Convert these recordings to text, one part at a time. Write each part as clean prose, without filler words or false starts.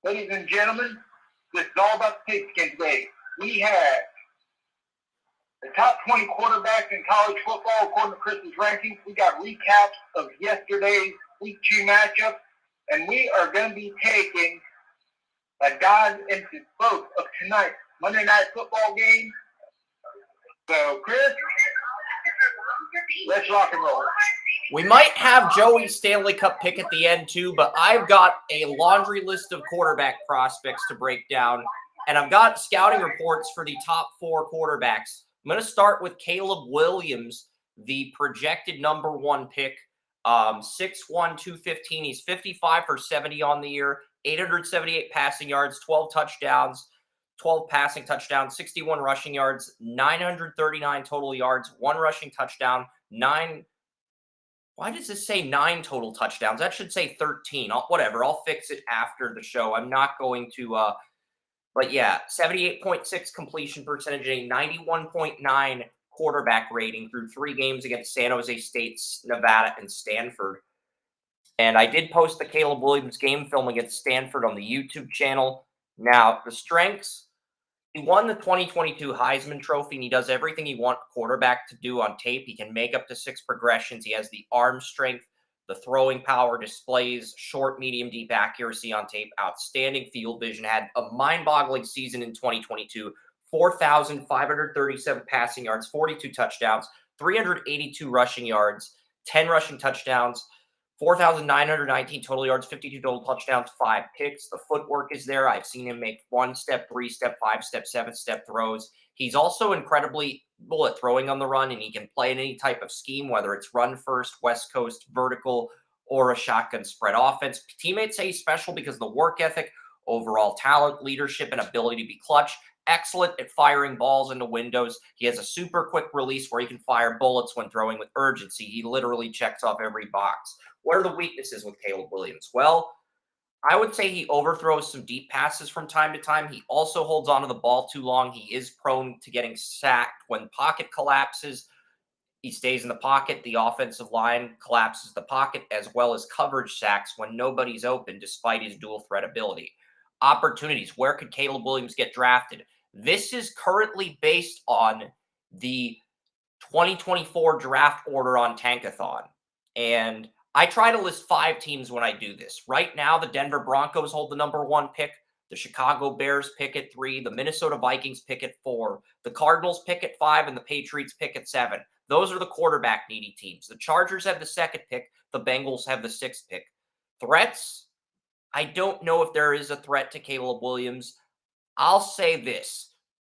Ladies and gentlemen, this is all about the pigskin today. We have the top 20 quarterbacks in college football according to Chris's rankings. We got recaps of yesterday's Week 2 matchup, and we are going to be taking a dive into both of tonight's Monday Night Football game. So, Chris, let's rock and roll. We might have Joey's Stanley Cup pick at the end too, but I've got a laundry list of quarterback prospects to break down, and I've got scouting reports for the top 4 quarterbacks. I'm going to start with Caleb Williams, the projected number 1 pick, 6'1", 215. He's 55 for 70 on the year, 878 passing yards, 12 touchdowns, 12 passing touchdowns, 61 rushing yards, 939 total yards, 1 rushing touchdown, 9. Why does this say 9 total touchdowns? That should say 13. Whatever. I'll fix it after the show. I'm not going to, but yeah, 78.6 completion percentage, a 91.9 quarterback rating through 3 games against San Jose State, Nevada, and Stanford. And I did post the Caleb Williams game film against Stanford on the YouTube channel. Now, the strengths. He won the 2022 Heisman Trophy, and he does everything you want a quarterback to do on tape. He can make up to 6 progressions. He has the arm strength, the throwing power, displays short, medium, deep accuracy on tape, outstanding field vision, had a mind-boggling season in 2022, 4,537 passing yards, 42 touchdowns, 382 rushing yards, 10 rushing touchdowns, 4,919 total yards, 52 total touchdowns, 5 picks. The footwork is there. I've seen him make 1-step, 3-step, 5-step, 7-step throws. He's also incredibly bullet throwing on the run, and he can play in any type of scheme, whether it's run first, West Coast, vertical, or a shotgun spread offense. Teammates say he's special because of the work ethic, overall talent, leadership, and ability to be clutch. Excellent at firing balls into windows. He has a super quick release where he can fire bullets when throwing with urgency. He literally checks off every box. What are the weaknesses with Caleb Williams? Well, I would say he overthrows some deep passes from time to time. He also holds onto the ball too long. He is prone to getting sacked. When pocket collapses, he stays in the pocket. The offensive line collapses the pocket, as well as coverage sacks when nobody's open, despite his dual threat ability. Opportunities. Where could Caleb Williams get drafted? This is currently based on the 2024 draft order on Tankathon. And I try to list 5 teams when I do this. Right now, the Denver Broncos hold the number 1 pick. The Chicago Bears pick at 3. The Minnesota Vikings pick at 4. The Cardinals pick at 5. And the Patriots pick at 7. Those are the quarterback-needy teams. The Chargers have the 2nd pick. The Bengals have the 6th pick. Threats? I don't know if there is a threat to Caleb Williams. I'll say this.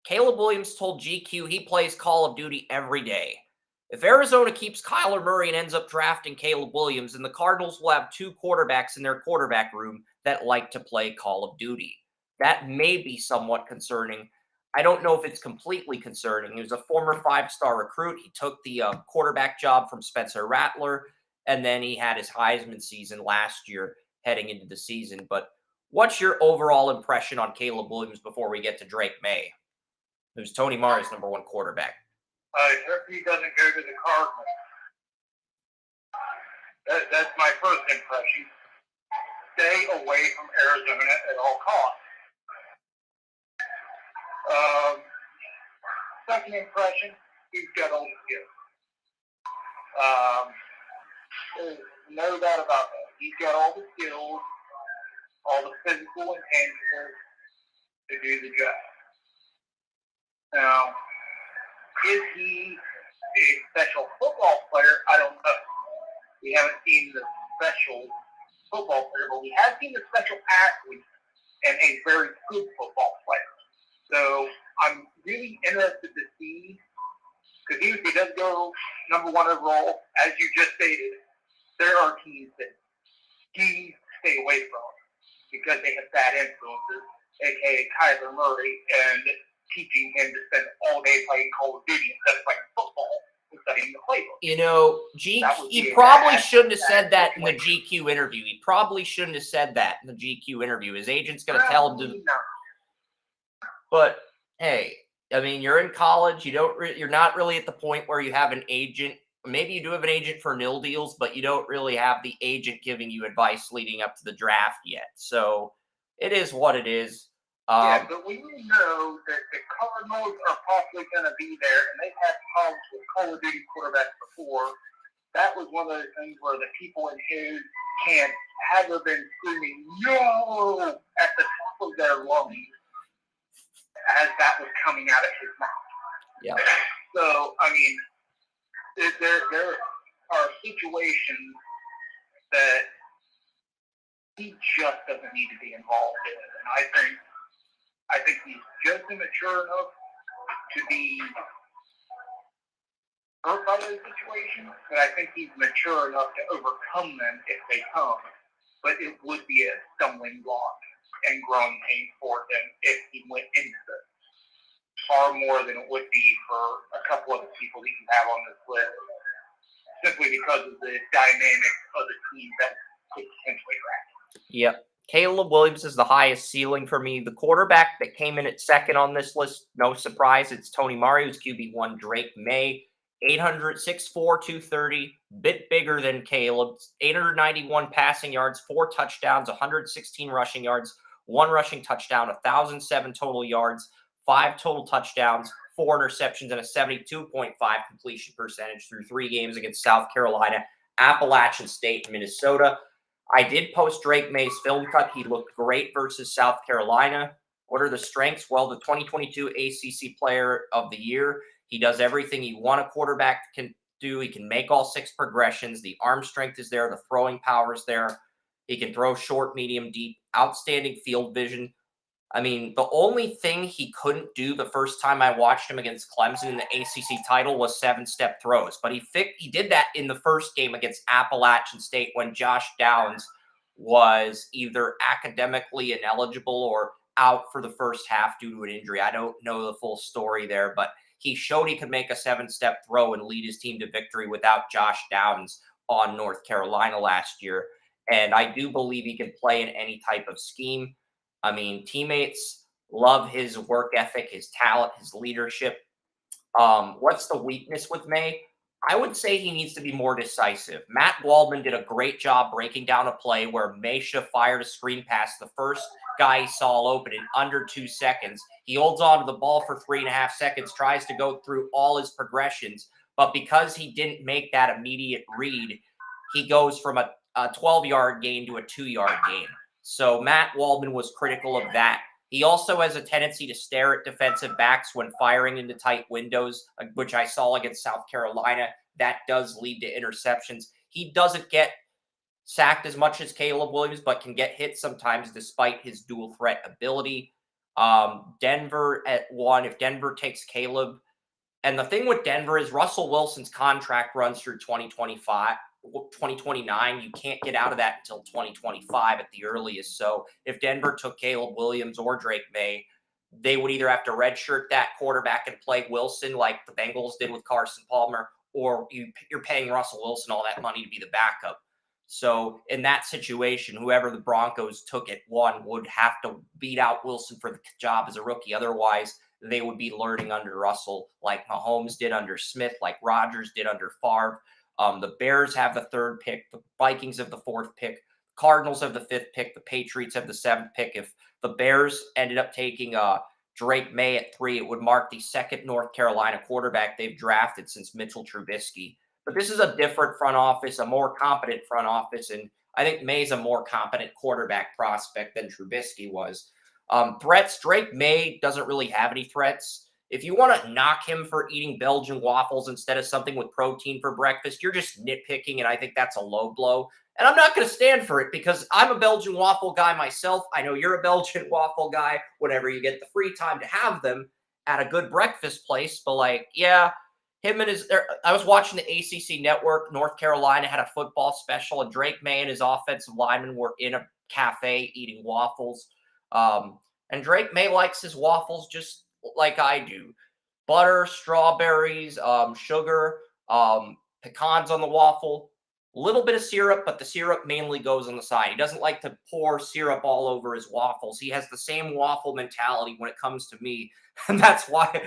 Caleb Williams told GQ he plays Call of Duty every day. If Arizona keeps Kyler Murray and ends up drafting Caleb Williams, then the Cardinals will have 2 quarterbacks in their quarterback room that like to play Call of Duty. That may be somewhat concerning. I don't know if it's completely concerning. He was a former 5-star recruit. He took the quarterback job from Spencer Rattler, and then he had his Heisman season last year heading into the season. But what's your overall impression on Caleb Williams before we get to Drake May, who's Tony Mario's number 1 quarterback? I hope he doesn't go to the Cardinals. That's my first impression. Stay away from Arizona at all costs. Second impression, he's got all the skills. There's no doubt about that. He's got all the skills, all the physical intangibles to do the job. Now, is he a special football player? I don't know. We haven't seen the special football player, but we have seen the special athlete and a very good football player. So I'm really interested to see, because even if he does go number 1 overall, as you just stated, there are teams that he stay away from because they have bad influences, a.k.a. Kyler Murray, and teaching him to spend all day playing Call of Duty instead of playing football and studying the playbook. You know, he probably shouldn't have said that in the GQ interview. He probably shouldn't have said that in the GQ interview. His agent's going to tell him to. But hey, I mean, you're in college. You're not really at the point where you have an agent. Maybe you do have an agent for nil deals, but you don't really have the agent giving you advice leading up to the draft yet. So It is what it is. Yeah, but when you know that the Cardinals are possibly going to be there, and they've had problems with Call of Duty quarterbacks before, that was one of those things where the people in his camp had to have been screaming "No" at the top of their lungs as that was coming out of his mouth. Yeah. So, I mean, there are situations that he just doesn't need to be involved in, and I think he's just immature enough to be hurt by those situations, but I think he's mature enough to overcome them if they come. But it would be a stumbling block and growing pain for him if he went into them. Far more than it would be for a couple of the people that you have on this list, simply because of the dynamic of the team that could potentially draft. Yep. Caleb Williams is the highest ceiling for me. The quarterback that came in at second on this list, no surprise, it's Tony Mario's QB1, Drake May. 6'4", 230, bit bigger than Caleb's. 891 passing yards, 4 touchdowns, 116 rushing yards, 1 rushing touchdown, 1,007 total yards, 5 total touchdowns, 4 interceptions, and a 72.5 completion percentage through 3 games against South Carolina, Appalachian State, and Minnesota. I did post Drake May's film cut. He looked great versus South Carolina. What are the strengths? Well, the 2022 ACC Player of the Year. He does everything you want a quarterback can do. He can make all 6 progressions. The arm strength is there. The throwing power is there. He can throw short, medium, deep. Outstanding field vision. I mean, the only thing he couldn't do the first time I watched him against Clemson in the ACC title was 7-step throws. But he did that in the first game against Appalachian State when Josh Downs was either academically ineligible or out for the first half due to an injury. I don't know the full story there, but he showed he could make a 7-step throw and lead his team to victory without Josh Downs on North Carolina last year. And I do believe he can play in any type of scheme. I mean, teammates love his work ethic, his talent, his leadership. What's the weakness with May? I would say he needs to be more decisive. Matt Waldman did a great job breaking down a play where Mesha fired a screen pass, the first guy he saw open in under 2 seconds. He holds on to the ball for 3.5 seconds, tries to go through all his progressions, but because he didn't make that immediate read, he goes from a 12-yard gain to a 2-yard gain. So Matt Waldman was critical of that. He also has a tendency to stare at defensive backs when firing into tight windows, which I saw against South Carolina. That does lead to interceptions. He doesn't get sacked as much as Caleb Williams, but can get hit sometimes despite his dual threat ability. Denver at 1, if Denver takes Caleb. And the thing with Denver is Russell Wilson's contract runs through 2029. You can't get out of that until 2025 at the earliest. So if Denver took Caleb Williams or Drake May, they would either have to redshirt that quarterback and play Wilson like the Bengals did with Carson Palmer, or you're paying Russell Wilson all that money to be the backup. So in that situation, whoever the Broncos took at 1 would have to beat out Wilson for the job as a rookie. Otherwise, they would be learning under Russell like Mahomes did under Smith, like Rodgers did under Favre. The Bears have the 3rd pick. The Vikings have the 4th pick. Cardinals have the 5th pick. The Patriots have the 7th pick. If the Bears ended up taking Drake May at 3, it would mark the 2nd North Carolina quarterback they've drafted since Mitchell Trubisky. But this is a different front office, a more competent front office, and I think May's a more competent quarterback prospect than Trubisky was. Threats, Drake May doesn't really have any threats. If you want to knock him for eating Belgian waffles instead of something with protein for breakfast, you're just nitpicking, and I think that's a low blow. And I'm not going to stand for it because I'm a Belgian waffle guy myself. I know you're a Belgian waffle guy whenever you get the free time to have them at a good breakfast place. But him and I was watching the ACC network. North Carolina had a football special, and Drake May and his offensive linemen were in a cafe eating waffles. And Drake May likes his waffles just like I do. Butter, strawberries, sugar, pecans on the waffle, a little bit of syrup, but the syrup mainly goes on the side. He doesn't like to pour syrup all over his waffles. He has the same waffle mentality when it comes to me. And that's why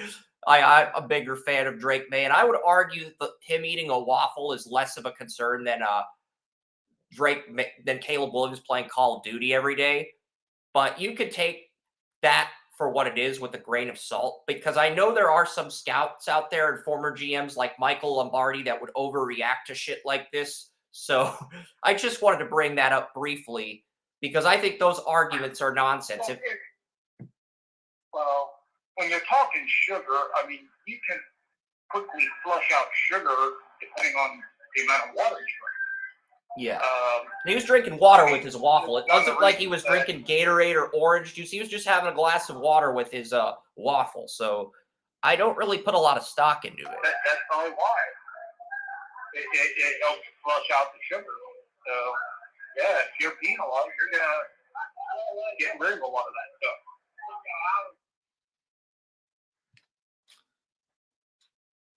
I'm a bigger fan of Drake May. And I would argue that him eating a waffle is less of a concern than Caleb Williams playing Call of Duty every day. but you could take that for what it is with a grain of salt, because I know there are some scouts out there and former GMs like Michael Lombardi that would overreact to shit like this. So I just wanted to bring that up briefly because I think those arguments are nonsense. Well, when you're talking sugar, I mean, you can quickly flush out sugar depending on the amount of water you drink. Yeah. He was drinking water with his waffle. It doesn't look like he was drinking Gatorade or orange juice. He was just having a glass of water with his waffle. So I don't really put a lot of stock into it. That's probably why. It helps flush out the sugar. So, yeah, if you're peeing a lot, you're going to get rid of a lot of that stuff.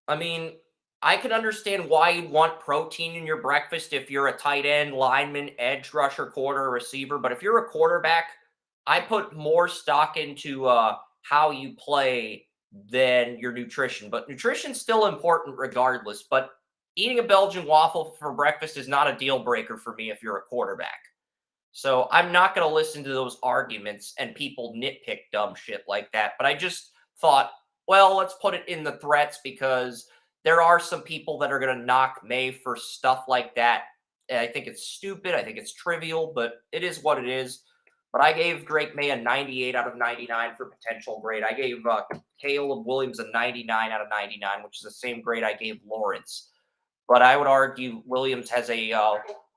I mean, I can understand why you'd want protein in your breakfast if you're a tight end, lineman, edge rusher, quarter, receiver. But if you're a quarterback, I put more stock into how you play than your nutrition. But nutrition's still important regardless. But eating a Belgian waffle for breakfast is not a deal breaker for me if you're a quarterback. So I'm not going to listen to those arguments and people nitpick dumb shit like that. But I just thought, well, let's put it in the threats because there are some people that are going to knock May for stuff like that. I think it's stupid. I think it's trivial, but it is what it is. But I gave Drake May a 98 out of 99 for potential grade. I gave Caleb Williams a 99 out of 99, which is the same grade I gave Lawrence. But I would argue Williams has a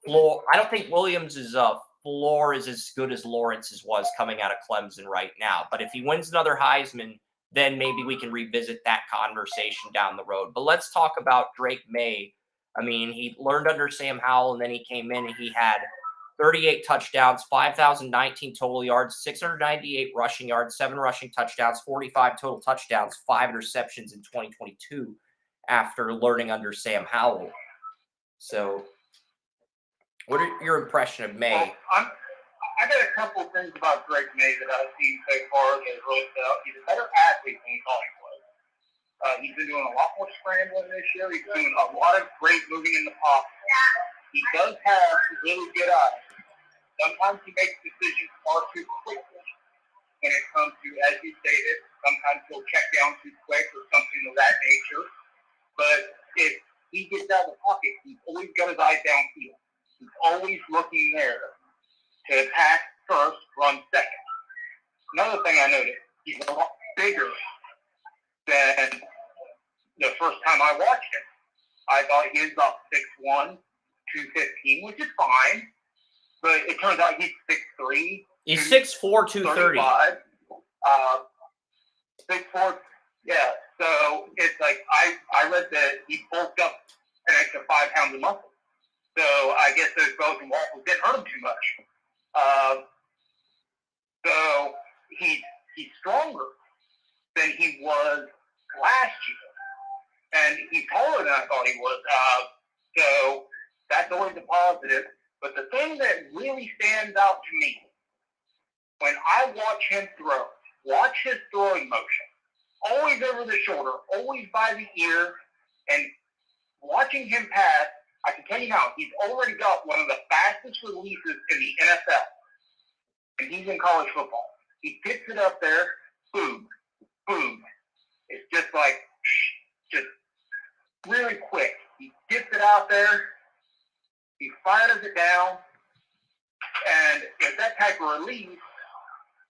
floor. I don't think Williams' floor is as good as Lawrence's was coming out of Clemson right now. But if he wins another Heisman, then maybe we can revisit that conversation down the road. But let's talk about Drake May. I mean, he learned under Sam Howell, and then he came in and he had 38 touchdowns, 5,019 total yards, 698 rushing yards, 7 rushing touchdowns, 45 total touchdowns, 5 interceptions in 2022 after learning under Sam Howell. So what are your impression of May? Well, I got a couple of things about Drake May that I've seen so far that really felt he's a better athlete than he thought he was. He's been doing a lot more scrambling this year. He's doing a lot of great moving in the pocket. He does have really good eyes. Sometimes he makes decisions far too quickly when it comes to, as you stated, sometimes he'll check down too quick or something of that nature. But if he gets out of the pocket, he's always got his eyes downfield. He's always looking there to pass first, run second. Another thing I noticed, he's a lot bigger than the first time I watched him. I thought he was about 6'1", 215, which is fine. But it turns out he's 6'3". He's 6'4", 230. 6'4", yeah. So it's like I read that he bulked up an extra 5 pounds of muscle. So I guess those Belgian waffles didn't hurt him too much. So he's stronger than he was last year. And he's taller than I thought he was. So that's always a positive. But the thing that really stands out to me, when I watch him throw, watch his throwing motion, always over the shoulder, always by the ear, and watching him pass, I can tell you now, he's already got one of the fastest releases in the NFL. And he's in college football. He gets it up there, boom, boom. It's just like, just really quick. He gets it out there, he fires it down, and if that type of release,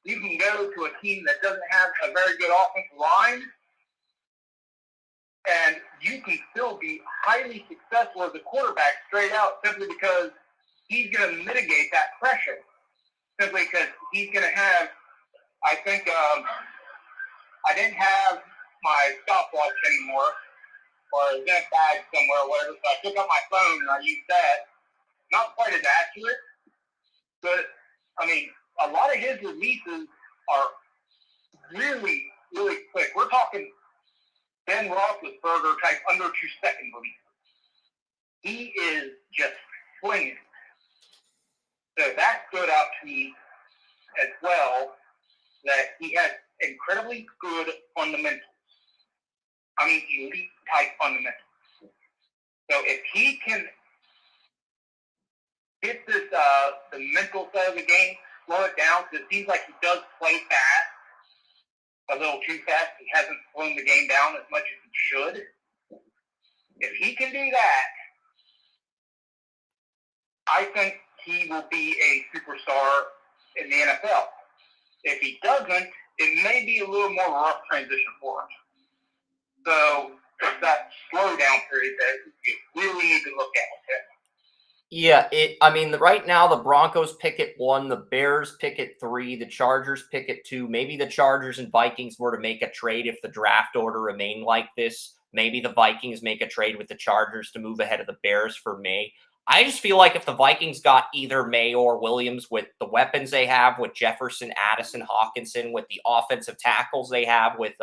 you can go to a team that doesn't have a very good offensive line, and you can still be highly successful as a quarterback straight out simply because he's going to mitigate that pressure. Simply because he's going to have, I think, I didn't have my stopwatch anymore, or it was in a bag somewhere or whatever, so I took out my phone and I used that. Not quite as accurate, but, I mean, a lot of his releases are really, really quick. We're talking Ben Roethlisberger type under 2-second releases. He is just swinging. So that stood out to me as well, that he has incredibly good fundamentals. I mean, elite type fundamentals. So if he can get this, the mental side of the game slow it down because it seems like he does play fast, a little too fast. He hasn't slowed the game down as much as he should. If he can do that, I think he will be a superstar in the NFL. If he doesn't, it may be a little more rough transition for him. So it's that slowdown period that you really need to look at with him. Yeah, right now the Broncos pick at 1, the Bears pick at 3, the Chargers pick at 2. Maybe the Chargers and Vikings were to make a trade if the draft order remained like this. Maybe the Vikings make a trade with the Chargers to move ahead of the Bears for May. I just feel like if the Vikings got either May or Williams with the weapons they have with Jefferson, Addison, Hawkinson, with the offensive tackles they have with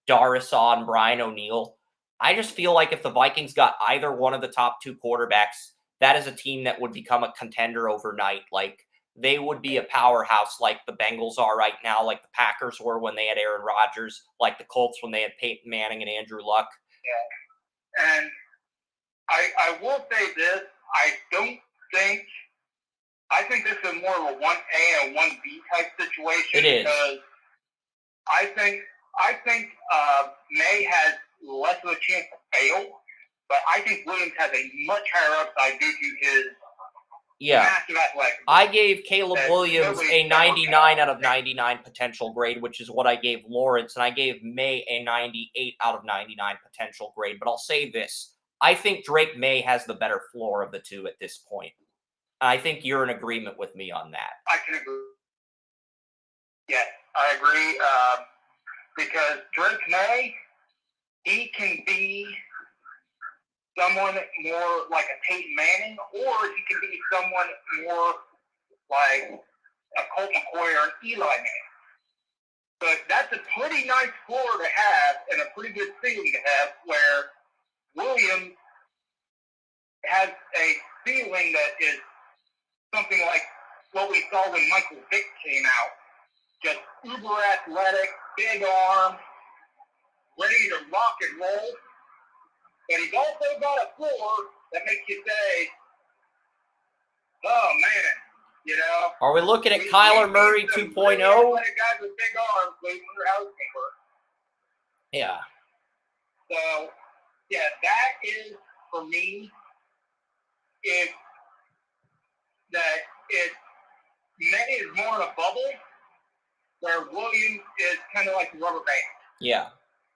Darisaw and Brian O'Neill, I just feel like if the Vikings got either one of the top 2 quarterbacks, that is a team that would become a contender overnight. Like, they would be a powerhouse like the Bengals are right now, like the Packers were when they had Aaron Rodgers, like the Colts when they had Peyton Manning and Andrew Luck. Yeah. And I will say this. I think this is more of a 1A and 1B type situation. It is. Because I think May has less of a chance to fail, but I think Williams has a much higher upside due to his massive athleticism. I gave Caleb Williams a 99 out of 99 potential grade, which is what I gave Lawrence, and I gave May a 98 out of 99 potential grade. But I'll say this. I think Drake May has the better floor of the two at this point. I think you're in agreement with me on that. I can agree. Yes, I agree. Because Drake May, he can be someone more like a Peyton Manning, or he can be someone more like a Colt McCoy or an Eli Manning. But that's a pretty nice floor to have and a pretty good ceiling to have, where Williams has a ceiling that is something like what we saw when Michael Vick came out. Just uber athletic, big arm, ready to rock and roll. But he's also got a floor that makes you say, oh, man, you know. Are we looking at Kyler Murray 2.0? Really athletic guys with big arms, we wonder how it's going to work. Yeah. So, yeah, that is, for me, May is more in a bubble, where Williams is kind of like a rubber band. Yeah.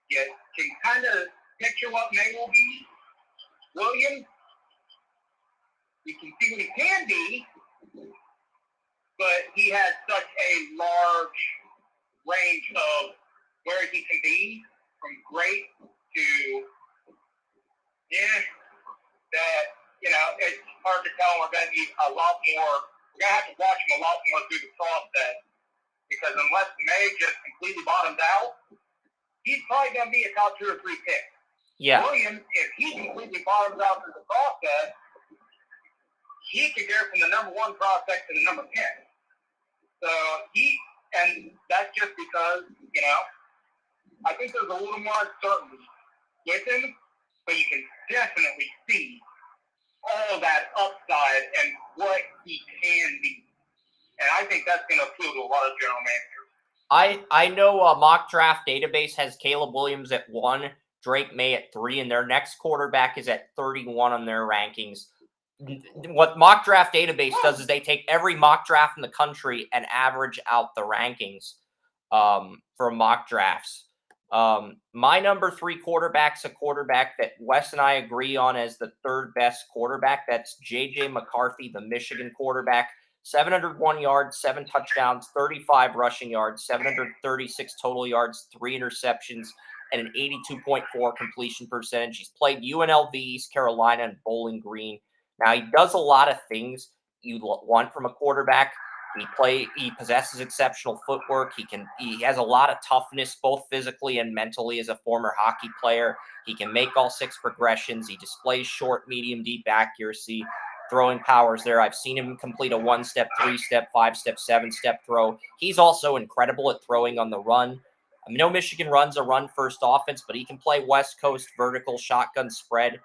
You can kind of picture what May will be. Williams, you can see what he can be, but he has such a large range of where he can be, from great to, that, it's hard to tell. We're going to need a lot more. We're going to have to watch him a lot more through the process, because unless May just completely bottoms out, he's probably going to be a top 2 or 3 pick. Yeah. Williams, if he completely bottoms out through the process, he could go from the number 1 prospect to the number 10. So and that's just because, I think there's a little more uncertainty with him, but you can definitely see all that upside and what he can be. And I think that's going to appeal to a lot of general managers. I know a mock draft database has Caleb Williams at 1, Drake May at 3, and their next quarterback is at 31 on their rankings. What mock draft database does is they take every mock draft in the country and average out the rankings for mock drafts. My number 3 quarterback's a quarterback that Wes and I agree on as the 3rd best quarterback. That's J.J. McCarthy, the Michigan quarterback. 701 yards, 7 touchdowns, 35 rushing yards, 736 total yards, 3 interceptions, and an 82.4 completion percentage. He's played UNLV, East Carolina, and Bowling Green. Now, he does a lot of things you want from a quarterback. He possesses exceptional footwork. He has a lot of toughness, both physically and mentally, as a former hockey player. He can make all 6 progressions. He displays short, medium, deep accuracy, throwing powers there. I've seen him complete a 1-step, 3-step, 5-step, 7-step throw. He's also incredible at throwing on the run. I know Michigan runs a run-first offense, but he can play West Coast vertical shotgun spread.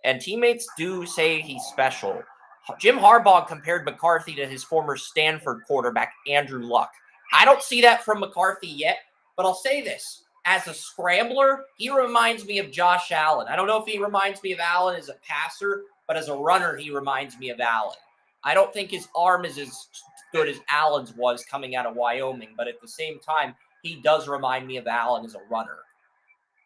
And teammates do say he's special. Jim Harbaugh compared McCarthy to his former Stanford quarterback, Andrew Luck. I don't see that from McCarthy yet, but I'll say this. As a scrambler, he reminds me of Josh Allen. I don't know if he reminds me of Allen as a passer, but as a runner, he reminds me of Allen. I don't think his arm is as good as Allen's was coming out of Wyoming, but at the same time, he does remind me of Allen as a runner.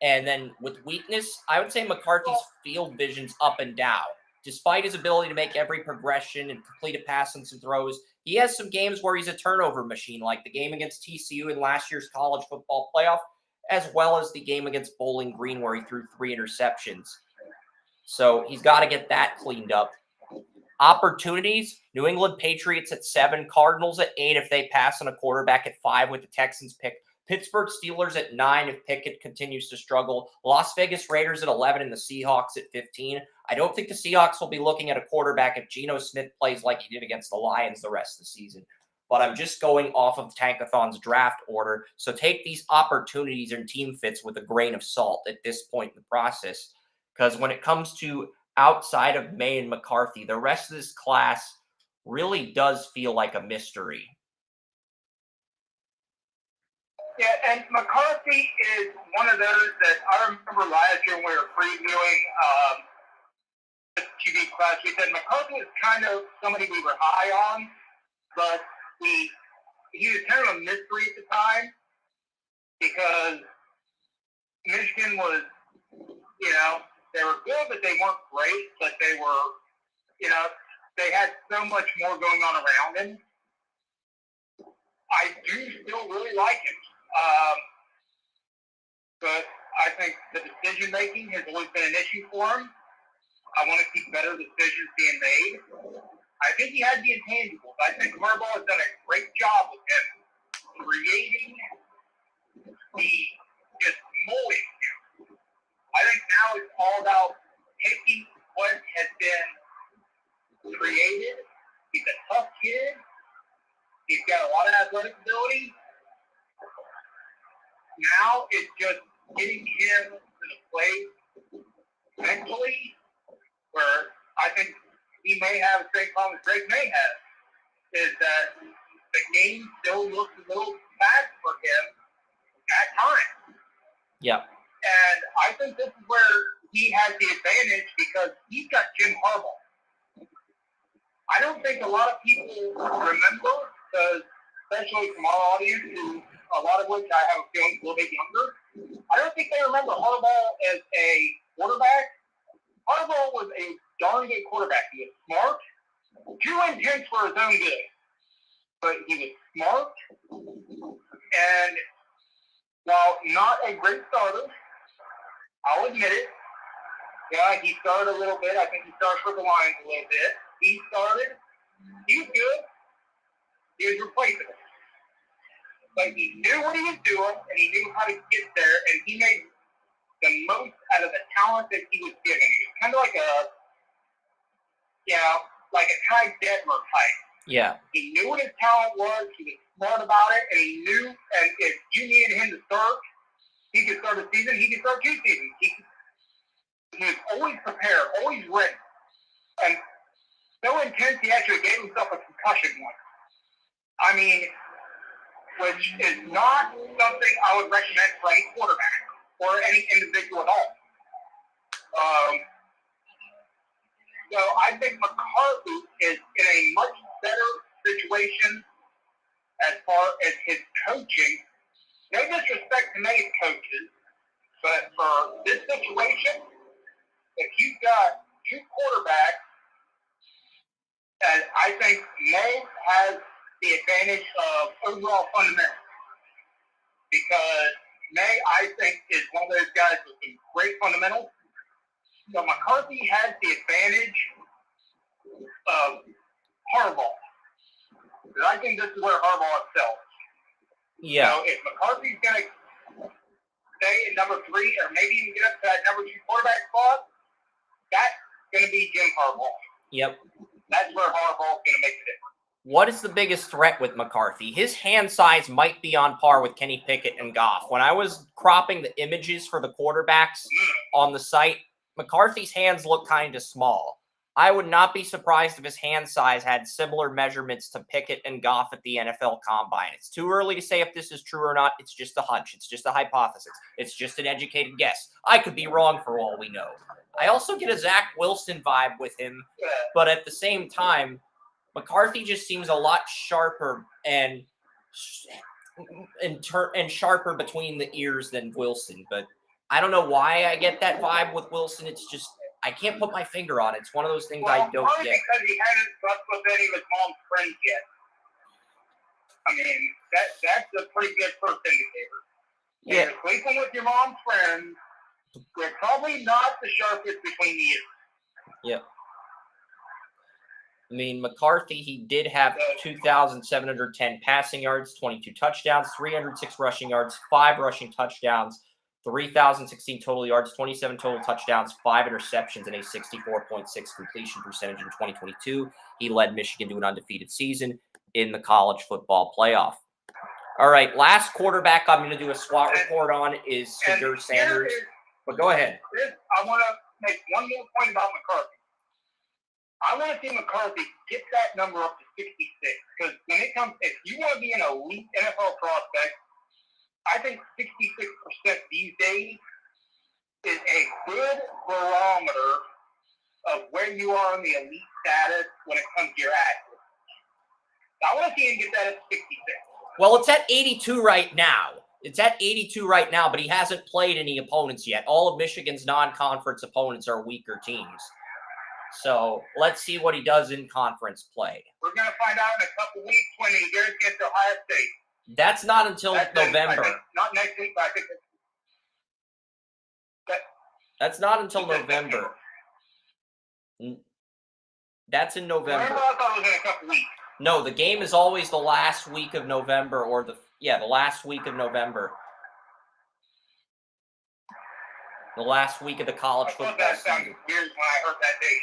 And then with weakness, I would say McCarthy's field vision's up and down. Despite his ability to make every progression and complete a pass and some throws, he has some games where he's a turnover machine, like the game against TCU in last year's college football playoff, as well as the game against Bowling Green where he threw 3 interceptions. So he's got to get that cleaned up. Opportunities, New England Patriots at 7, Cardinals at 8 if they pass on a quarterback at 5 with the Texans pick. Pittsburgh Steelers at 9 if Pickett continues to struggle. Las Vegas Raiders at 11 and the Seahawks at 15. I don't think the Seahawks will be looking at a quarterback if Geno Smith plays like he did against the Lions the rest of the season. But I'm just going off of Tankathon's draft order. So take these opportunities and team fits with a grain of salt at this point in the process. Because when it comes to outside of May and McCarthy, the rest of this class really does feel like a mystery. Yeah, and McCarthy is one of those that I remember last year when we were previewing the QB class. We said McCarthy was kind of somebody we were high on, but he was kind of a mystery at the time because Michigan was, they were good, but they weren't great, but they were, they had so much more going on around him. I do still really like him. But I think the decision-making has always been an issue for him. I want to see better decisions being made. I think he had the intangibles. I think Harbaugh has done a great job with him creating just molding him. I think now it's all about taking what has been created. He's a tough kid. He's got a lot of athletic ability. Now it's just getting him to the place mentally where I think he may have the same problem as Drake may have, is that the game still looks a little fast for him at times. Yeah. And I think this is where he has the advantage because he's got Jim Harbaugh. I don't think a lot of people remember, especially from our audience, who a lot of which I have a feeling is a little bit younger. I don't think they remember Harbaugh as a quarterback. Harbaugh was a darn good quarterback. He was smart, too intense for his own good. But he was smart, and while not a great starter, I'll admit it. Yeah, he started a little bit. I think he started for the Lions a little bit. He started. He was good. He was replaceable. But he knew what he was doing, and he knew how to get there, and he made the most out of the talent that he was given. He was kind of like a Ty Detmer type. Yeah. He knew what his talent was. He was smart about it, and he knew. And if you needed him to start, he could start a season. He could start 2 seasons. He was always prepared, always ready, and so intense he actually gave himself a concussion once. I mean, which is not something I would recommend for any quarterback or any individual at all. So I think McCarthy is in a much better situation as far as his coaching. No disrespect to May's coaches, but for this situation, if you've got 2 quarterbacks, and I think May has the advantage of overall fundamentals. Because May, I think, is one of those guys with some great fundamentals. So McCarthy has the advantage of Harbaugh. Because I think this is where Harbaugh excels. Yeah. So if McCarthy's going to stay at number 3 or maybe even get up to that number 2 quarterback spot, that's going to be Jim Harbaugh. Yep. That's where Harbaugh's going to make the difference. What is the biggest threat with McCarthy? His hand size might be on par with Kenny Pickett and Goff. When I was cropping the images for the quarterbacks on the site, McCarthy's hands look kind of small. I would not be surprised if his hand size had similar measurements to Pickett and Goff at the NFL Combine. It's too early to say if this is true or not. It's just a hunch. It's just a hypothesis. It's just an educated guess. I could be wrong for all we know. I also get a Zach Wilson vibe with him, but at the same time, McCarthy just seems a lot sharper and sharper between the ears than Wilson. But I don't know why I get that vibe with Wilson. It's just I can't put my finger on it. It's one of those things I don't probably get. Because he hasn't slept with any of his mom's friends yet. I mean, that's a pretty good first indicator. If you're sleeping with your mom's friends, they're probably not the sharpest between the ears. Yep. I mean, McCarthy, he did have 2,710 passing yards, 22 touchdowns, 306 rushing yards, 5 rushing touchdowns, 3,016 total yards, 27 total touchdowns, 5 interceptions, and a 64.6 completion percentage in 2022. He led Michigan to an undefeated season in the college football playoff. All right, last quarterback I'm going to do a SWAT report on is Shedeur Sanders. But go ahead. I want to make one more point about McCarthy. I want to see McCarthy get that number up to 66 because when it comes, if you want to be an elite NFL prospect, I think 66% these days is a good barometer of where you are in the elite status when it comes to your accuracy. I want to see him get that at 66. Well, it's at 82 right now. It's at 82 right now, but he hasn't played any opponents yet. All of Michigan's non-conference opponents are weaker teams. So let's see what he does in conference play. We're going to find out in a couple weeks when he goes against Ohio State. That's not until November. Not next week, but I think that's not until November. That's in November. I thought it was in a couple weeks. No, the game is always the last week of November or the last week of November. The last week of the college football season. That sounded weird when I heard that date.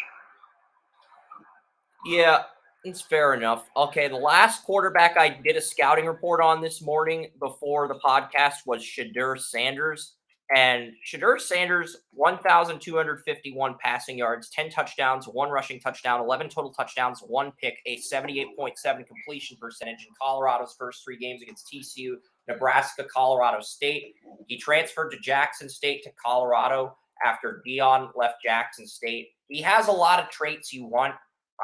Yeah, it's fair enough. Okay, the last quarterback I did a scouting report on this morning before the podcast was Shedeur Sanders. And Shedeur Sanders, 1,251 passing yards, 10 touchdowns, 1 rushing touchdown, 11 total touchdowns, 1 pick, a 78.7 completion percentage in Colorado's first 3 games against TCU, Nebraska, Colorado State. He transferred to Jackson State to Colorado after Dion left Jackson State. He has a lot of traits you want.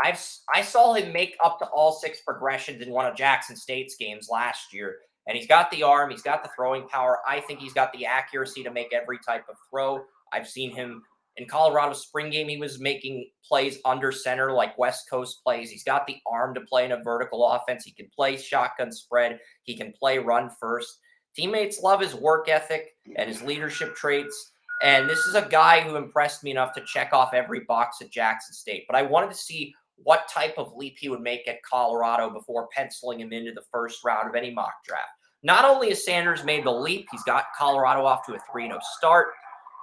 I saw him make up to all 6 progressions in one of Jackson State's games last year. And he's got the arm. He's got the throwing power. I think he's got the accuracy to make every type of throw. I've seen him in Colorado's spring game. He was making plays under center like West Coast plays. He's got the arm to play in a vertical offense. He can play shotgun spread. He can play run first. Teammates love his work ethic and his leadership traits. And this is a guy who impressed me enough to check off every box at Jackson State. But I wanted to see what type of leap he would make at Colorado before penciling him into the first round of any mock draft. Not only has Sanders made the leap, he's got Colorado off to a 3-0 start.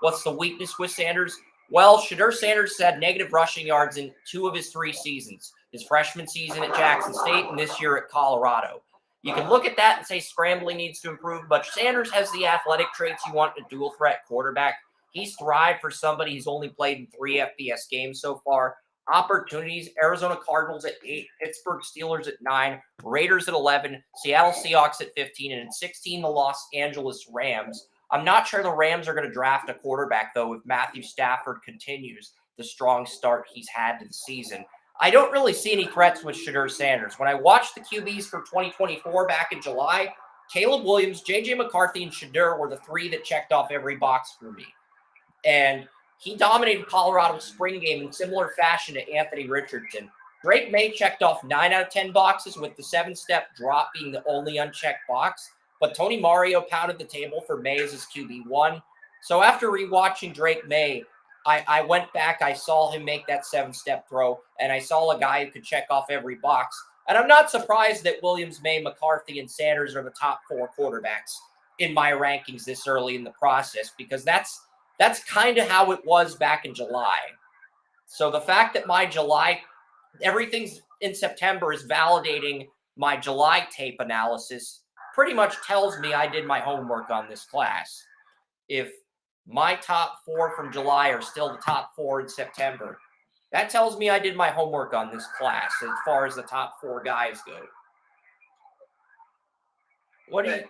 What's the weakness with Sanders? Well, Shedeur Sanders had negative rushing yards in 2 of his 3 seasons, his freshman season at Jackson State and this year at Colorado. You can look at that and say scrambling needs to improve, but Sanders has the athletic traits you want in a dual threat quarterback. He's thrived for somebody who's only played in 3 FBS games so far. Opportunities, Arizona Cardinals at 8, Pittsburgh Steelers at 9, Raiders at 11, Seattle Seahawks at 15, and at 16, the Los Angeles Rams. I'm not sure the Rams are going to draft a quarterback, though, if Matthew Stafford continues the strong start he's had to the season. I don't really see any threats with Shedeur Sanders. When I watched the QBs for 2024 back in July, Caleb Williams, J.J. McCarthy, and Shedeur were the 3 that checked off every box for me. And he dominated Colorado's spring game in similar fashion to Anthony Richardson. Drake May checked off 9 out of 10 boxes, with the 7-step drop being the only unchecked box. But Tony Mario pounded the table for May as his QB1. So after rewatching Drake May, I went back, I saw him make that 7-step throw, and I saw a guy who could check off every box. And I'm not surprised that Williams, May, McCarthy, and Sanders are the top 4 quarterbacks in my rankings this early in the process, because that's kind of how it was back in July. So the fact that my July, everything's in September is validating my July tape analysis pretty much tells me I did my homework on this class. If my top 4 from July are still the top 4 in September, That tells me I did my homework on this class as far as the top 4 guys go. What do you? As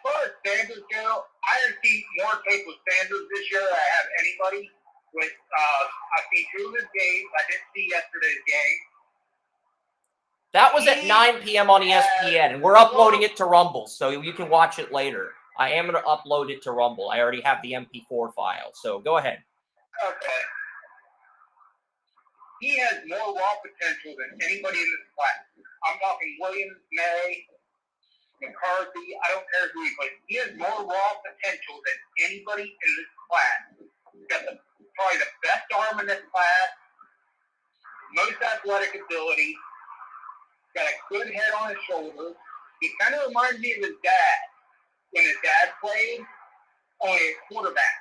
far as Sanders go, I have seen more tape with Sanders this year than I have anybody. I've seen 2 of his games. I didn't see yesterday's game. That was at 9 p.m. on ESPN, and we're uploading it to Rumble, so you can watch it later. I am going to upload it to Rumble. I already have the MP4 file, so go ahead. Okay. He has more raw potential than anybody in this class. I'm talking Williams, May, McCarthy. I don't care who he plays. He has more raw potential than anybody in this class. He's got probably the best arm in this class, most athletic ability, got a good head on his shoulders. He kind of reminds me of his dad when his dad played, only a quarterback.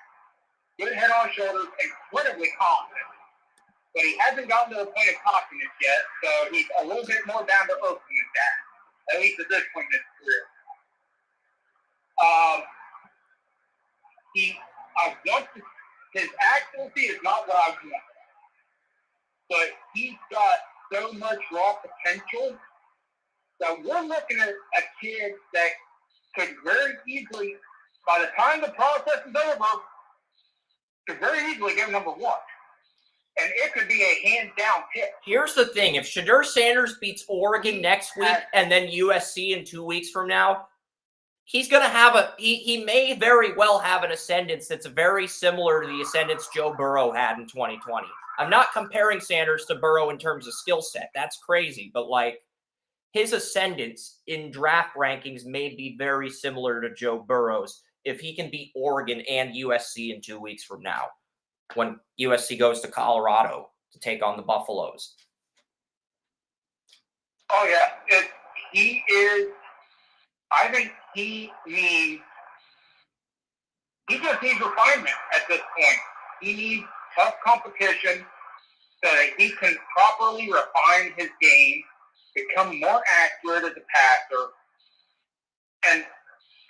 Good head on his shoulders, incredibly confident. But he hasn't gotten to the point of cockiness yet, so he's a little bit more down to earth than his dad, at least at this point in his career. His accuracy is not what I want, but he's got so much raw potential that we're looking at a kid that could very easily, by the time the process is over, could very easily go number 1. And it could be a hands-down pick. Here's the thing. If Shedeur Sanders beats Oregon next week and then USC in 2 weeks from now, he's going to have he may very well have an ascendance that's very similar to the ascendance Joe Burrow had in 2020. I'm not comparing Sanders to Burrow in terms of skill set. That's crazy. But, like, his ascendance in draft rankings may be very similar to Joe Burrow's if he can beat Oregon and USC in 2 weeks from now, when USC goes to Colorado to take on the Buffaloes. Oh, yeah. I think he just needs refinement at this point. He needs tough competition so that he can properly refine his game, become more accurate as a passer, and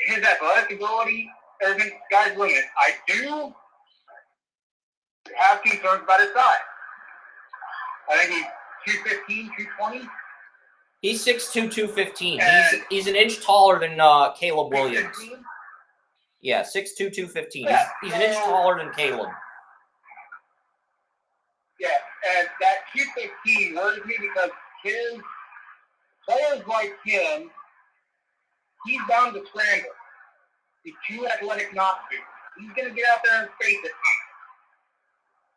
his athletic ability, everything, sky's the limit. I do have concerns about his size. I think he's 215, 220. He's 6'2", 215. He's an inch taller than Caleb Williams. 215? Yeah, 6'2", 215. Yeah, He's an inch taller than Caleb. Yeah, and that 215 worries me because players like him, he's bound to scramble. He's too athletic not to. He's going to get out there and face it.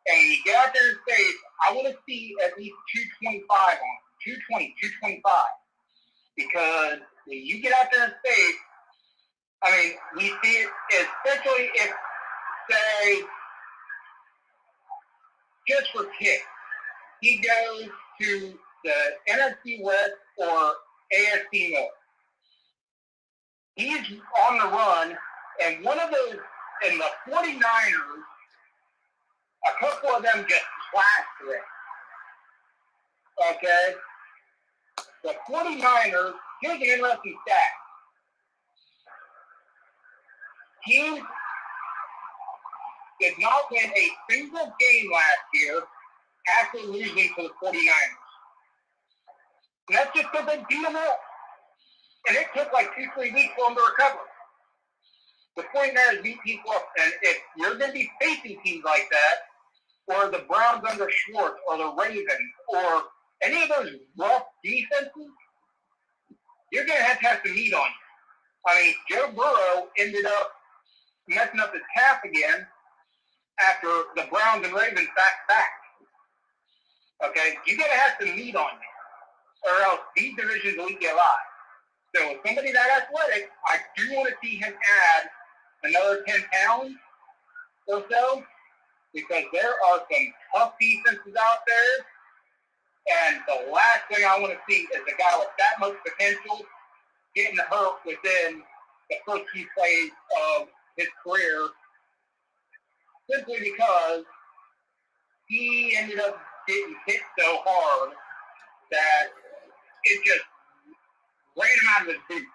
And when you get out there and face, I want to see at least 225 on him. 220, 225. Because when you get out there and face, I mean, we see it, especially if, say, just for kicks, he goes to the NFC West or AFC North. He's on the run, and one of those, in the 49ers, a couple of them just plaster it. Okay? The 49ers, here's an interesting stat. He did not win a single game last year after losing to the 49ers. And that's just because they beat them up. And it took like 2-3 weeks for them to recover. The 49ers beat people up. And if you're going to be facing teams like that, or the Browns under Schwartz, or the Ravens, or any of those rough defenses, you're going to have some meat on you. I mean, Joe Burrow ended up messing up his calf again after the Browns and Ravens back. Okay? You got to have some meat on you, or else these divisions will eat you alive. So with somebody that athletic, I do want to see him add another 10 pounds or so, because there are some tough defenses out there. And the last thing I want to see is a guy with that much potential getting hurt within the first few plays of his career, simply because he ended up getting hit so hard that it just ran him out of his boots.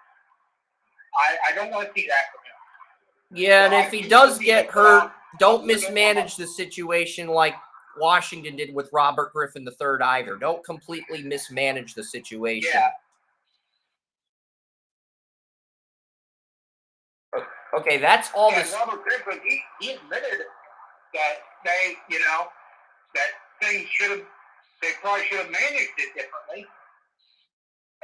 I don't want to see that from him. Yeah, and if he does get hurt, don't mismanage the situation like Washington did with Robert Griffin III either. Don't completely mismanage the situation. Yeah. Okay, that's all And this. Robert Griffin, he admitted that they, that they probably should have managed it differently.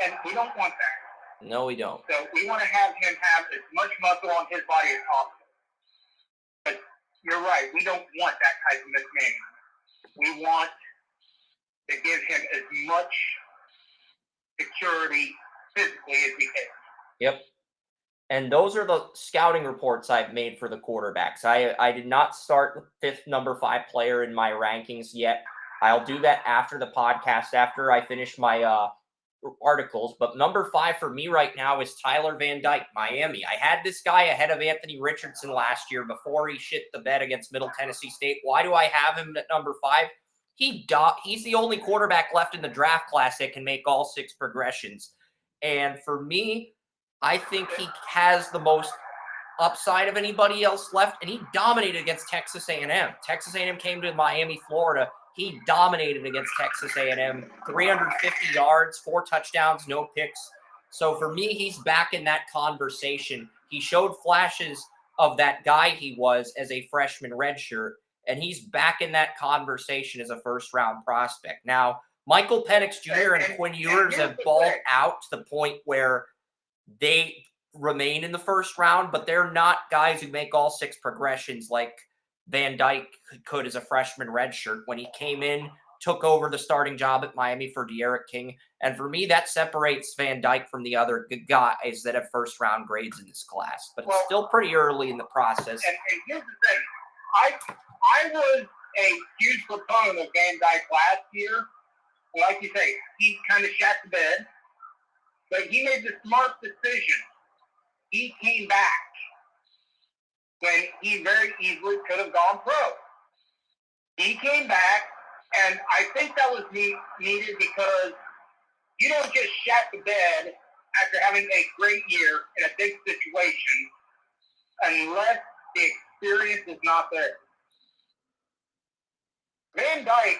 And we don't want that. No, we don't. So we want to have him have as much muscle on his body as possible. But you're right, we don't want that type of mismanagement. We want to give him as much security physically as we can. Yep. And those are the scouting reports I've made for the quarterbacks. I did not start the number 5 player in my rankings yet. I'll do that after the podcast, after I finish my articles. But number 5 for me right now is Tyler Van Dyke, Miami. I had this guy ahead of Anthony Richardson last year before he shit the bed against Middle Tennessee State. Why do I have him at number 5? He's the only quarterback left in the draft class that can make all 6 progressions. And for me, I think he has the most upside of anybody else left, and he dominated against Texas A&M. Texas A&M came to Miami, Florida. He dominated against Texas A&M. 350 yards, 4 touchdowns, no picks. So for me, he's back in that conversation. He showed flashes of that guy he was as a freshman redshirt, and he's back in that conversation as a first-round prospect. Now, Michael Penix Jr. and Quinn Ewers have balled out to the point where they remain in the first round, but they're not guys who make all 6 progressions like Van Dyke could as a freshman redshirt when he came in, took over the starting job at Miami for De'Aaron King. And for me, that separates Van Dyke from the other guys that have first-round grades in this class. But it's still pretty early in the process. And here's the thing. I was a huge proponent of Van Dyke last year. Like you say, he kind of shat the bed. But he made the smart decision. He came back when he very easily could have gone pro. He came back, and I think that was needed because you don't just shat the bed after having a great year in a big situation unless the experience is not there. Van Dyke,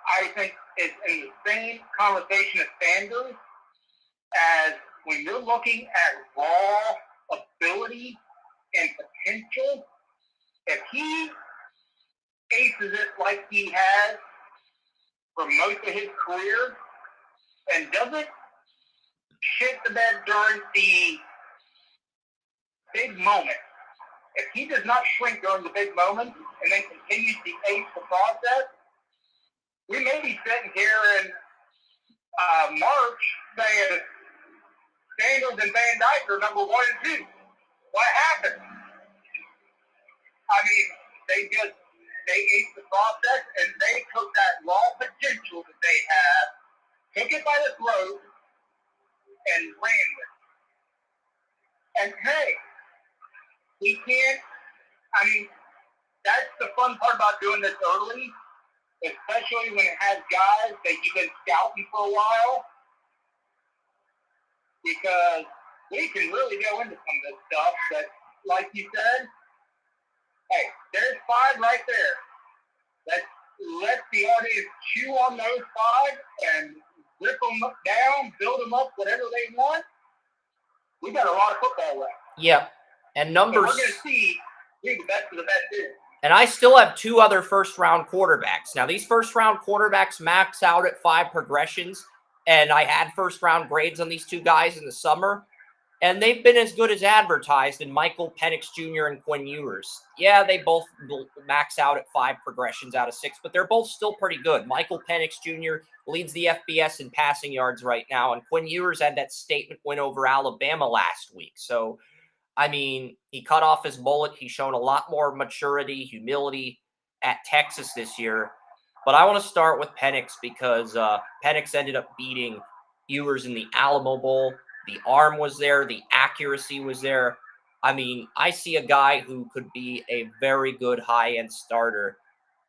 I think, is in the same conversation as Sanders, as when you're looking at raw ability and potential, if he aces it like he has for most of his career and doesn't shit the bed during the big moment, if he does not shrink during the big moment and then continues to ace the process, we may be sitting here in March saying Daniels and Van Dyke are number 1 and 2. What happened? I mean, they aced the process and they took that raw potential that they have, took it by the throat, and ran with it. And hey, we can't, I mean, that's the fun part about doing this early, especially when it has guys that you've been scouting for a while, because we can really go into some of this stuff. But like you said, hey, there's 5 right there. Let the audience chew on those 5 and rip them down, build them up, whatever they want. We got a lot of football left. Yep. And numbers. So we're going to see who the best of the best is. And I still have 2 other first-round quarterbacks. Now, these first-round quarterbacks max out at 5 progressions, and I had first-round grades on these 2 guys in the summer, and they've been as good as advertised in Michael Penix Jr. and Quinn Ewers. Yeah, they both max out at 5 progressions out of 6, but they're both still pretty good. Michael Penix Jr. leads the FBS in passing yards right now, and Quinn Ewers had that statement win over Alabama last week. So, I mean, he cut off his mullet. He's shown a lot more maturity, humility at Texas this year. But I want to start with Penix because Penix ended up beating Ewers in the Alamo Bowl. The arm was there. The accuracy was there. I mean, I see a guy who could be a very good high-end starter.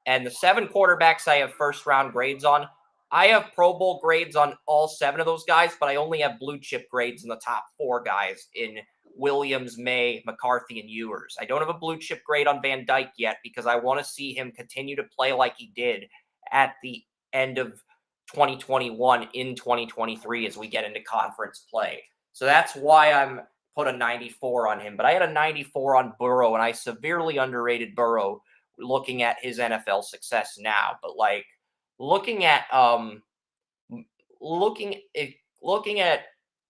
And the 7 quarterbacks I have first-round grades on, I have Pro Bowl grades on all 7 of those guys, but I only have blue chip grades in the top 4 guys in Williams, May, McCarthy, and Ewers. I don't have a blue chip grade on Van Dyke yet because I want to see him continue to play like he did at the end of 2021 in 2023 as we get into conference play. So that's why I'm put a 94 on him. But I had a 94 on Burrow, and I severely underrated Burrow looking at his NFL success now. But like looking at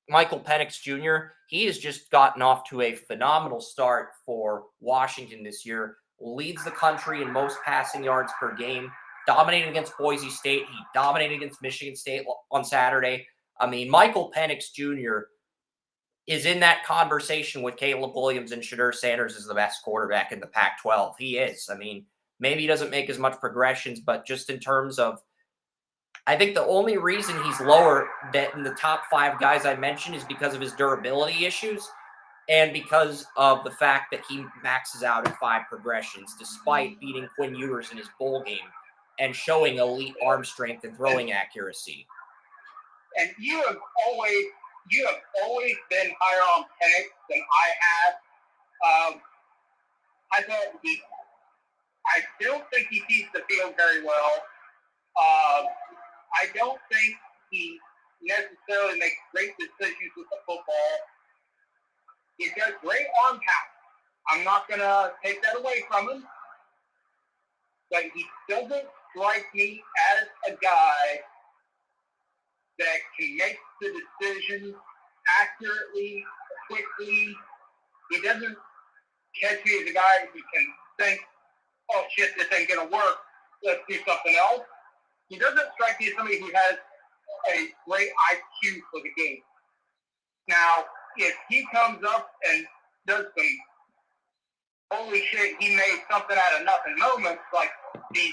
Michael Penix Jr., he has just gotten off to a phenomenal start for Washington this year. Leads the country in most passing yards per game. Dominated against Boise State. He dominated against Michigan State on Saturday. I mean, Michael Penix Jr. is in that conversation with Caleb Williams and Shedeur Sanders as the best quarterback in the Pac-12. He is. I mean, maybe he doesn't make as much progressions, but just in terms of, I think the only reason he's lower than the top 5 guys I mentioned is because of his durability issues and because of the fact that he maxes out at 5 progressions, despite beating Quinn Ewers in his bowl game and showing elite arm strength and throwing accuracy. And you have always been higher on Penix than I have. I don't think he sees the field very well. I don't think he necessarily makes great decisions with the football. He's got great arm power. I'm not going to take that away from him. But he doesn't strike me as a guy that can make the decisions accurately, quickly. He doesn't catch me as a guy who can think, oh, shit, this ain't going to work. Let's do something else. He doesn't strike me as somebody who has a great IQ for the game. Now, if he comes up and does some holy shit, he made something out of nothing moments like the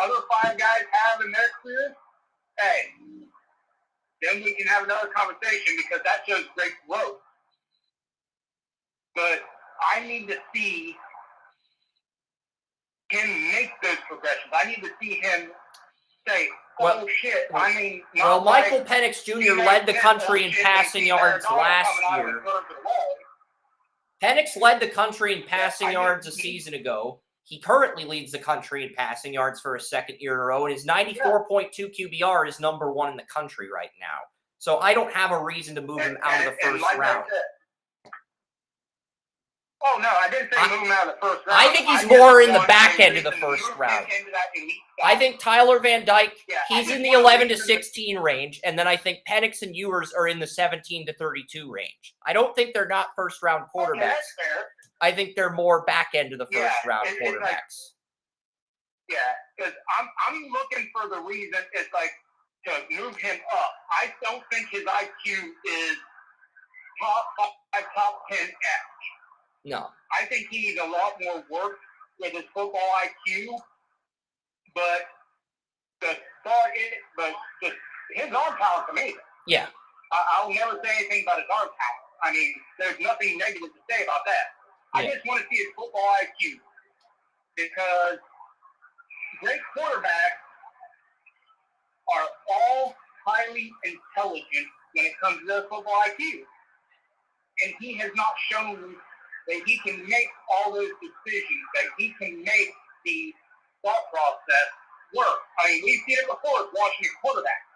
other 5 guys have in their careers, hey, then we can have another conversation because that shows great growth. But I need to see him make those progressions. I need to see him say, oh, shit, I mean... Well, Michael Penix Jr. led the country in passing yards last year. Penix led the country in passing yards a season ago. He currently leads the country in passing yards for a second year in a row, and his 94.2 QBR is number 1 in the country right now. So I don't have a reason to move him out of the first round. Oh, no, I didn't say move him out of the first round. I think he's more in the back end of the first round. I think Tyler Van Dyke, he's in the 11 to 16 range, and then I think Penix and Ewers are in the 17 to 32 range. I don't think they're not first-round quarterbacks. Okay, that's fair. I think they're more back end of the first-round quarterbacks. Like, because I'm looking for the reason it's like to move him up. I don't think his IQ is top 10 average. No. I think he needs a lot more work with his football IQ, but his arm power is amazing. Yeah. I'll never say anything about his arm power. I mean, there's nothing negative to say about that. Yeah. I just want to see his football IQ because great quarterbacks are all highly intelligent when it comes to their football IQ. And he has not shown that he can make all those decisions, that he can make the thought process work. I mean, we've seen it before with Washington quarterbacks.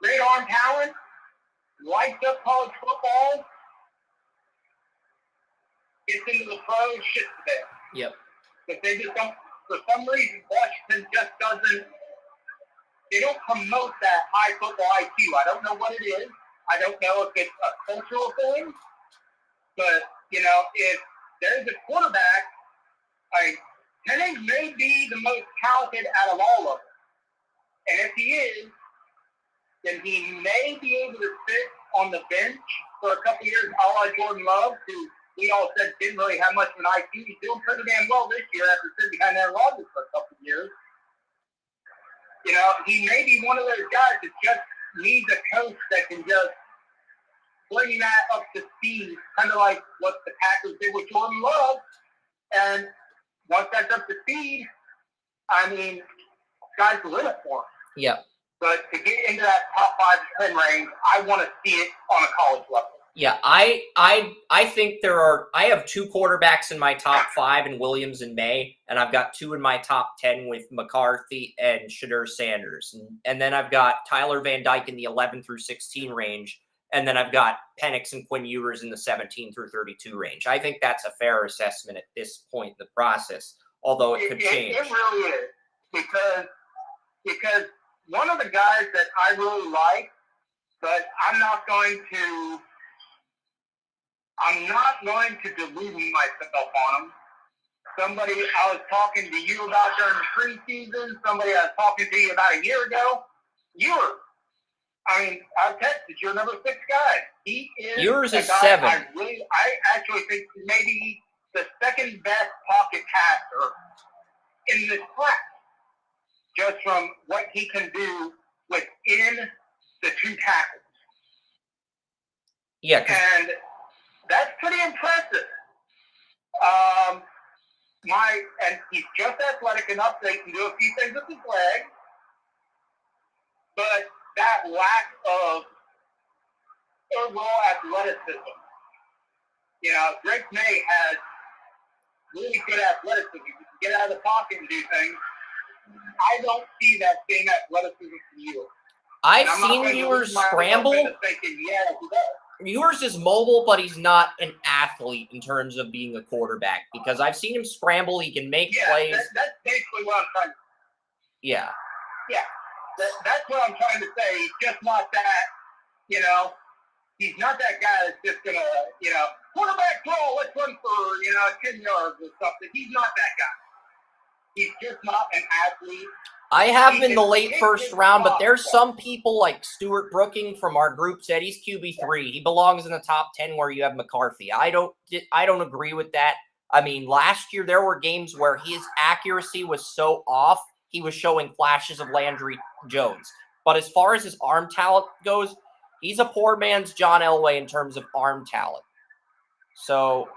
Great arm talent, lights up college football, gets into the pros, shits the bed. Yep. But they just don't, for some reason, Washington just doesn't, they don't promote that high football IQ. I don't know what it is. I don't know if it's a cultural thing, but, you know, if there's a quarterback, Penix may be the most talented out of all of them. And if he is, then he may be able to sit on the bench for a couple years, a la Jordan Love, who we all said didn't really have much of an IQ. He's doing pretty damn well this year after sitting behind Aaron Rodgers for a couple years. You know, he may be one of those guys that just needs a coach that can just bring that up to speed, kind of like what the Packers did with Jordan Love. And once that's up to speed, I mean, sky's the limit for him. Yep. But to get into that top 5 to 10 range, I want to see it on a college level. Yeah, I think I have 2 quarterbacks in my top 5 in Williams and May, and I've got 2 in my top 10 with McCarthy and Shadur Sanders. And then I've got Tyler Van Dyke in the 11 through 16 range, and then I've got Penix and Quinn Ewers in the 17 through 32 range. I think that's a fair assessment at this point in the process, although it could change. It really is, because one of the guys that I really like, but I'm not going to delude myself on him. Somebody I was talking to you about during the preseason, somebody I was talking to you about a year ago, I texted you're number 6 guy. He is Yours is guy 7. I actually think maybe the second best pocket passer in this class, just from what he can do within the 2 tackles. Yeah, and that's pretty impressive. And he's just athletic enough that he can do a few things with his legs, but that lack of overall athleticism. Drake May has really good athleticism. He can get out of the pocket and do things. I don't see that same athleticism from you. I've seen Ewers scramble. Ewers is mobile, but he's not an athlete in terms of being a quarterback, because I've seen him scramble. He can make plays. That's basically what I'm trying to say. Yeah. Yeah. That's what I'm trying to say. He's just not that, he's not that guy that's just going to, quarterback draw, let's run for, 10 yards or something. He's not that guy. He's just not an athlete. I have him in the late first round, but there's some people like Stuart Brooking from our group said he's QB3. He belongs in the top 10 where you have McCarthy. I don't agree with that. I mean, last year there were games where his accuracy was so off, he was showing flashes of Landry Jones. But as far as his arm talent goes, he's a poor man's John Elway in terms of arm talent. So,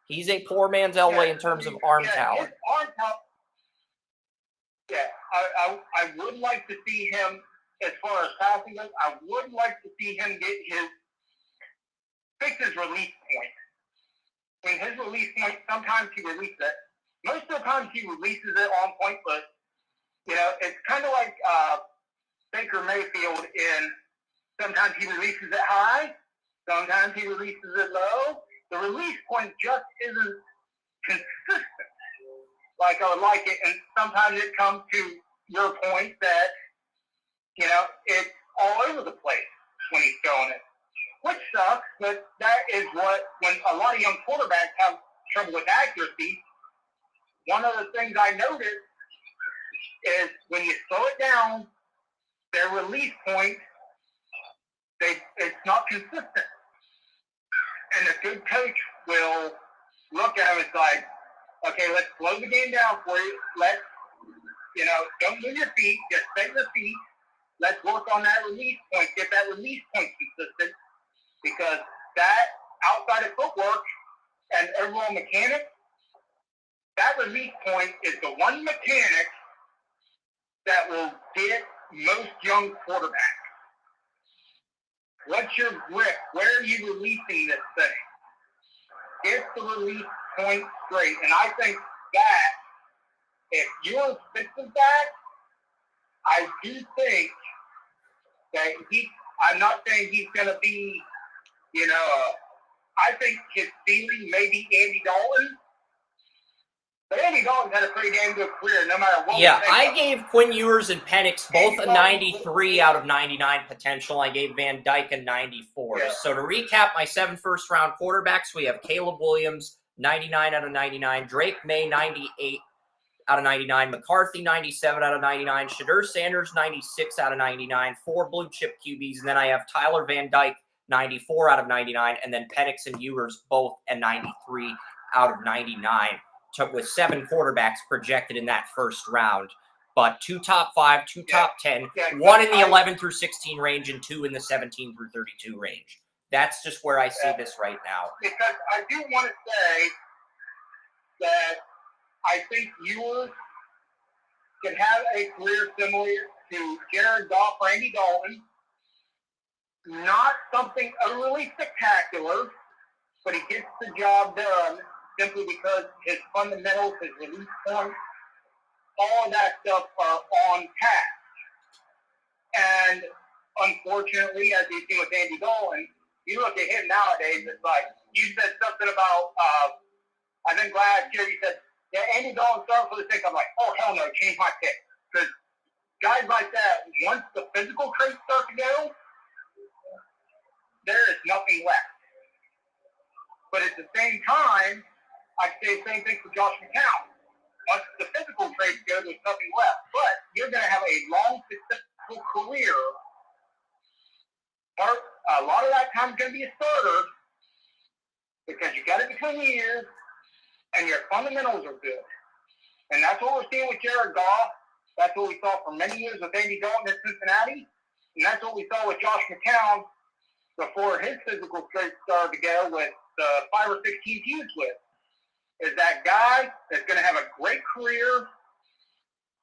he's a poor man's Elway in terms of arm talent. Yeah, I would like to see him, as far as passing goes, I would like to see him fix his release point. When his release point, sometimes he releases it. Most of the time he releases it on point, but, it's kind of like Baker Mayfield sometimes he releases it high, sometimes he releases it low. The release point just isn't consistent like I would like it, and sometimes it comes to your point that, it's all over the place when he's throwing it, which sucks, but that is when a lot of young quarterbacks have trouble with accuracy. One of the things I noticed is when you slow it down, their release point, it's not consistent. And a good coach will look at him and say, okay, let's slow the game down for you. Let's, don't move your feet. Just stay the feet. Let's work on that release point. Get that release point consistent, because that outside of footwork and overall mechanics, that release point is the one mechanic that will get most young quarterbacks. What's your grip? Where are you releasing this thing? Get the release point straight. And I think that if Ewers fixes that, I do think that I'm not saying he's going to be, I think his ceiling may be Andy Dalton. But Andy Dalton had a pretty damn good career, no matter what. Yeah, I gave Quinn Ewers and Penix both a 93 out of 99 potential. I gave Van Dyke a 94. Yeah. So to recap my 7 first-round quarterbacks, we have Caleb Williams, 99 out of 99, Drake May, 98 out of 99, McCarthy, 97 out of 99, Shadur Sanders, 96 out of 99, 4 blue-chip QBs, and then I have Tyler Van Dyke, 94 out of 99, and then Penix and Ewers both at 93 out of 99. With 7 quarterbacks projected in that first round, but 2 top 5, 2 top 10, 1 in the 11 through 16 range, and 2 in the 17 through 32 range. That's just where I see this right now. Because I do want to say that I think Ewers can have a career similar to Jared Goff or Andy Dalton. Not something utterly spectacular, but he gets the job done simply because his fundamentals, his release points, all of that stuff are on task. And unfortunately, as you see with Andy Dalton, you look at him nowadays, it's like, you said something about, I think last year you said, yeah, Andy Dalton started for the six. I'm like, oh, hell no, change my pick. Because guys like that, once the physical traits start to go, there is nothing left. But at the same time, I say the same thing for Josh McCown. Once the physical traits go, there's nothing left. But you're going to have a long, successful career. A lot of that time is going to be a starter because you got it between the ears and your fundamentals are good. And that's what we're seeing with Jared Goff. That's what we saw for many years with Andy Dalton at Cincinnati. And that's what we saw with Josh McCown before his physical traits started to go with the 5 or 6 teams he was with. Is that guy that's going to have a great career,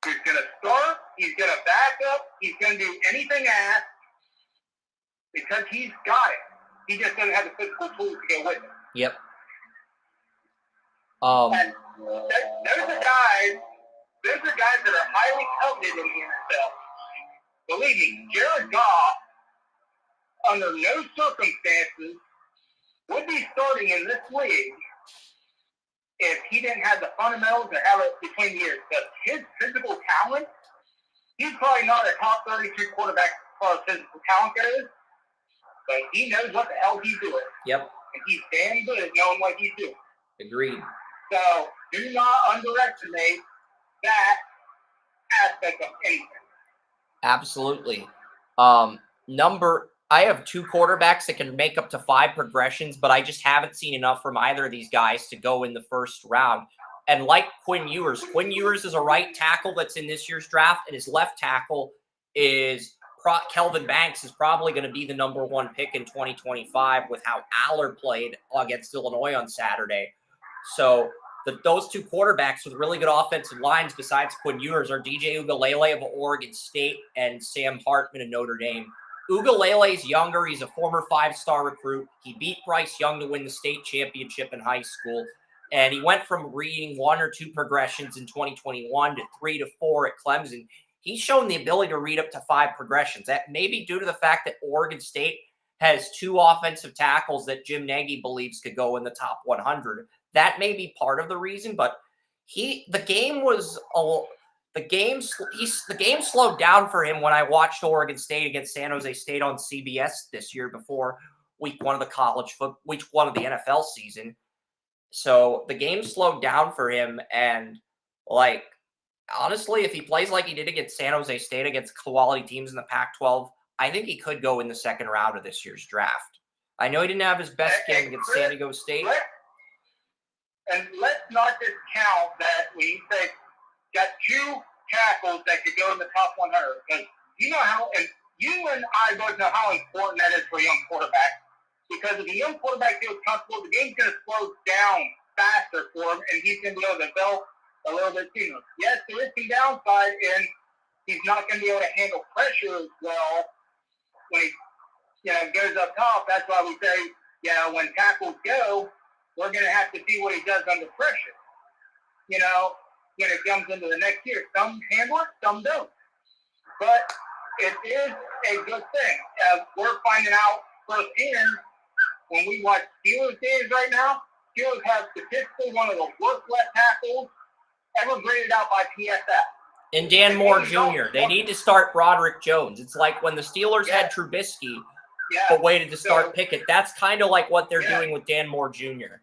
who's going to start, he's going to back up, he's going to do anything asked because he's got it. He just doesn't have the physical tools to go with it. Yep. And those are guys that are highly coveted in the NFL. Believe me, Jared Goff, under no circumstances, would be starting in this league if he didn't have the fundamentals and have it between the ears. Because his physical talent, he's probably not a top 32 quarterback as far as physical talent goes, but he knows what the hell he's doing. Yep. And he's damn good at knowing what he's doing. Agreed. So do not underestimate that aspect of anything. Absolutely. I have 2 quarterbacks that can make up to 5 progressions, but I just haven't seen enough from either of these guys to go in the first round. And like Quinn Ewers is a right tackle that's in this year's draft, and his left tackle is Kelvin Banks is probably going to be the number 1 pick in 2025 with how Aller played against Illinois on Saturday. So those 2 quarterbacks with really good offensive lines besides Quinn Ewers are DJ Uiagalelei of Oregon State and Sam Hartman of Notre Dame. Uiagalelei's younger. He's a former 5-star recruit. He beat Bryce Young to win the state championship in high school. And he went from reading 1 or 2 progressions in 2021 to 3 to 4 at Clemson. He's shown the ability to read up to 5 progressions. That may be due to the fact that Oregon State has 2 offensive tackles that Jim Nagy believes could go in the top 100. That may be part of the reason, but the game slowed down for him when I watched Oregon State against San Jose State on CBS this year before week 1 of week 1 of the NFL season. So the game slowed down for him, and honestly, if he plays like he did against San Jose State against quality teams in the Pac-12, I think he could go in the second round of this year's draft. I know he didn't have his best game against San Diego State. And let's not discount that we say got 2 tackles that could go in the top 100. Because you know how, and you and I both know how important that is for a young quarterback. Because if a young quarterback feels comfortable, the game's going to slow down faster for him, and he's going to be able to develop a little bit sooner. Yes, there is some downside, and he's not going to be able to handle pressure as well when he goes up top. That's why we say, when tackles go, we're going to have to see what he does under pressure. When it comes into the next year. Some handle it, some don't. But it is a good thing. We're finding out firsthand when we watch Steelers games right now. Steelers have statistically one of the worst left tackles ever graded out by PFF. And Dan Moore Jr. They need to start Broderick Jones. It's like when the Steelers had Trubisky, but waited to start Pickett. That's kind of like what they're doing with Dan Moore Jr.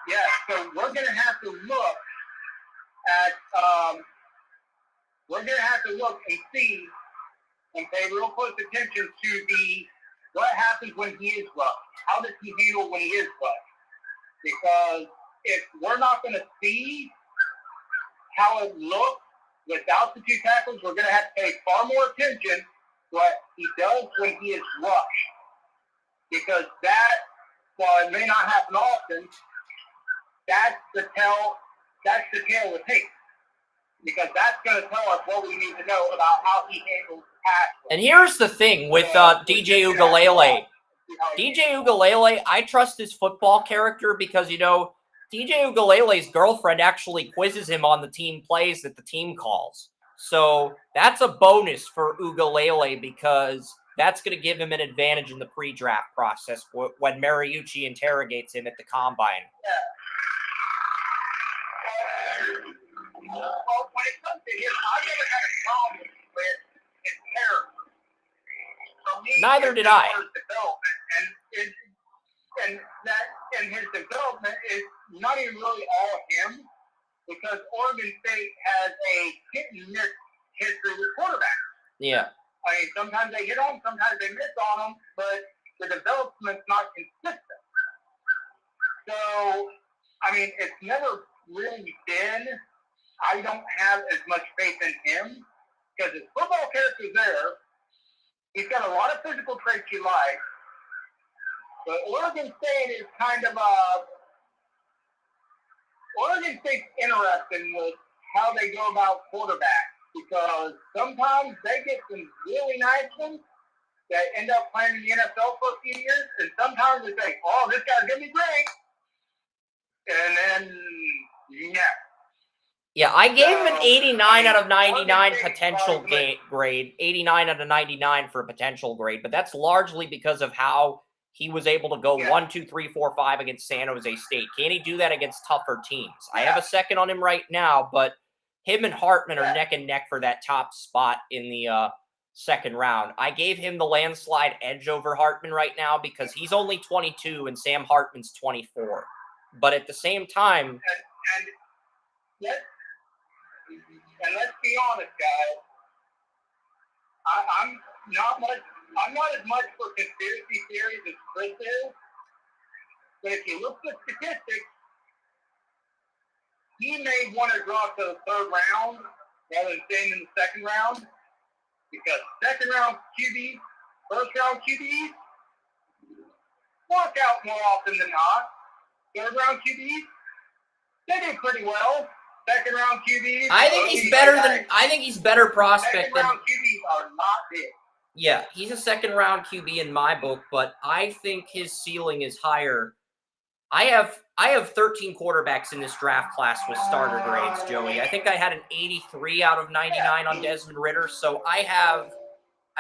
Yeah, so we're going to have to look at, and see and pay real close attention to what happens when he is rushed. How does he handle when he is rushed? Because if we're not going to see how it looks without the 2 tackles, we're going to have to pay far more attention to what he does when he is rushed. Because that, while it may not happen often, that's the tail of the tape. because that's going to tell us what we need to know about how he handles pass. And here's the thing with DJ Ugalele. DJ Ugalele, I trust his football character because, you know, DJ Ugalele's girlfriend actually quizzes him on the team plays that the team calls. So that's a bonus for Ugalele because that's going to give him an advantage in the pre-draft process when Mariucci interrogates him at the combine. Yeah. Well, when it comes to him, I've never had a problem with his character. For me, neither did I. And his development is not even really all him, because Oregon State has a hit and miss history with quarterbacks. Yeah. I mean, sometimes they hit on them, sometimes they miss on them, but the development's not consistent. So, I mean, it's never really been. I don't have as much faith in him because his football character's there. He's got a lot of physical traits you like. But Oregon State is kind of Oregon State's interesting with how they go about quarterbacks because sometimes they get some really nice ones that end up playing in the NFL for a few years, and sometimes they think, oh, this guy's going to be great. And then, yeah. Yeah, I gave him an 89 out of 99 potential grade. 89 out of 99 for a potential grade, but that's largely because of how he was able to go 1, 2, 3, 4, 5 against San Jose State. Can he do that against tougher teams? I have a second on him right now, but him and Hartman are neck and neck for that top spot in the second round. I gave him the landslide edge over Hartman right now because he's only 22 and Sam Hartman's 24. But at the same time... And let's be honest, guys. I'm not as much for conspiracy theories as Chris is. But if you look at the statistics, he may want to drop to the third round rather than staying in the second round. Because second round QBs, first round QBs, work out more often than not. Third round QBs, they did pretty well. Second round QBs. I think he's better prospect. Second round QBs are not big. Yeah, he's a second round QB in my book, but I think his ceiling is higher. I have 13 quarterbacks in this draft class with starter grades, Joey. I think I had an 83 out of 99 on Desmond Ridder, so I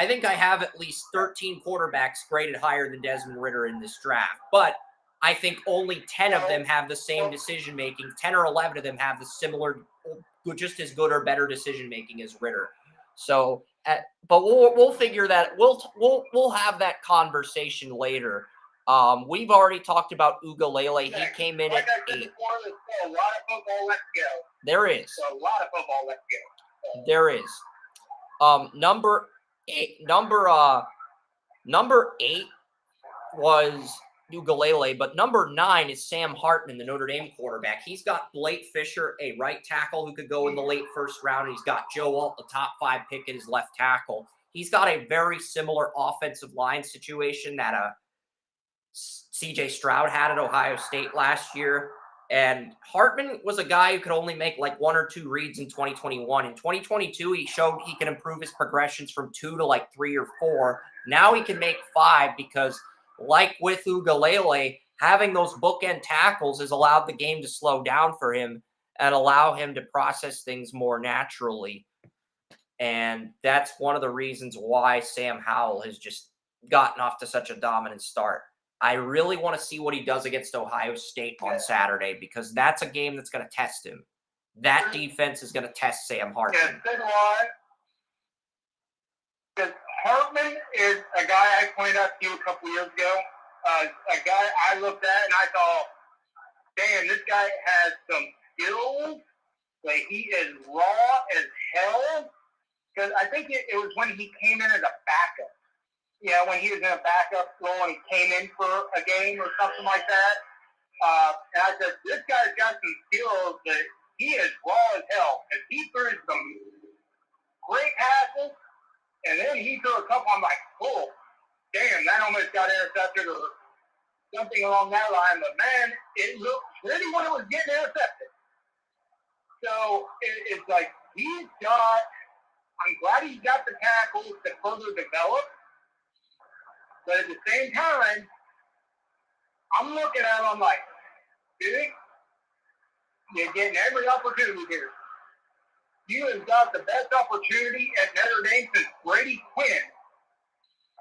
think I have at least 13 quarterbacks graded higher than Desmond Ridder in this draft. But I think only 10 of them have the same decision-making. 10 or 11 of them have the similar, just as good or better decision-making as Ridder. So, but we'll figure that. We'll have that conversation later. We've already talked about Ugalele. He came in at 8. There's a lot of football left to go. There is. A lot of football left to go. There is. Number 8 was Ugalele, but number 9 is Sam Hartman, the Notre Dame quarterback. He's got Blake Fisher, a right tackle who could go in the late first round. He's got Joe Alt, the top 5 pick at his left tackle. He's got a very similar offensive line situation that C.J. Stroud had at Ohio State last year. And Hartman was a guy who could only make like 1 or 2 reads in 2021. In 2022, he showed he can improve his progressions from 2 to like 3 or 4. Now he can make 5 because, like with Ugalele, having those bookend tackles has allowed the game to slow down for him and allow him to process things more naturally. And that's one of the reasons why Sam Howell has just gotten off to such a dominant start. I really want to see what he does against Ohio State on Saturday because that's a game that's going to test him. That defense is going to test Sam Hartman. Yeah, so do I. Because Hartman is a guy I pointed out to you a couple years ago. A guy I looked at and I thought, damn, this guy has some skills. Like, he is raw as hell. Because I think it was when he came in as a backup. Yeah, when he was in a backup role and he came in for a game or something like that. And I said, this guy's got some skills that he is raw as hell. And he threw some great passes, and then he threw a couple. I'm like, oh, damn, that almost got intercepted or something along that line. But, man, it looked pretty when it was getting intercepted. So it's like I'm glad he's got the tackles to further develop, but at the same time, I'm looking at him like, dude, you're getting every opportunity here. You have got the best opportunity at Notre Dame since Brady Quinn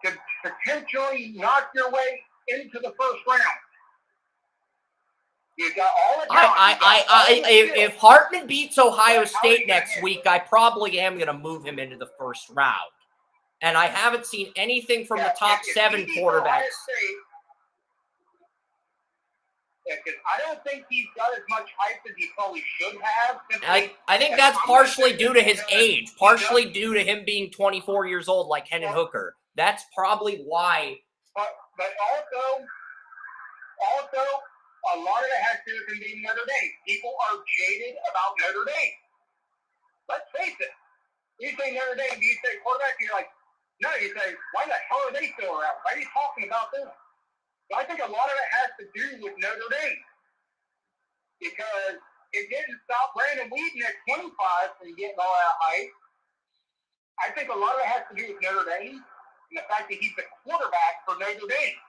to potentially knock your way into the first round. You got all the talent. If Hartman beats Ohio State next week, I probably am going to move him into the first round. And I haven't seen anything from the top 7 quarterbacks. Because I don't think he's got as much hype as he probably should have. I think that's partially due to his age, partially due to him being 24 years old like Hendon Hooker. That's probably why. But also, a lot of it has to do with him being Notre Dame. People are jaded about Notre Dame. Let's face it. You say Notre Dame, do you say quarterback? You're like, no, you say, why the hell are they still around? Why are you talking about them? So I think a lot of it has to do with Notre Dame. Because it didn't stop Brandon Whedon at 25 from getting all that hype. I think a lot of it has to do with Notre Dame and the fact that he's the quarterback for Notre Dame.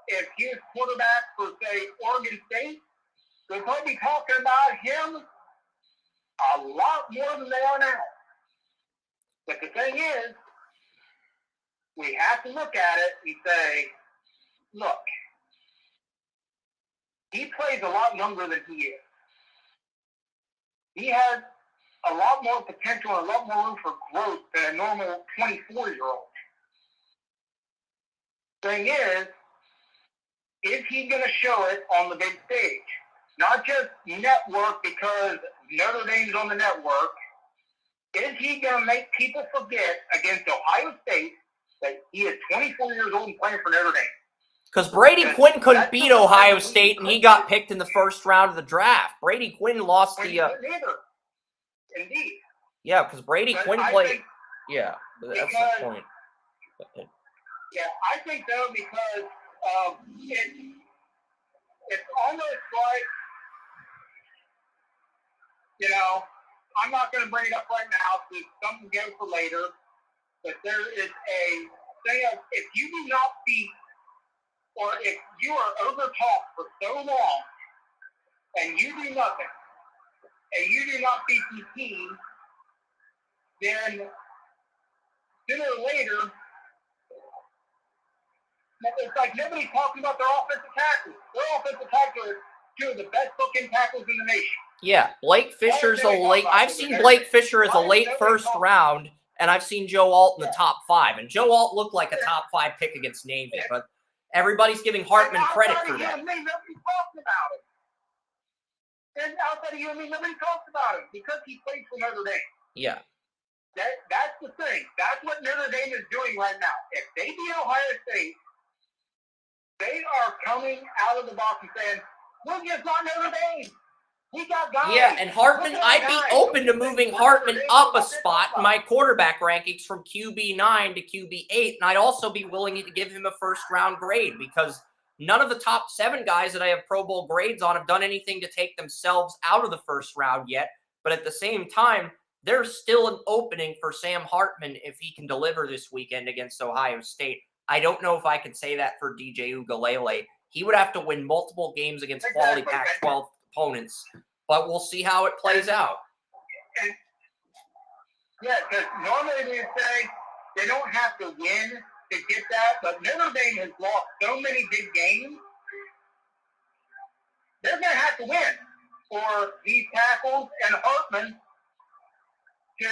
If he was quarterback for, say, Oregon State, they'd probably be talking about him a lot more than they are now. But the thing is, we have to look at it and say, look, he plays a lot younger than he is. He has a lot more potential and a lot more room for growth than a normal 24-year-old. Thing is he going to show it on the big stage? Not just network because Notre Dame's on the network. Is he going to make people forget against Ohio State that he is 24 years old and playing for Notre Dame? Because Brady Quinn couldn't beat Ohio State, and he got picked in the first round of the draft. Brady Quinn lost the... Indeed. Yeah, because Brady Quinn played... Yeah, that's the point. Yeah, I think, though, because it's almost like, you know, I'm not going to bring it up right now because something goes for later, but there is a thing of if you do not beat or if you are over-talked for so long and you do nothing and you do not beat the team, then sooner or later, it's like nobody's talking about their offensive tackles. Their offensive tackles are two of the best looking tackles in the nation. Yeah, Blake Fisher's a late... I've seen Blake Fisher as a late first round, and I've seen Joe Alt in the top 5. And Joe Alt looked like a top 5 pick against Navy, but everybody's giving Hartman credit for that. Nobody's talking about it. And outside of you and me, nobody talks about him because he played for Notre Dame. Yeah. That's the thing. That's what Notre Dame is doing right now. If they beat Ohio State, they are coming out of the box and saying, we're just not Notre Dame. We got guys. Yeah, and Hartman, I'd be open to moving Hartman up a spot in my quarterback rankings from QB9 to QB8, and I'd also be willing to give him a first-round grade because none of the top 7 guys that I have Pro Bowl grades on have done anything to take themselves out of the first round yet, but at the same time, there's still an opening for Sam Hartman if he can deliver this weekend against Ohio State. I don't know if I could say that for DJ Uiagalelei. He would have to win multiple games against quality Pac-12 opponents, but we'll see how it plays out. Yeah, because normally we say they don't have to win to get that, but Notre Dame has lost so many big games, they're going to have to win for these tackles and Hartman to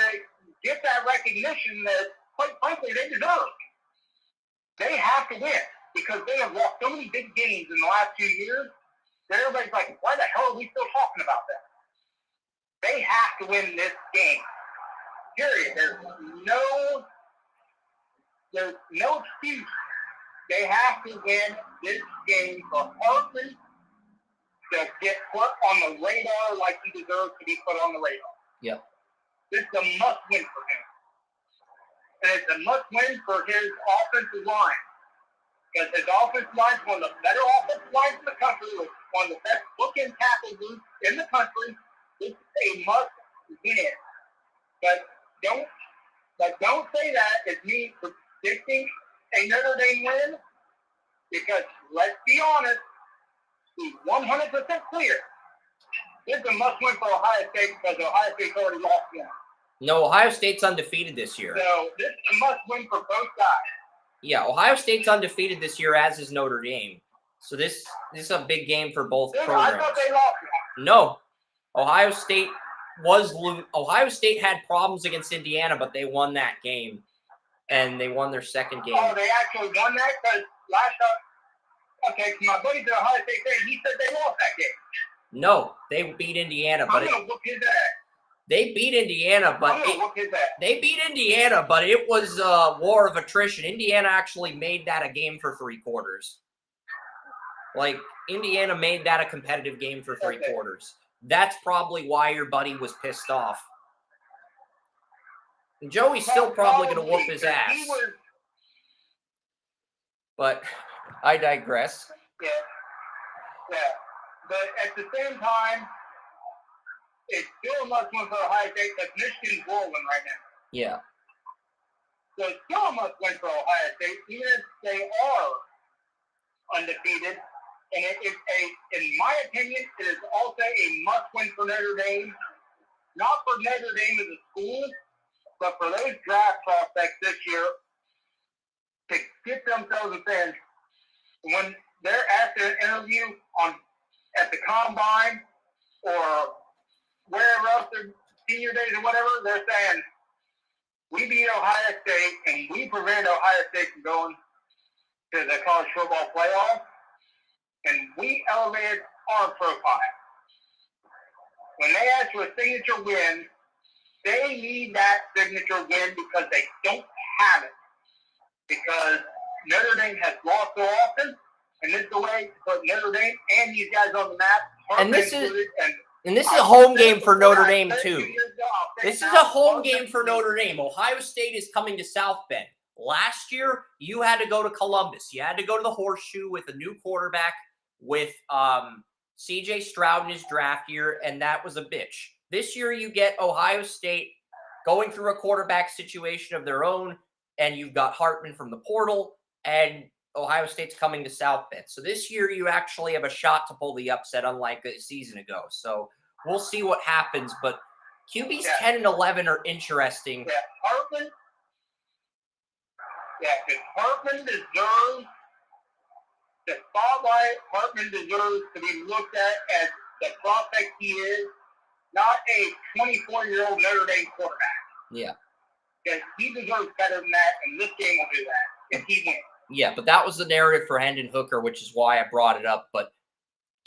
get that recognition that, quite frankly, they deserve. They have to win because they have lost so many big games in the last 2 years that everybody's like, why the hell are we still talking about that? They have to win this game. Period. There's no excuse. They have to win this game for Hartman to get put on the radar like he deserves to be put on the radar. Yep. This is a must-win for him. And it's a must-win for his offensive line. Because his offensive line is one of the better offensive lines in the country, with one of the best looking tackle groups in the country. This is a win. But don't say that as me predicting a Notre Dame win, because let's be honest, be 100% clear. This is a must-win for Ohio State because Ohio State's already lost one. No, Ohio State's undefeated this year. So this is a must-win for both sides. Yeah, Ohio State's undefeated this year, as is Notre Dame. So this is a big game for both programs. I thought they lost one. No, Ohio State had problems against Indiana, but they won that game, and they won their second game. Oh, they actually won that? Because last time, okay, my buddy's at Ohio State fan, he said they lost that game. No, they beat Indiana, but I'm gonna whoop his ass. They beat Indiana, but it was a war of attrition. Indiana actually made that a game for 3 quarters. Like, Indiana made that a competitive game for 3 quarters. That's probably why your buddy was pissed off. And Joey's still probably going to whoop his ass. But I digress. Yeah. But at the same time, it's still a must-win for Ohio State because Michigan's rolling right now. Yeah. So it's still a must-win for Ohio State, even if they are undefeated. And in my opinion, it is also a must-win for Notre Dame. Not for Notre Dame as a school, but for those draft prospects this year to get themselves a fans. When they're asked to interview at the combine or wherever else their senior days or whatever, they're saying, we beat Ohio State and we prevent Ohio State from going to the college football playoff, and we elevated our profile. When they ask for a signature win, they need that signature win because they don't have it. Because Notre Dame has lost so often, and this is the way to put Notre Dame and these guys on the map. And this is a home game for Notre Dame, too. This is a home game for Notre Dame. Ohio State is coming to South Bend. Last year, you had to go to Columbus. You had to go to the Horseshoe with a new quarterback with C.J. Stroud in his draft year, and that was a bitch. This year, you get Ohio State going through a quarterback situation of their own, and you've got Hartman from the portal, and Ohio State's coming to South Bend. So this year, you actually have a shot to pull the upset, unlike a season ago. So we'll see what happens, but QBs 10 and 11 are interesting. Yeah, Hartman deserves the spotlight. Hartman deserves to be looked at as the prospect he is, not a 24-year-old Notre Dame quarterback. Yeah. Because he deserves better than that, and this game will do that if he wins. Yeah, but that was the narrative for Hendon Hooker, which is why I brought it up. But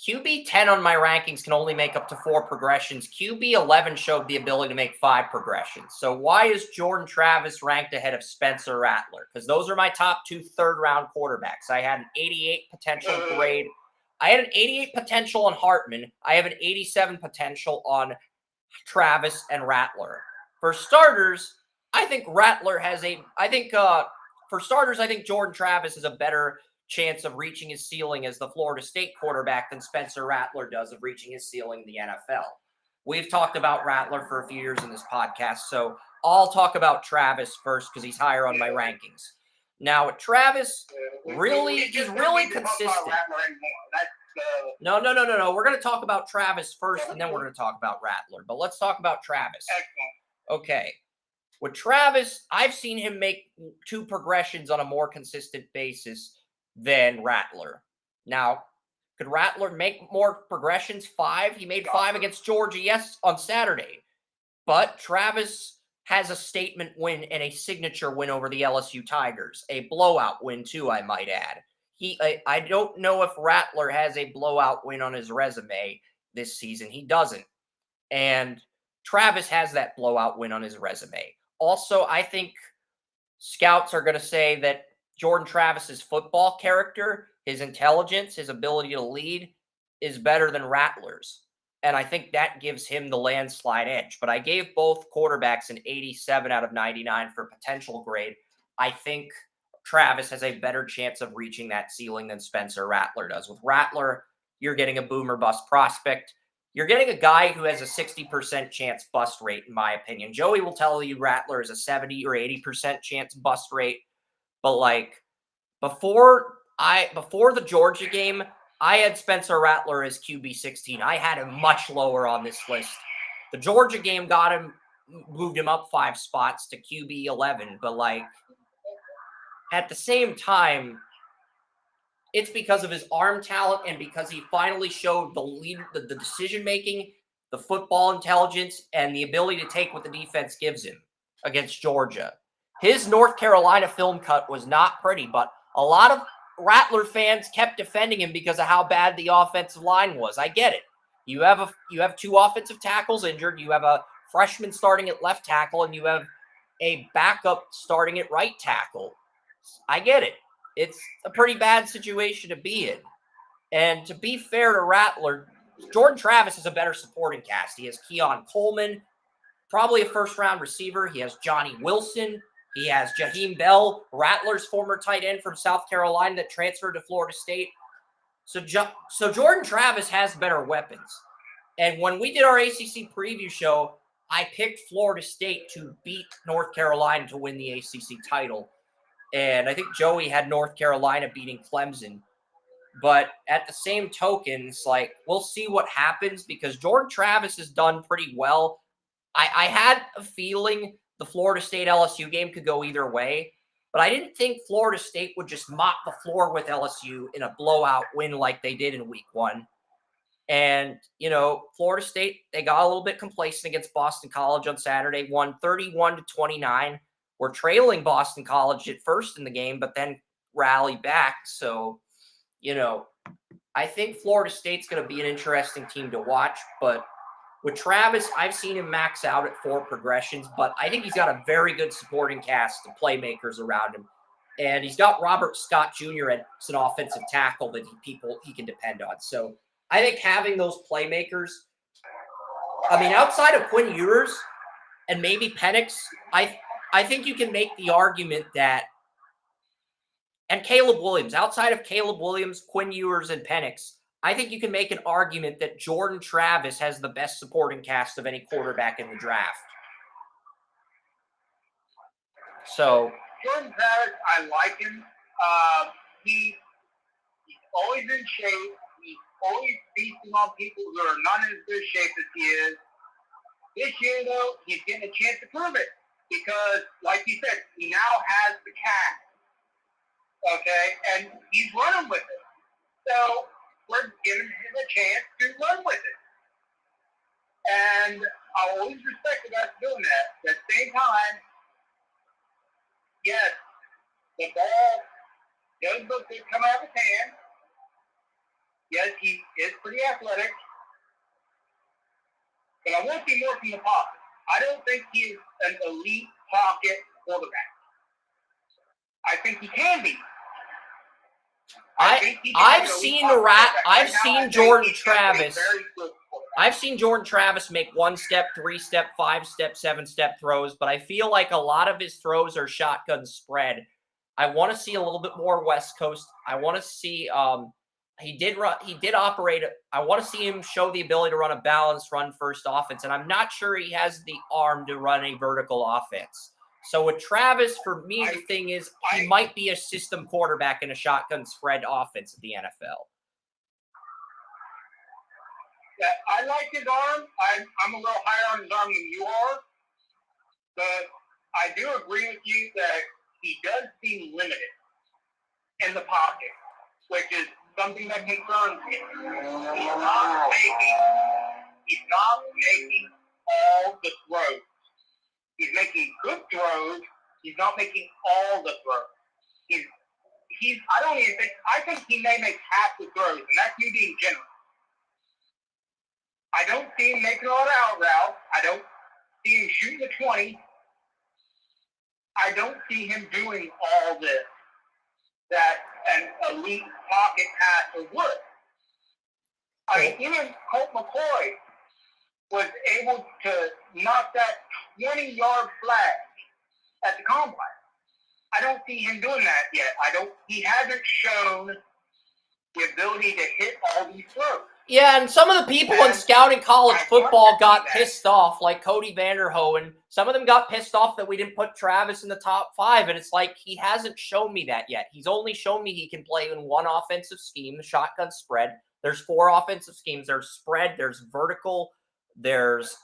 QB 10 on my rankings can only make up to 4 progressions. QB 11 showed the ability to make 5 progressions. So why is Jordan Travis ranked ahead of Spencer Rattler? Because those are my top 2 third-round quarterbacks. I had an 88 potential grade. I had an 88 potential on Hartman. I have an 87 potential on Travis and Rattler. For starters, I think Jordan Travis has a better chance of reaching his ceiling as the Florida State quarterback than Spencer Rattler does of reaching his ceiling in the NFL. We've talked about Rattler for a few years in this podcast, so I'll talk about Travis first because he's higher on my rankings. Now, Travis, he's really consistent. No. We're going to talk about Travis first, and then we're going to talk about Rattler. But let's talk about Travis. Okay. With Travis, I've seen him make 2 progressions on a more consistent basis than Rattler. Now, could Rattler make more progressions? 5? He made 5 against Georgia, yes, on Saturday. But Travis has a statement win and a signature win over the LSU Tigers. A blowout win, too, I might add. I don't know if Rattler has a blowout win on his resume this season. He doesn't. And Travis has that blowout win on his resume. Also, I think scouts are going to say that Jordan Travis's football character, his intelligence, his ability to lead is better than Rattler's. And I think that gives him the landslide edge. But I gave both quarterbacks an 87 out of 99 for potential grade. I think Travis has a better chance of reaching that ceiling than Spencer Rattler does. With Rattler, you're getting a boomer bust prospect. You're getting a guy who has a 60% chance bust rate, in my opinion. Joey will tell you Rattler is a 70 or 80% chance bust rate. But like before the Georgia game, I had Spencer Rattler as QB 16. I had him much lower on this list. The Georgia game moved him up 5 spots to QB 11. But like at the same time, it's because of his arm talent and because he finally showed the decision making, the football intelligence, and the ability to take what the defense gives him against Georgia. His North Carolina film cut was not pretty, but a lot of Rattler fans kept defending him because of how bad the offensive line was. I get it. You have 2 offensive tackles injured. You have a freshman starting at left tackle, and you have a backup starting at right tackle. I get it. It's a pretty bad situation to be in. And to be fair to Rattler, Jordan Travis is a better supporting cast. He has Keon Coleman, probably a first-round receiver. He has Johnny Wilson. He has Jaheim Bell, Rattler's former tight end from South Carolina that transferred to Florida State. So Jordan Travis has better weapons. And when we did our ACC preview show, I picked Florida State to beat North Carolina to win the ACC title. And I think Joey had North Carolina beating Clemson. But at the same token, it's like, we'll see what happens because Jordan Travis has done pretty well. I had a feeling the Florida State LSU game could go either way, but I didn't think Florida State would just mop the floor with LSU in a blowout win like they did in week 1. And, Florida State, they got a little bit complacent against Boston College on Saturday, won 31-29. We're trailing Boston College at first in the game, but then rally back. So, I think Florida State's going to be an interesting team to watch. But with Travis, I've seen him max out at 4 progressions, but I think he's got a very good supporting cast of playmakers around him. And he's got Robert Scott Jr. as an offensive tackle that he can depend on. So I think having those playmakers, outside of Quinn Ewers and maybe Penix, I think you can make the argument that, and Caleb Williams, outside of Caleb Williams, Quinn Ewers, and Penix, I think you can make an argument that Jordan Travis has the best supporting cast of any quarterback in the draft. So Jordan Travis, I like him. He's always in shape. He's always feasting on people who are not in as good shape as he is. This year, though, he's getting a chance to prove it because, like you said, he now has the cast. Okay, and he's running with it. So we're giving him a chance to run with it. And I always respect the guys doing that. At the same time, yes, the ball does look good coming out of his hand. Yes, he is pretty athletic. But I want to see more from the pocket. I don't think he's an elite pocket quarterback. I think he can be. I've seen Jordan Travis. I've seen Jordan Travis make 1-step, 3-step, 5-step, 7-step throws, but I feel like a lot of his throws are shotgun spread. I want to see a little bit more West Coast. I want to see he did operate. I want to see him show the ability to run a balanced run first offense, and I'm not sure he has the arm to run a vertical offense. So with Travis, for me, the thing is he might be a system quarterback in a shotgun spread offense at the NFL. Yeah, I like his arm. I'm a little higher on his arm than you are. But I do agree with you that he does seem limited in the pocket, which is something that concerns me. He's not making all the throws. He's making good throws. He's not making all the throws. I think he may make half the throws, and that's me being generous. I don't see him making a lot of out routes. I don't see him shooting the 20. I don't see him doing all this that an elite pocket passer would. I mean, even Colt McCoy was able to knock that 20-yard flag at the combine. I don't see him doing that yet. He hasn't shown the ability to hit all these throws. Yeah, and some of the people in scouting college football got pissed off, like Cody Vanderhoen. Some of them got pissed off that we didn't put Travis in the top 5, and it's like he hasn't shown me that yet. He's only shown me he can play in one offensive scheme, the shotgun spread. There's 4 offensive schemes. There's spread, there's vertical, there's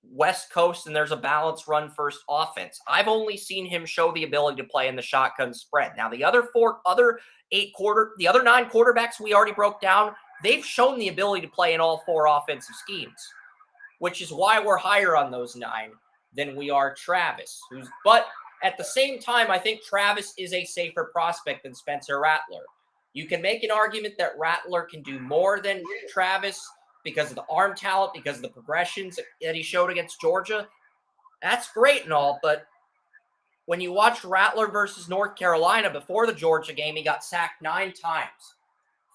West Coast, and there's a balanced run first offense. I've only seen him show the ability to play in the shotgun spread. Now, the other 9 quarterbacks we already broke down, they've shown the ability to play in all 4 offensive schemes, which is why we're higher on those 9 than we are Travis. But at the same time, I think Travis is a safer prospect than Spencer Rattler. You can make an argument that Rattler can do more than Travis because of the arm talent, because of the progressions that he showed against Georgia. That's great and all, but when you watch Rattler versus North Carolina before the Georgia game, he got sacked 9 times.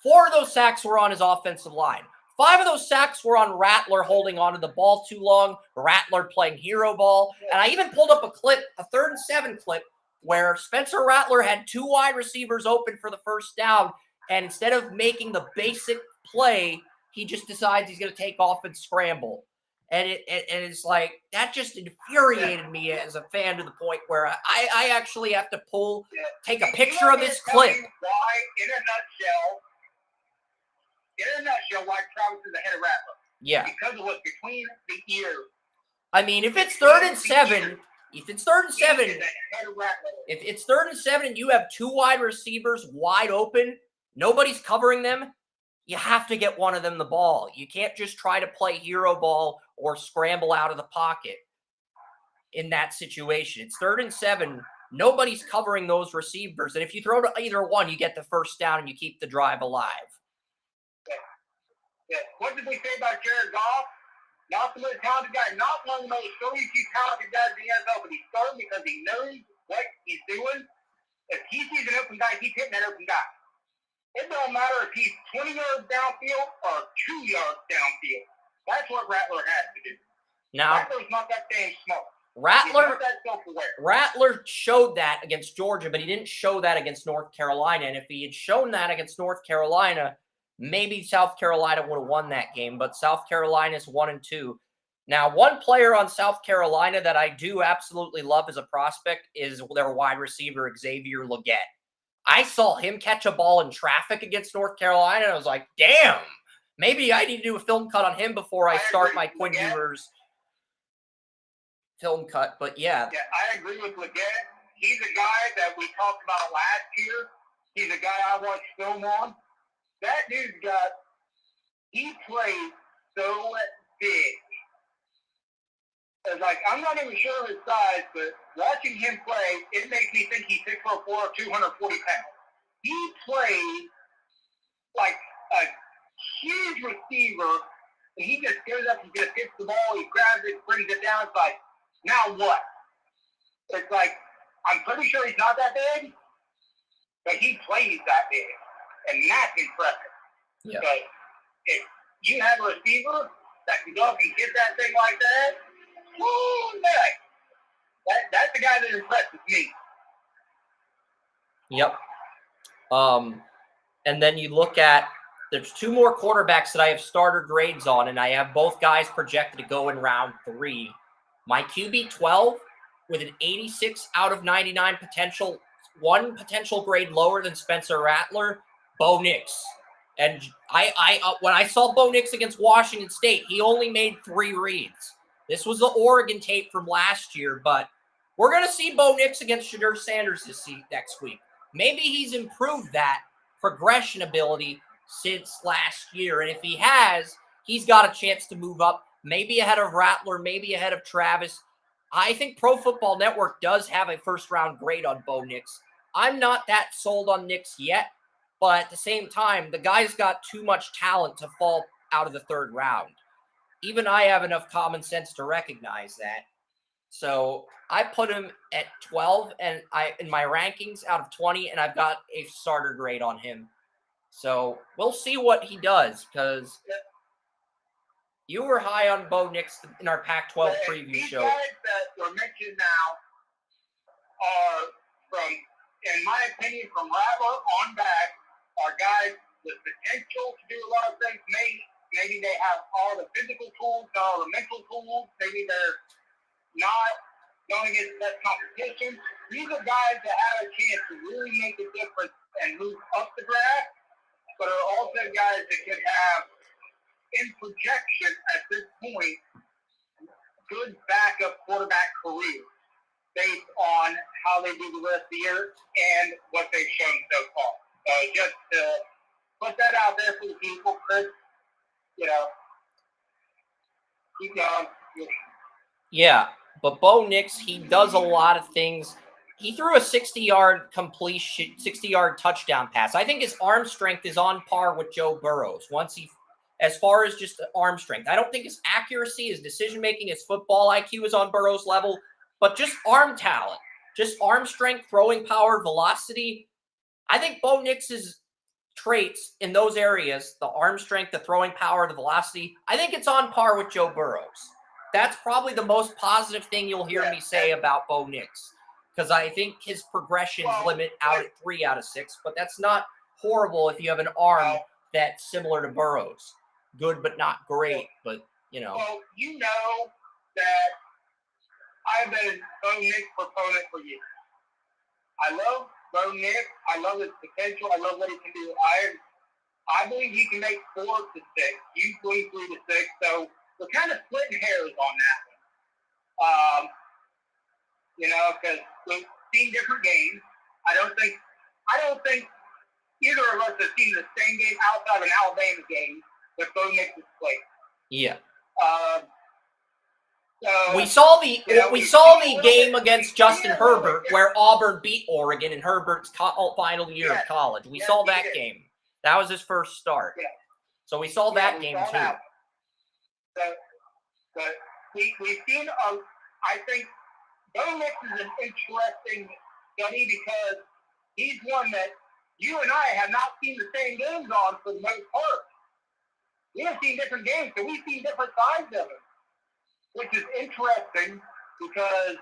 4 of those sacks were on his offensive line. 5 of those sacks were on Rattler holding onto the ball too long, Rattler playing hero ball. And I even pulled up a clip, a 3rd and 7 clip, where Spencer Rattler had 2 wide receivers open for the first down, and instead of making the basic play, he just decides he's going to take off and scramble. And it's like, that just infuriated me as a fan to the point where I actually have to take a picture of this clip. Why, in a nutshell, why Travis is ahead of Rattler. Yeah. Because of what's between the ears. I mean, if it's 3rd and 7, if it's 3rd and 7 and you have 2 wide receivers wide open, nobody's covering them, you have to get one of them the ball. You can't just try to play hero ball or scramble out of the pocket in that situation. It's 3rd and 7. Nobody's covering those receivers. And if you throw to either one, you get the first down and you keep the drive alive. Yeah. What did we say about Jared Goff? Not the most talented guy, not one of the most few talented guys in the NFL, but he's starting because he knows what he's doing. If he sees an open guy, he's hitting that open guy. It don't matter if he's 20 yards downfield or 2 yards downfield. That's what Rattler has to do. Now, Rattler's not that damn smart. Rattler showed that against Georgia, but he didn't show that against North Carolina. And if he had shown that against North Carolina, maybe South Carolina would have won that game, but South Carolina's 1-2. Now, one player on South Carolina that I do absolutely love as a prospect is their wide receiver, Xavier Legette. I saw him catch a ball in traffic against North Carolina, and I was like, damn, maybe I need to do a film cut on him before I start my Quinn Ewers film cut. But yeah. Yeah, I agree with Legette. He's a guy that we talked about last year. He's a guy I watched film on. That dude's he plays so big. It's like, I'm not even sure of his size, but watching him play, it makes me think he's 6'4", 240 pounds. He plays like a huge receiver, and he just goes up and just gets the ball, he grabs it, brings it down. It's like, now what? It's like, I'm pretty sure he's not that big, but he plays that big. And that's impressive. Yeah. But if you have a receiver that can go up and get that thing like that, whoo, man, that's the guy that impresses me. Yep. And then you look at, there's 2 more quarterbacks that I have starter grades on, and I have both guys projected to go in round 3. My QB 12 with an 86 out of 99 potential, 1 potential grade lower than Spencer Rattler, Bo Nix. And when I saw Bo Nix against Washington State, he only made 3 reads. This was the Oregon tape from last year, but we're going to see Bo Nix against Shedeur Sanders next week. Maybe he's improved that progression ability since last year. And if he has, he's got a chance to move up, maybe ahead of Rattler, maybe ahead of Travis. I think Pro Football Network does have a first-round grade on Bo Nix. I'm not that sold on Nix yet, but at the same time, the guy's got too much talent to fall out of the 3rd round. Even I have enough common sense to recognize that. So I put him at 12 and in my rankings out of 20, and I've got a starter grade on him. So we'll see what he does, because you were high on Bo Nix in our Pac-12 preview show. These guys that were mentioned now are, in my opinion, from Rattler on back, are guys have all the physical tools, not all the mental tools. Maybe they're not going against the best competition. These are guys that have a chance to really make a difference and move up the draft, but are also guys that could have, in projection at this point, good backup quarterback careers based on how they do the rest of the year and what they've shown so far. So just to put that out there for the people, Chris, keep going. Yeah, but Bo Nix, he does a lot of things. He threw a 60-yard completion, 60-yard touchdown pass. I think his arm strength is on par with Joe Burrow's. As far as just arm strength, I don't think his accuracy, his decision-making, his football IQ is on Burrow's level, but just arm talent, just arm strength, throwing power, velocity. I think Bo Nix's traits in those areas, the arm strength, the throwing power, the velocity, I think it's on par with Joe Burrow's. That's probably the most positive thing you'll hear me say about Bo Nix, because I think his progressions limit out at 3 out of 6, but that's not horrible if you have an arm that's similar to Burrow's. Good, but not great, but, Well, you know that I've been a Bo Nix proponent for years. I love Bo Nix. I love his potential. I love what he can do. I believe he can make 4 to 6. You believe 3 to 6. So we're kind of splitting hairs on that one. Because we've seen different games. I don't think either of us have seen the same game outside of an Alabama game that Bo Nix has played. Yeah. So, we saw the game against Justin Herbert where Auburn beat Oregon in Herbert's final year of college. We saw that game. That was his first start. Yeah. So we saw that game too. But we've seen, I think, Bo Nix is an interesting study because he's one that you and I have not seen the same games on for the most part. We have seen different games, so we've seen different sides of him, which is interesting because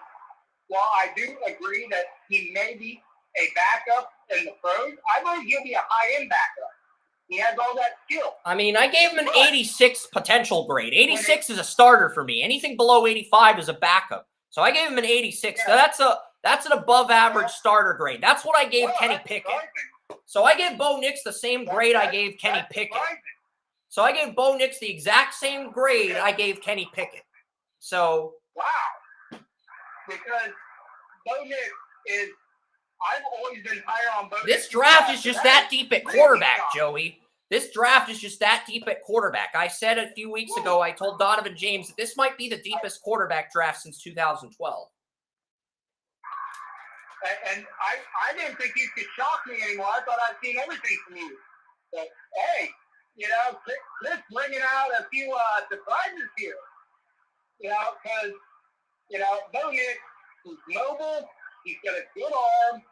while I do agree that he may be a backup in the pros, I believe he'll be a high-end backup. He has all that skill. I mean, I gave him an 86 potential grade. 86 is a starter for me. Anything below 85 is a backup. So I gave him an 86. Yeah. So that's an above-average starter grade. That's what I gave Kenny Pickett. Surprising. So I gave Bo Nix the same grade I gave Kenny Pickett. Surprising. So I gave Bo Nix the exact same grade I gave Kenny Pickett. So wow, because Bo Nix is. I've always been higher on Bo Nix. This draft is just that deep at quarterback, Joey. This draft is just that deep at quarterback. I said a few weeks ago, I told Donovan James that this might be the deepest quarterback draft since 2012. And I didn't think you could shock me anymore. I thought I'd seen everything from you. But, hey, Chris bringing out a few surprises here. Because, Bo Nix, he's mobile. He's got a good arm.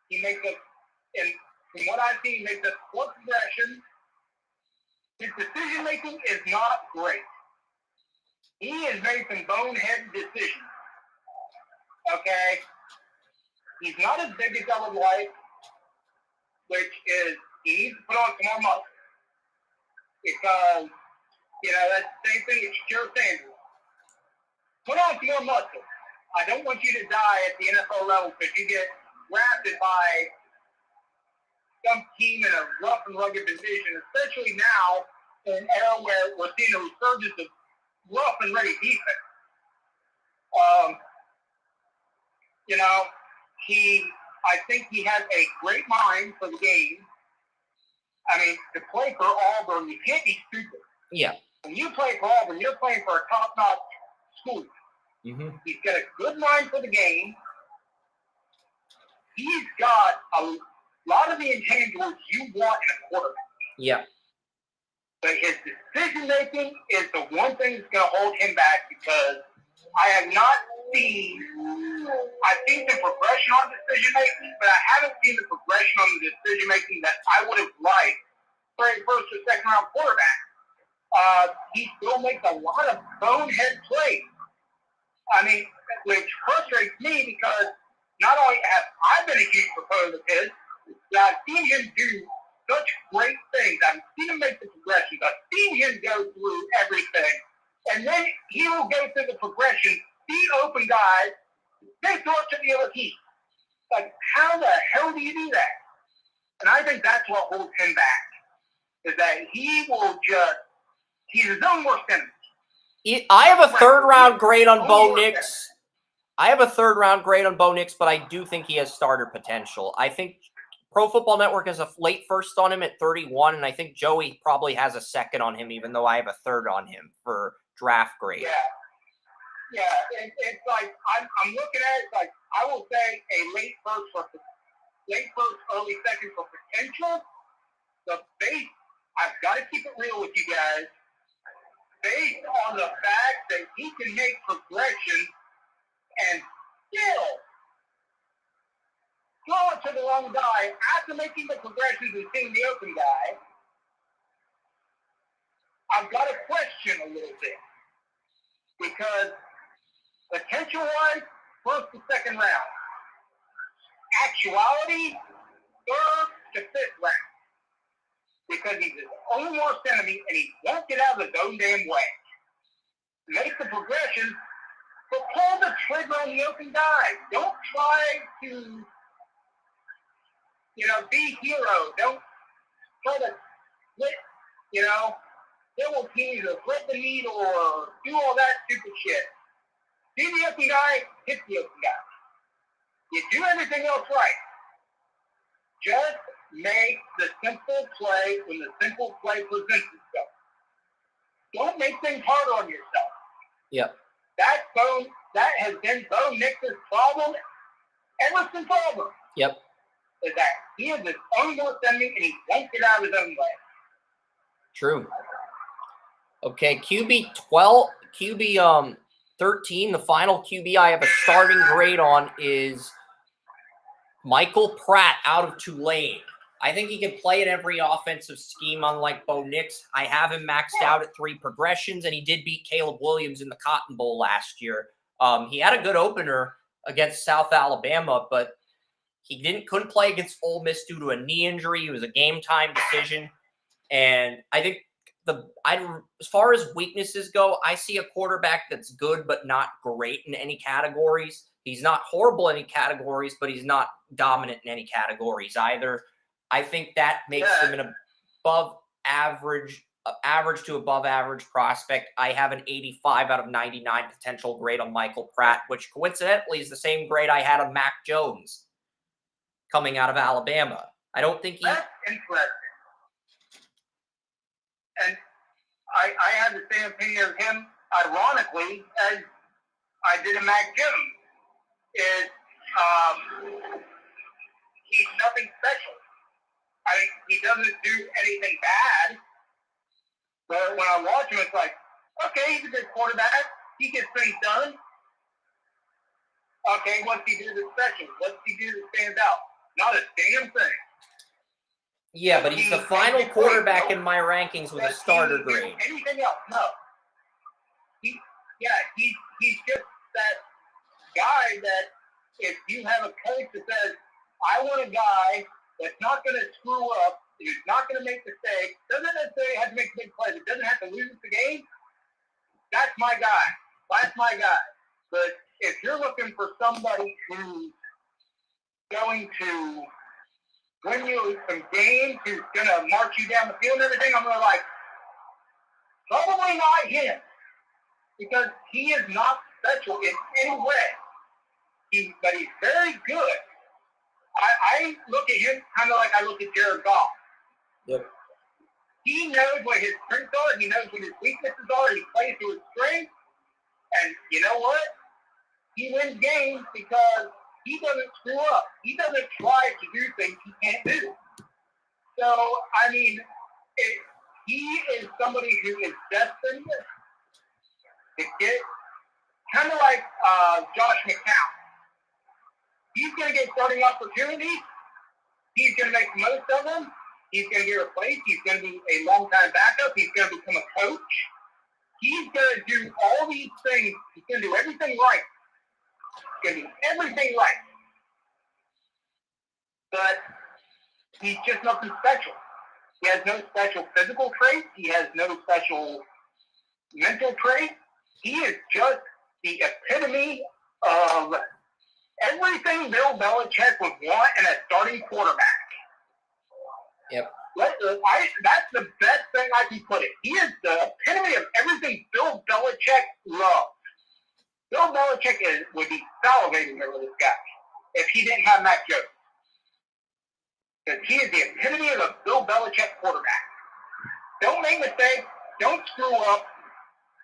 He makes and from what I've seen, he makes a quick progression. His decision-making is not great. He has made some boneheaded decisions. Okay? He's not as big as I would like, which is he needs to put on some more muscle. Because, that's the same thing as Joe Sanders. Put on some more muscle. I don't want you to die at the NFL level because you get drafted by some team in a rough and rugged division, especially now in an era where we're seeing a resurgence of rough and ready defense. I think he has a great mind for the game. I mean, to play for Auburn, you can't be stupid. Yeah. When you play for Auburn, you're playing for a top-notch school. Mm-hmm. He's got a good mind for the game. He's got a lot of the intangibles you want in a quarterback. Yeah. But his decision-making is the one thing that's going to hold him back because I have not seen – I've seen the progression on decision-making, but I haven't seen the progression on the decision-making that I would have liked for a first or second-round quarterback. He still makes a lot of bonehead plays. I mean, which frustrates me because not only have I been a huge proponent of his, but I've seen him do such great things. I've seen him make the progressions. I've seen him go through everything. And then he will go through the progression, see open guys, then throw it to the other team. Like, how the hell do you do that? And I think that's what holds him back, is that he will just, he's his own worst enemy. I have a third-round grade on Bo Nix. But I do think he has starter potential. I think Pro Football Network has a late first on him at 31, and I think Joey probably has a second on him, even though I have a third on him for draft grade. Yeah, it's like, I'm looking at it like, I will say a late first, early second for potential. The base, I've got to keep it real with you guys, based on the fact that he can make progressions and still throw it to the wrong guy after making the progressions and seeing the open guy. I've got to question a little bit, because potential-wise, first to second round. Actuality, third to fifth round. Because he's his own worst enemy, and he won't get out of his own damn way. Make the progression, but pull the trigger on the open guy. Don't try to, be hero. Don't try to flip, double teams or flip the needle or do all that stupid shit. See the open guy, hit the open guy. You do everything else right. Just make the simple play when the simple play presents itself. Don't make things harder on yourself. Yep. That has been Bo Nix's problem ever since ever. Yep. Is that he is his own worst enemy and he won't get out of his own way. True. Okay, QB 13, the final QB I have a starting grade on is Michael Pratt out of Tulane. I think he can play in every offensive scheme, unlike Bo Nix. I have him maxed out at 3 progressions, and he did beat Caleb Williams in the Cotton Bowl last year. He had a good opener against South Alabama, but he couldn't play against Ole Miss due to a knee injury. It was a game-time decision, and I think as far as weaknesses go, I see a quarterback that's good but not great in any categories. He's not horrible in any categories, but he's not dominant in any categories either. I think that makes him an above average to above average prospect. I have an 85 out of 99 potential grade on Michael Pratt, which coincidentally is the same grade I had on Mac Jones coming out of Alabama. I don't think he... That's interesting. And I have the same opinion of him, ironically, as I did of Mac Jones. He's nothing special. I mean, he doesn't do anything bad. But when I watch him, it's like, okay, he's a good quarterback. He gets things done. Okay, what's he do that's special? What's he do that stands out? Not a damn thing. Yeah, but he's the final quarterback in my rankings with a starter grade. Anything else? No. He's just that guy that if you have a coach that says, I want a guy that's not going to screw up, who's not going to make mistakes, doesn't necessarily have to make big plays, it doesn't have to lose the game, that's my guy. That's my guy. But if you're looking for somebody who's going to win you some games, who's going to march you down the field and everything, I'm going to like, probably not him. Because he is not special in any way. But he's very good. I look at him kind of like I look at Jared Goff. Yep. He knows what his strengths are. He knows what his weaknesses are. He plays to his strengths. And you know what? He wins games because he doesn't screw up. He doesn't try to do things he can't do. So, I mean, he is somebody who is destined to get, kind of like Josh McCown. He's going to get starting opportunities. He's going to make the most of them. He's going to get replaced. He's going to be a long-time backup. He's going to become a coach. He's going to do all these things. He's going to do everything right. He's going to do everything right. But he's just nothing special. He has no special physical traits. He has no special mental traits. He is just the epitome of everything Bill Belichick would want in a starting quarterback. Yep. That's the best thing I can put it. He is the epitome of everything Bill Belichick loves. Bill Belichick would be salivating over this guy if he didn't have Mac Jones. Because he is the epitome of a Bill Belichick quarterback. Don't make mistakes. Don't screw up.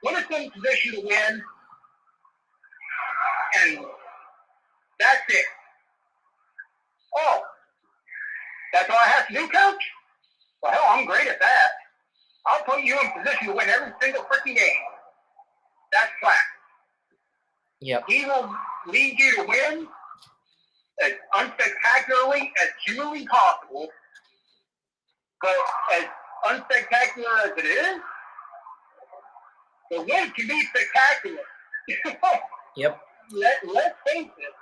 Put us in position to win. And that's it. Oh, that's all I have to do, Coach? Well, hell, I'm great at that. I'll put you in position to win every single freaking game. That's flat. Yep. He will lead you to win as unspectacularly as humanly possible. But as unspectacular as it is, the win can be spectacular. Yep. Let's face it.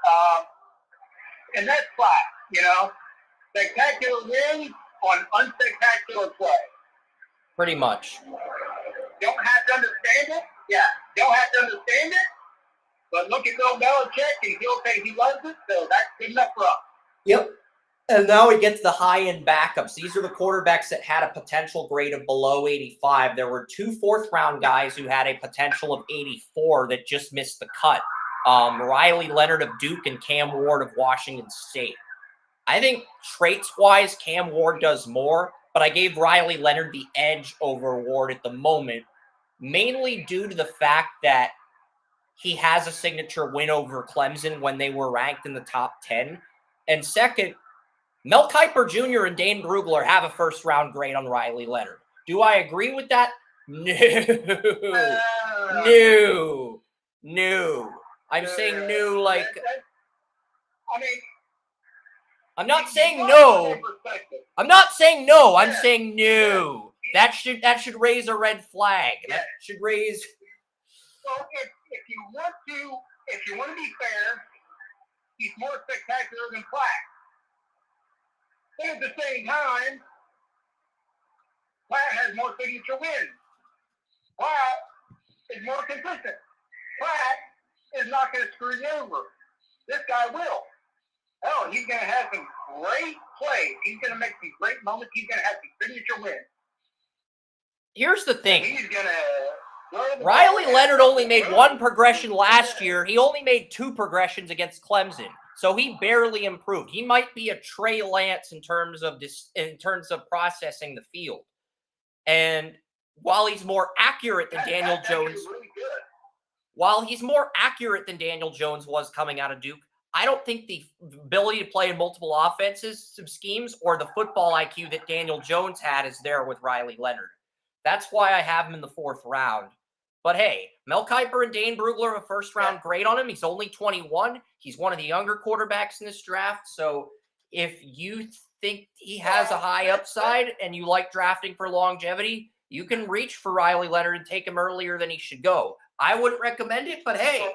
And that's flat, you know. Spectacular wins on unspectacular play. Pretty much. Don't have to understand it. Yeah, don't have to understand it. But look at Bill Belichick, and he'll say he loves it, so that's good enough for us. Yep. And now we get to the high-end backups. These are the quarterbacks that had a potential grade of below 85. There were 2 fourth-round guys who had a potential of 84 that just missed the cut. Riley Leonard of Duke and Cam Ward of Washington State. I think traits-wise, Cam Ward does more, but I gave Riley Leonard the edge over Ward at the moment, mainly due to the fact that he has a signature win over Clemson when they were ranked in the top 10. And second, Mel Kiper Jr. and Dane Brugler have a first-round grade on Riley Leonard. Do I agree with that? No. I'm saying no like... I mean... I'm not saying no. I'm not saying no. I'm saying no. That should raise a red flag. That should raise... Well, if you want to be fair, he's more spectacular than Platt. But at the same time, Platt has more signature wins. Platt is more consistent. Platt is not going to screw you over. This guy will. Oh, he's going to have some great plays. He's going to make some great moments. He's going to have some signature wins. Here's the thing. He's going to... Riley Leonard only made 1 progression last year. He only made 2 progressions against Clemson. So he barely improved. He might be a Trey Lance in terms of processing the field. And while he's more accurate than Daniel Jones, was coming out of Duke, I don't think the ability to play in multiple offenses, some schemes, or the football IQ that Daniel Jones had is there with Riley Leonard. That's why I have him in the 4th round. But hey, Mel Kiper and Dane Brugler have a first-round grade on him. He's only 21. He's one of the younger quarterbacks in this draft. So if you think he has a high upside and you like drafting for longevity, you can reach for Riley Leonard and take him earlier than he should go. I wouldn't recommend it, but hey,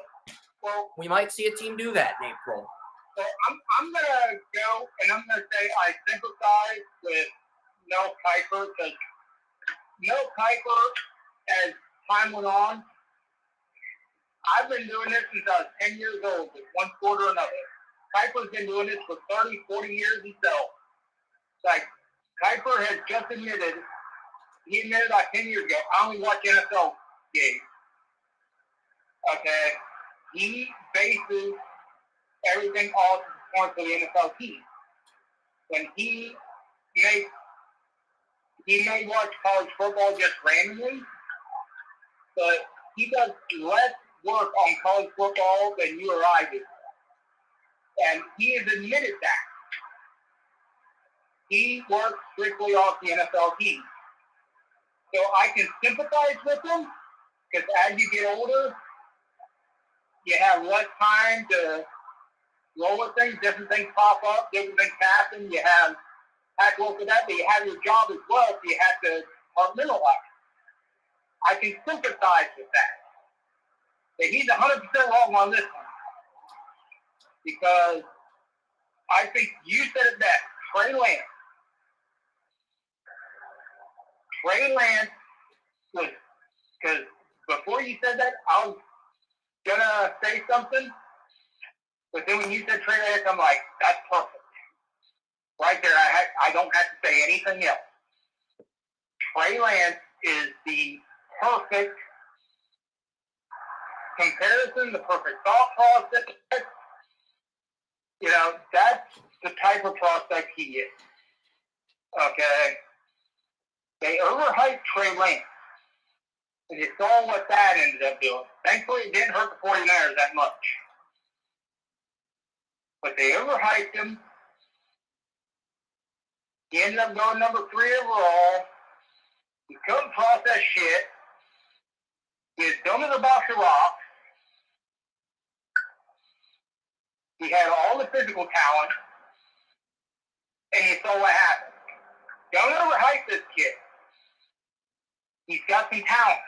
we might see a team do that in April. So I'm going to go, and I'm going to say I sympathize with Mel Kiper, because Mel Kiper, as time went on, I've been doing this since I was 10 years old with one sport or another. Kiper's been doing this for 30, 40 years himself. Like, Kiper has just admitted, he admitted like 10 years ago, I only watch NFL games. Okay? He bases everything off the performance of the NFL team. When he may watch college football just randomly, but he does less work on college football than you or I do. And he has admitted that. He works strictly off the NFL team. So I can sympathize with him, because as you get older, you have less time to roll with things. Different things pop up, different things happen. You have to work with that, but you have your job as well, so you have to compartmentalize. I can sympathize with that. But he's 100% wrong on this one. Because I think you said it best. Trey Lance Trey Lance was, because before you said that, I was going to say something, but then when you said Trey Lance, I'm like, that's perfect. Right there, I don't have to say anything else. Trey Lance is the perfect comparison, the perfect thought process. You know, that's the type of prospect he is. Okay? They overhyped Trey Lance. And you saw what that ended up doing. Thankfully, it didn't hurt the 49ers that much. But they overhyped him. He ended up going number 3 overall. He couldn't process shit. He was dumb as a box of rocks. He had all the physical talent. And you saw what happened. Don't overhype this kid. He's got some talent.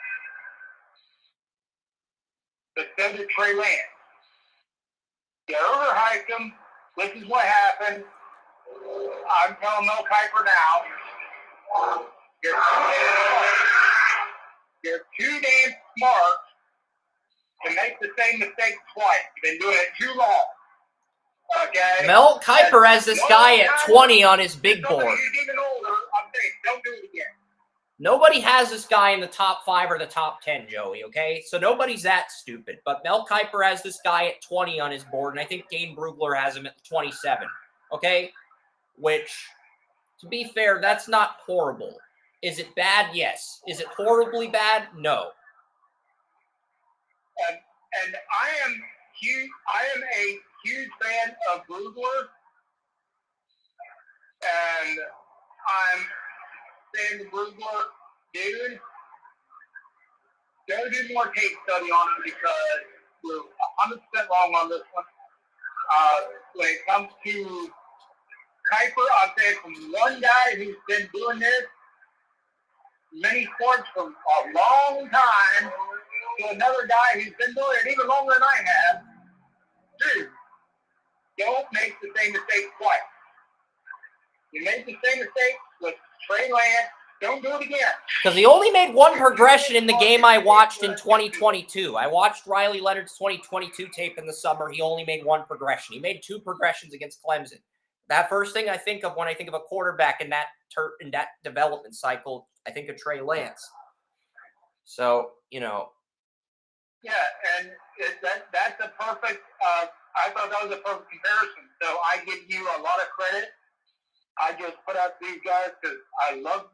But so did Trey Lance. You overhyped him. This is what happened. I'm telling Mel Kiper now. You're too damn smart to make the same mistake twice. You've been doing it too long. Okay? Mel Kiper has this guy at 20 on his big board. Who's even older, I'm saying, don't do it again. Nobody has this guy in the top 5 or the top 10, Joey, okay? So nobody's that stupid. But Mel Kiper has this guy at 20 on his board, and I think Dane Brugler has him at 27, okay? Which, to be fair, that's not horrible. Is it bad? Yes. Is it horribly bad? No. And I am a huge fan of Brugler, and I'm saying to Brugler, dude, go do more tape study on him because we're 100% wrong on this one. When it comes to Kiper, I'm saying from one guy who's been doing this many sports for a long time to another guy who's been doing it even longer than I have, dude, don't make the same mistake twice. You made the same mistake with Trey Lance. Don't do it again. Because he only made one progression in the game I watched in 2022. I watched Riley Leonard's 2022 tape in the summer. He only made one progression. He made 2 progressions against Clemson. That first thing I think of when I think of a quarterback in that development cycle, I think of Trey Lance. So, you know. Yeah, and that's a perfect, I thought that was a perfect comparison. So I give you a lot of credit. I just put out these guys because I love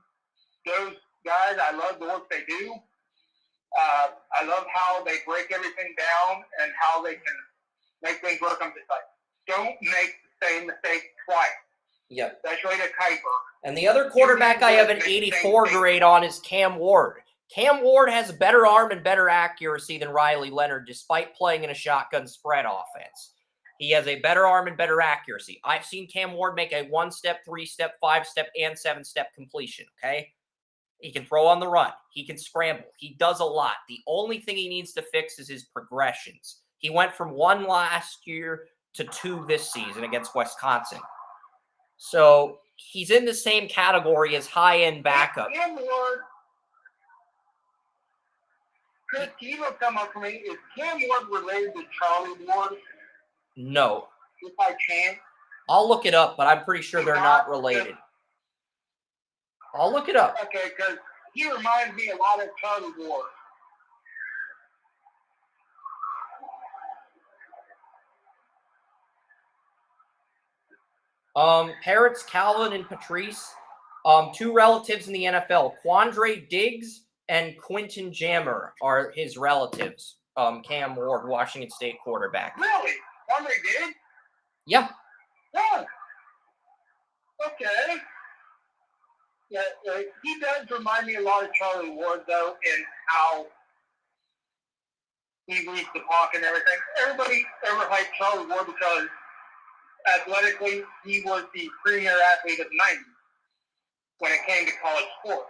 those guys. I love the work they do. I love how they break everything down and how they can make things work. I'm just like, don't make the same mistake twice. Yeah. Especially to Kiper. And the other quarterback I have an 84 grade on is Cam Ward. Cam Ward has a better arm and better accuracy than Riley Leonard, despite playing in a shotgun spread offense. He has a better arm and better accuracy. I've seen Cam Ward make a 1-step, 3-step, 5-step, and 7-step completion, okay? He can throw on the run. He can scramble. He does a lot. The only thing he needs to fix is his progressions. He went from 1 last year to 2 this season against Wisconsin. So he's in the same category as high-end backup. Cam Ward, Chris, can you go come up for me? Is Cam Ward related to Charlie Ward? No. If I can. I'll look it up, but I'm pretty sure they're not related. I'll look it up. Okay, because he reminds me a lot of Charlie Ward. Parrots, Calvin, and Patrice, 2 relatives in the NFL. Quandre Diggs and Quentin Jammer are his relatives. Cam Ward, Washington State quarterback. Really? Quandre Diggs? Yeah. Yeah. Okay. Yeah, he does remind me a lot of Charlie Ward, though, in how he reads the pocket and everything. Everybody ever hyped Charlie Ward because athletically, he was the premier athlete of the 90s when it came to college sports.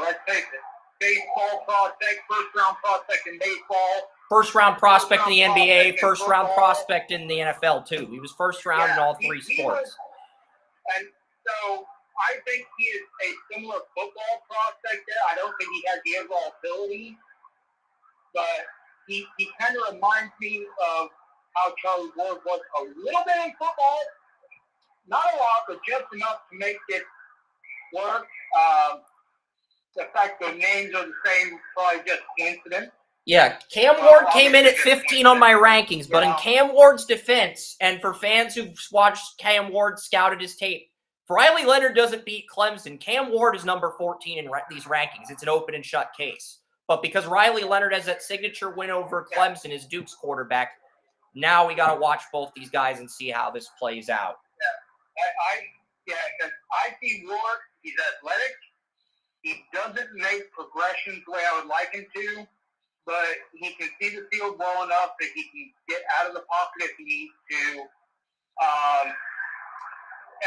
Let's face it, baseball prospect, first-round prospect in baseball. First-round prospect in the NBA, first-round prospect in the NFL, too. He was first round in all 3 sports. And so I think he is a similar football prospect there. I don't think he has the overall ability, but he kind of reminds me of how Charlie Ward was a little bit in football. Not a lot, but just enough to make it work. The fact that names are the same is probably just coincidence. Yeah, Cam Ward came in at 15 on my rankings, but in Cam Ward's defense, and for fans who've watched Cam Ward scouted his tape, if Riley Leonard doesn't beat Clemson, Cam Ward is number 14 in these rankings. It's an open and shut case. But because Riley Leonard has that signature win over Clemson as Duke's quarterback, now we got to watch both these guys and see how this plays out. Because I see Ward, he's athletic. He doesn't make progressions the way I would like him to, but he can see the field well enough that he can get out of the pocket if he needs to.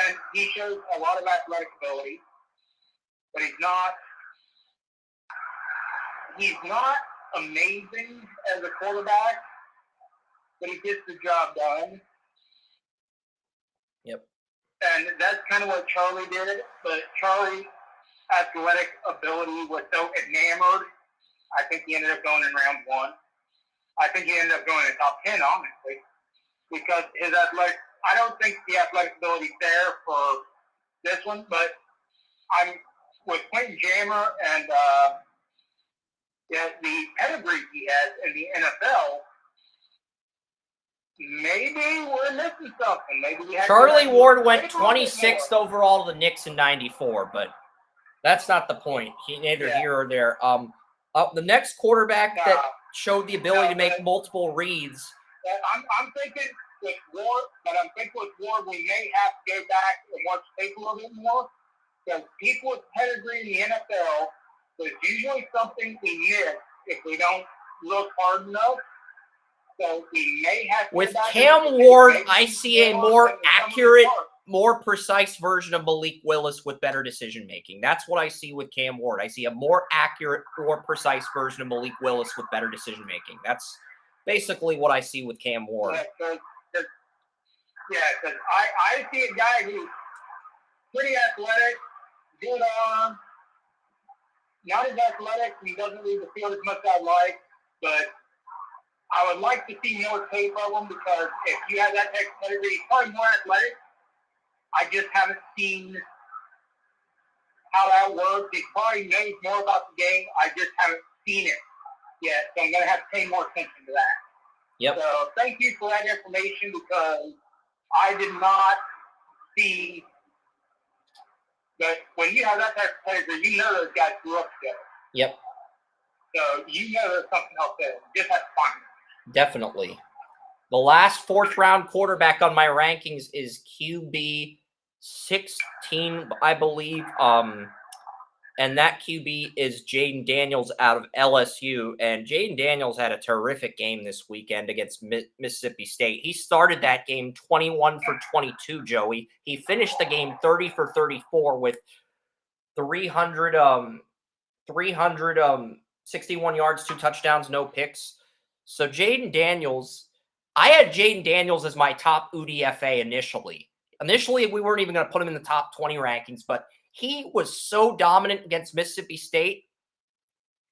And he shows a lot of athletic ability, but he's not amazing as a quarterback, but he gets the job done. Yep. And that's kind of what Charlie did, but Charlie's athletic ability was so enamored, I think he ended up going in round 1. I think he ended up going in the top 10, honestly, because his athletic, I don't think the athletic ability is there for this one, but I'm with Quentin Jammer and the pedigree he has in the NFL. Maybe we're missing something. Maybe we have Charlie Ward went 26th overall to the Knicks in '94, but that's not the point. Neither here or there. The next quarterback that showed the ability to make multiple reads. I'm thinking with Ward, but I'm thinking with Ward we may have to go back and watch tape a little bit more. Because people with pedigree in the NFL, there's usually something we miss if we don't look hard enough. So we may have to with Cam Ward, I see a more accurate, more precise version of Malik Willis with better decision making. That's what I see with Cam Ward. I see a more accurate, more precise version of Malik Willis with better decision making. That's basically what I see with Cam Ward. Because I see a guy who's pretty athletic, good arm, not as athletic, he doesn't leave the field as much as I'd like, but I would like to see more tape of him because if you have that type of pedigree, he's probably more athletic. I just haven't seen how that works. He probably knows more about the game. I just haven't seen it yet, so I'm going to have to pay more attention to that. Yep. So thank you for that information because I did not see that when you have that type of pedigree, you know those guys grew up together. Yep. So you know there's something else there. You just have to find it. Definitely. The last 4th round quarterback on my rankings is QB 16, I believe. And that QB is Jaden Daniels out of LSU. And Jaden Daniels had a terrific game this weekend against Mississippi State. He started that game 21 for 22, Joey. He finished the game 30 for 34 with 361 yards, 2 touchdowns, no picks. So Jaden Daniels, I had Jaden Daniels as my top UDFA initially. Initially, we weren't even going to put him in the top 20 rankings, but he was so dominant against Mississippi State.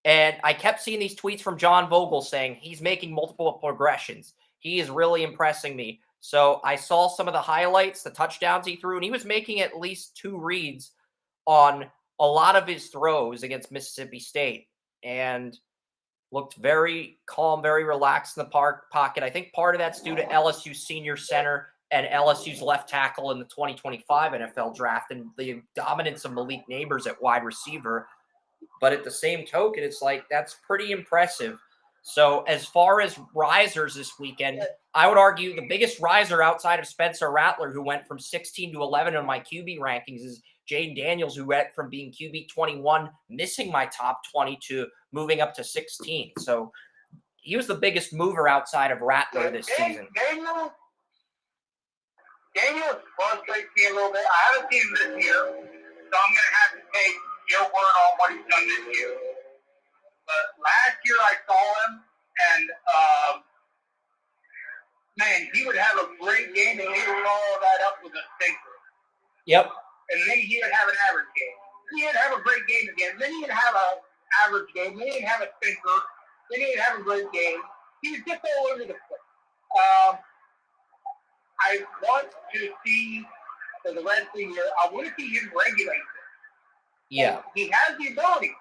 And I kept seeing these tweets from John Vogel saying he's making multiple progressions. He is really impressing me. So I saw some of the highlights, the touchdowns he threw, and he was making at least 2 reads on a lot of his throws against Mississippi State. And looked very calm, very relaxed in the pocket. I think part of that's due to LSU's senior center and LSU's left tackle in the 2025 NFL draft and the dominance of Malik Neighbors at wide receiver. But at the same token, it's like that's pretty impressive. So as far as risers this weekend, I would argue the biggest riser outside of Spencer Rattler, who went from 16 to 11 on my QB rankings, is Jaden Daniels, who went from being QB 21, missing my top 20, to moving up to 16. So he was the biggest mover outside of Rattler this season. Daniels frustrates me a little bit. I haven't seen him this year, so I'm going to have to take your word on what he's done this year. But last year I saw him, and man, he would have a great game, and he would follow that up with a stinker. Yep. and then he would have an average game. Then he'd have a great game again. Then he'd have an average game. Then he'd have a stinker. Then he'd have a great game. He was just all over the place. I want to see for the rest of the year. I want to see him regulate this. Yeah. And he has the ability.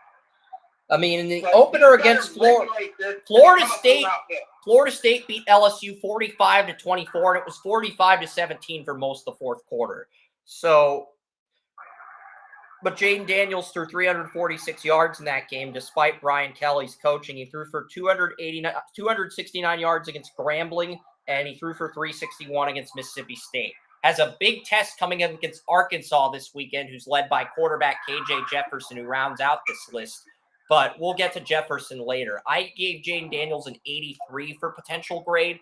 I mean, in the opener against Florida State beat LSU 45-24, and it was 45-17 for most of the fourth quarter. So, but Jaden Daniels threw 346 yards in that game, despite Brian Kelly's coaching. He threw for 269 yards against Grambling, and he threw for 361 against Mississippi State. Has a big test coming up against Arkansas this weekend, who's led by quarterback KJ Jefferson, who rounds out this list. But we'll get to Jefferson later. I gave Jaden Daniels an 83 for potential grade,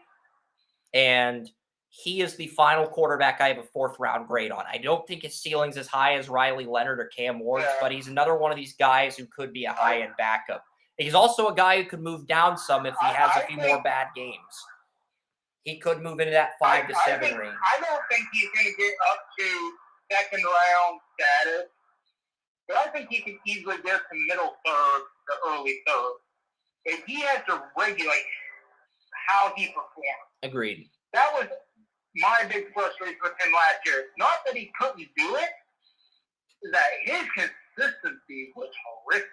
and he is the final quarterback I have a fourth-round grade on. I don't think his ceiling's as high as Riley Leonard or Cam Ward's, but he's another one of these guys who could be a high-end backup. He's also a guy who could move down some if he has a few more bad games. He could move into that 5 to 7 range. I don't think he's going to get up to second-round status. But I think he can easily get to middle third to early third. If he has to regulate how he performs. Agreed. That was my big frustration with him last year. Not that he couldn't do it, that his consistency was horrific.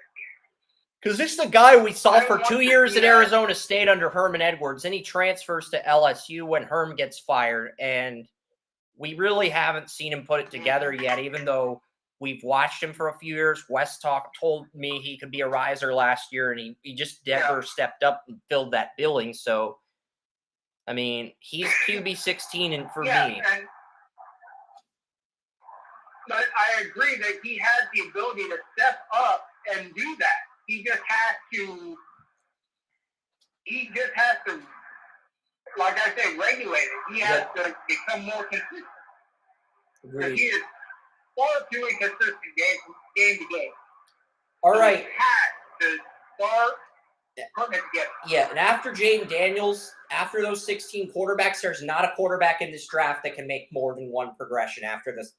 Because this is the guy we saw for 2 years at Arizona State under Herman Edwards. Then he transfers to LSU when Herm gets fired. And we really haven't seen him put it together yet, even though we've watched him for a few years. West told me he could be a riser last year, and he just never stepped up and filled that billing. So, I mean, he's QB 16 and for me. But I agree that he has the ability to step up and do that. He just has to, like I say, regulate it. He has to become more consistent. Agreed. He is far too inconsistent game to game. All right. He has to start putting it together. Yeah, and after Jaden Daniels, after those 16 quarterbacks, there's not a quarterback in this draft that can make more than one progression after this.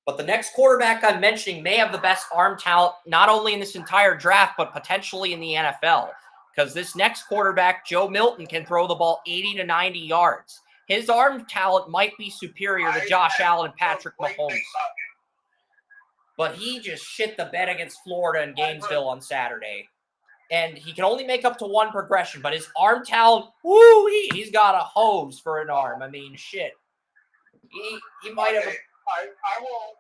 But the next quarterback I'm mentioning may have the best arm talent, not only in this entire draft, but potentially in the NFL. Because this next quarterback, Joe Milton, can throw the ball 80 to 90 yards. His arm talent might be superior to Josh Allen and Patrick Mahomes. But he just shit the bed against Florida and Gainesville on Saturday. And he can only make up to one progression, but his arm talent, he's got a hose for an arm. I mean, shit. He might have... I will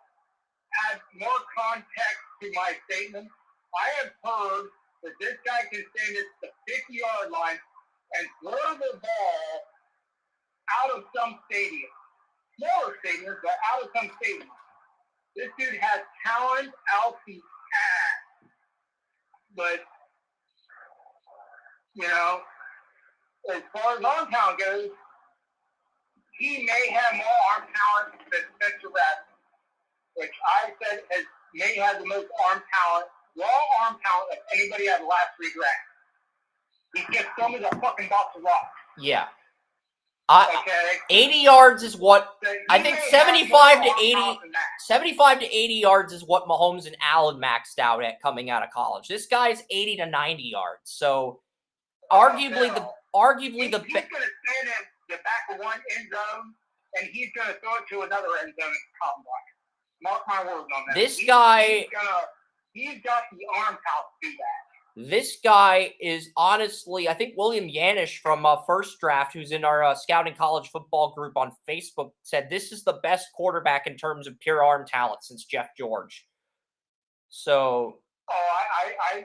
add more context to my statement. I have heard that this guy can stand at the 50-yard line and throw the ball out of some stadium. Smaller stadiums, but out of some stadiums. This dude has talent out the ass. But, as far as arm talent goes, he may have more arm talent than Spencer Rattler, which I said may have the most raw arm talent of anybody out of the last 3 drafts. He just thrown me the fucking box of rocks. Yeah. Okay. 80 yards is what I think 75 to 80 yards is what Mahomes and Allen maxed out at coming out of college. This guy's 80 to 90 yards. So arguably the he's going to stand in the back of one end zone and he's going to throw it to another end zone at the combine. Mark my words on that. This guy he's got the arm talent to do that. This guy is honestly, I think William Yanish from First Draft, who's in our Scouting College Football group on Facebook, said this is the best quarterback in terms of pure arm talent since Jeff George. So, I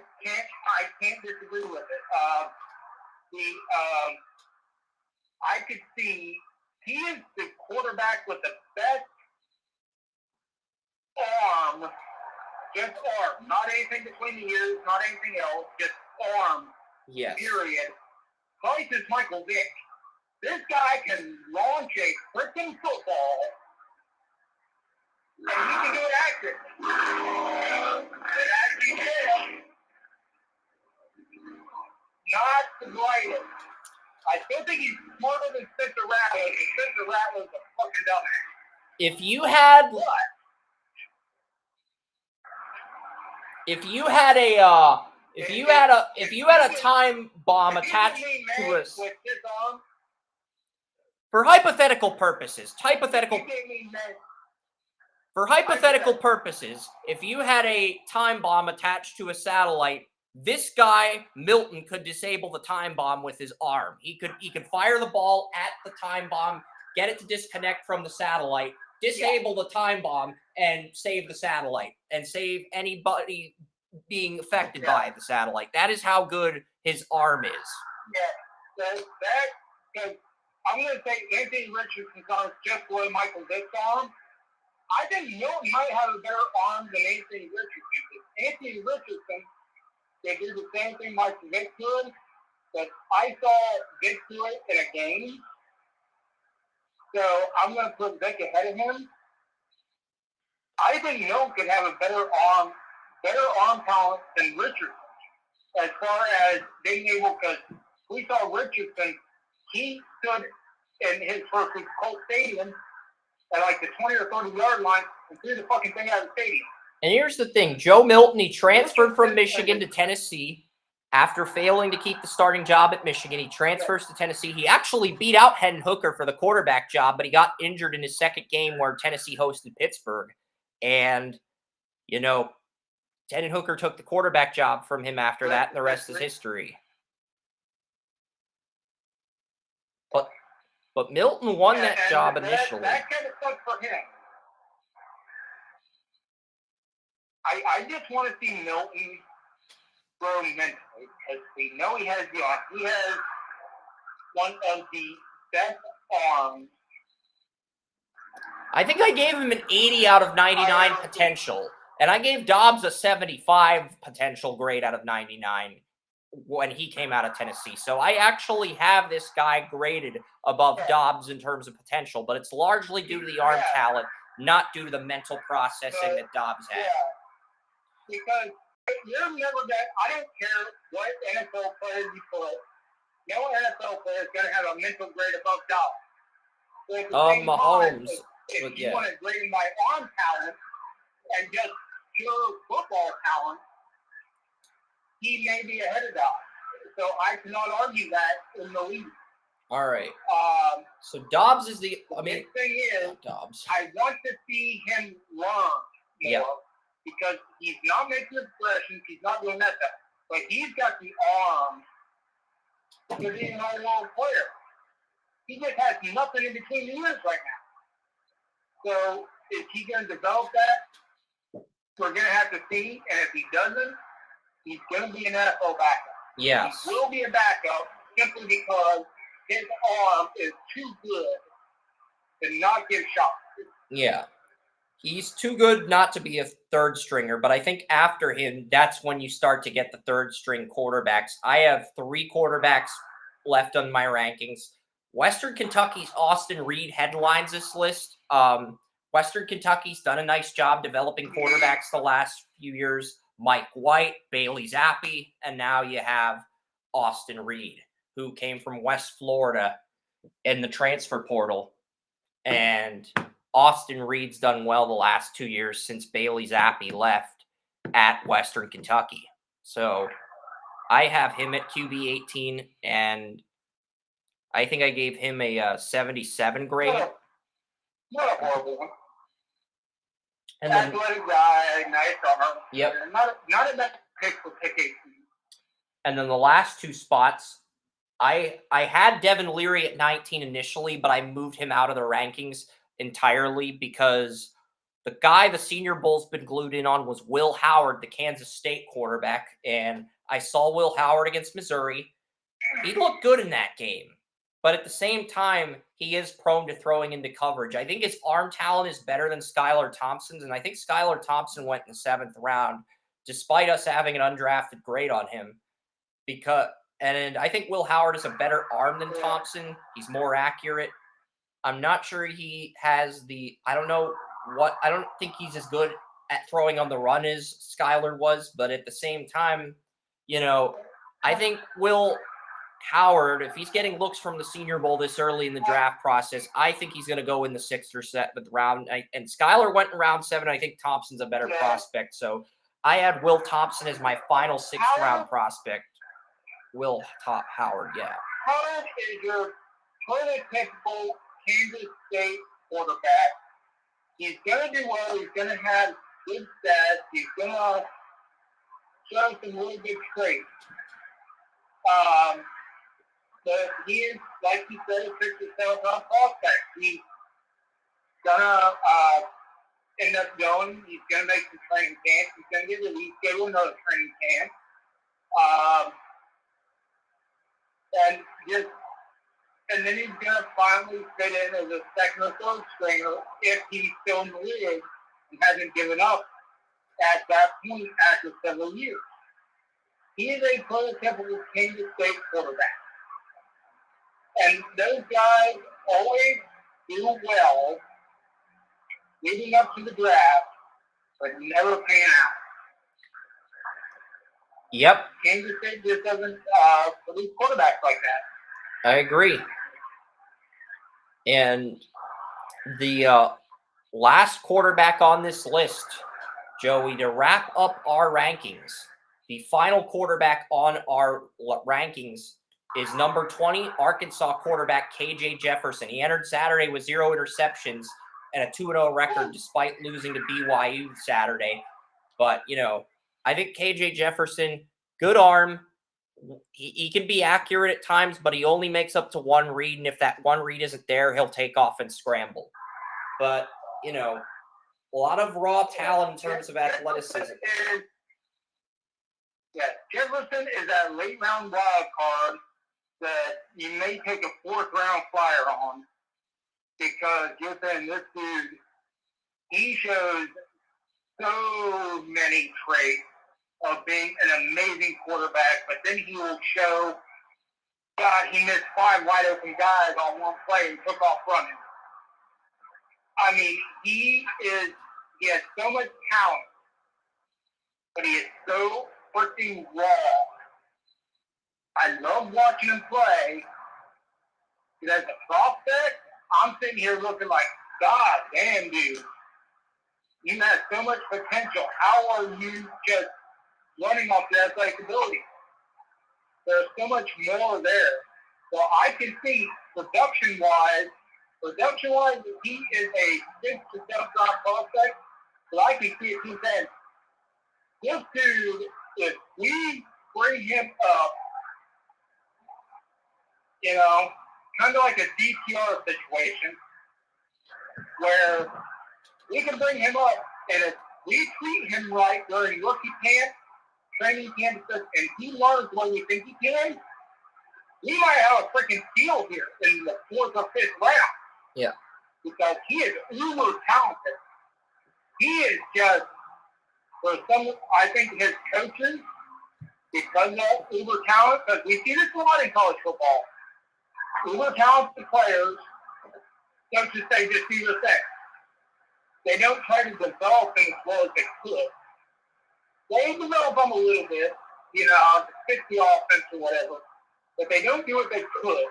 can't disagree with it. I could see he is the quarterback with the best arm. Just arm, not anything between the ears, not anything else, just arm, yes. Period. Probably since Michael Vick. This guy can launch a freaking football, and he can do it accurately. And as he did, not the greatest. I still think he's smarter than Spencer Rattler, and Spencer Rattler's a fucking dumbass. If you had... if you had a time bomb attached to us for hypothetical purposes, if you had a time bomb attached to a satellite, this guy Milton could disable the time bomb with his arm. He could fire the ball at the time bomb, get it to disconnect from the satellite, disable the time bomb, and save the satellite and save anybody being affected by the satellite. That is how good his arm is. Yeah, so that, I'm going to say Anthony Richardson's arm is just below Michael Vick's arm. I think Milton might have a better arm than Anthony Richardson. Anthony Richardson, they do the same thing Michael Vick did, but I saw Vick do it in a game. So I'm going to put Vick ahead of him. I think Milton could have a better arm talent than Richardson as far as being able, because we saw Richardson, he stood in his first Colt Stadium at like the 20 or 30 yard line and threw the fucking thing out of the stadium. And here's the thing, Joe Milton, he transferred from Michigan to Tennessee after failing to keep the starting job at Michigan. He transfers to Tennessee. He actually beat out Hendon Hooker for the quarterback job, but he got injured in his second game where Tennessee hosted Pittsburgh. And, you know, Hendon Hooker took the quarterback job from him after that, and the rest is history. But Milton won that job initially. That kind of sucks for him. I just want to see Milton grow mentally, because we know he has the arm. He has one of the best arms. I think I gave him an 80 out of 99 potential, and I gave Dobbs a 75 potential grade out of 99 when he came out of Tennessee. So I actually have this guy graded above Dobbs in terms of potential, but it's largely due to the arm talent, not due to the mental processing that Dobbs had. Yeah. Because you're never going I don't care what NFL player you put, no NFL player is going to have a mental grade above Dobbs. So Mahomes. If you want to grade my arm talent and just pure football talent, he may be ahead of Dobbs. So I cannot argue that in the league. All right. So Dobbs is the thing is, Dobbs. I want to see him learn more because he's not making expressions. He's not doing that stuff. But he's got the arm to be an all-world player. He just has nothing in between the ears right now. So is he going to develop that? We're going to have to see. And if he doesn't, he's going to be an NFL backup. Yes. He will be a backup simply because his arm is too good to not get shot. Yeah. He's too good not to be a third stringer, but I think after him, that's when you start to get the third string quarterbacks. I have 3 quarterbacks left on my rankings. Western Kentucky's Austin Reed headlines this list. Western Kentucky's done a nice job developing quarterbacks the last few years. Mike White, Bailey Zappi, and now you have Austin Reed, who came from West Florida in the transfer portal. And Austin Reed's done well the last 2 years since Bailey Zappi left at Western Kentucky. So I have him at QB 18, and I think I gave him a 77 grade. Not a horrible one. And then, athletic guy, nice arm. Yep. Not a bad pick for pick 18. And then the last 2 spots, I had Devin Leary at 19 initially, but I moved him out of the rankings entirely because the guy the Senior Bowl's been glued in on was Will Howard, the Kansas State quarterback. And I saw Will Howard against Missouri. He looked good in that game. But at the same time, he is prone to throwing into coverage. I think his arm talent is better than Skylar Thompson's, and I think Skylar Thompson went in the 7th round, despite us having an undrafted grade on him. And I think Will Howard is a better arm than Thompson. He's more accurate. I'm not sure he has I don't think he's as good at throwing on the run as Skylar was, but at the same time, I think Will Howard, if he's getting looks from the Senior Bowl this early in the draft process, I think he's going to go in the 6th or 7th round. And Skylar went in round 7. I think Thompson's a better prospect. So I had Will Thompson as my final sixth-round Howard? prospect. Howard, yeah. Howard is your prototypical Kansas State quarterback. He's going to do well. He's going to have good stats. He's going to show some really good traits. But he is, like you said, a 6-7 prospect. He's going to end up going. He's going to make some training camps. He's going to get released, go to another training camp. And then he's going to finally fit in as a second or third stringer if he's still in the league and hasn't given up at that point after several years. He is a prototypical Kansas State quarterback. And those guys always do well leading up to the draft, but never pan out. Yep. Kansas State just doesn't produce quarterbacks like that. I agree. And the last quarterback on this list, Joey, to wrap up our rankings, the final quarterback on our rankings is number 20, Arkansas quarterback KJ Jefferson. He entered Saturday with 0 interceptions and a 2-0 record despite losing to BYU Saturday. But, I think KJ Jefferson, good arm. He can be accurate at times, but he only makes up to one read. And if that one read isn't there, he'll take off and scramble. But, a lot of raw talent in terms of athleticism. Jefferson is that late round wild card that you may take a 4th round flyer on because you're saying this dude, he shows so many traits of being an amazing quarterback, but then he will show, God, he missed 5 wide open guys on one play and took off running. I mean, he has so much talent, but he is so freaking raw. I love watching him play. Because as a prospect, I'm sitting here looking like, God damn, dude. You have so much potential. How are you just running off the athletic ability? There's so much more there. So I can see production-wise, he is a 6 to 7 round prospect. But I can see a team saying, this dude, if we bring him up, kind of like a DTR situation, where we can bring him up, and if we treat him right during rookie camp, training camp, and he learns what we think he can, we might have a freaking steal here in the 4th or 5th round. Yeah. Because he is uber talented. He is just, I think his coaches, because of uber talent, because we see this a lot in college football, uber talented players, coaches say just do your thing. They don't try to develop them as well as they could. They develop them a little bit, to fix the offense or whatever, but they don't do what they could.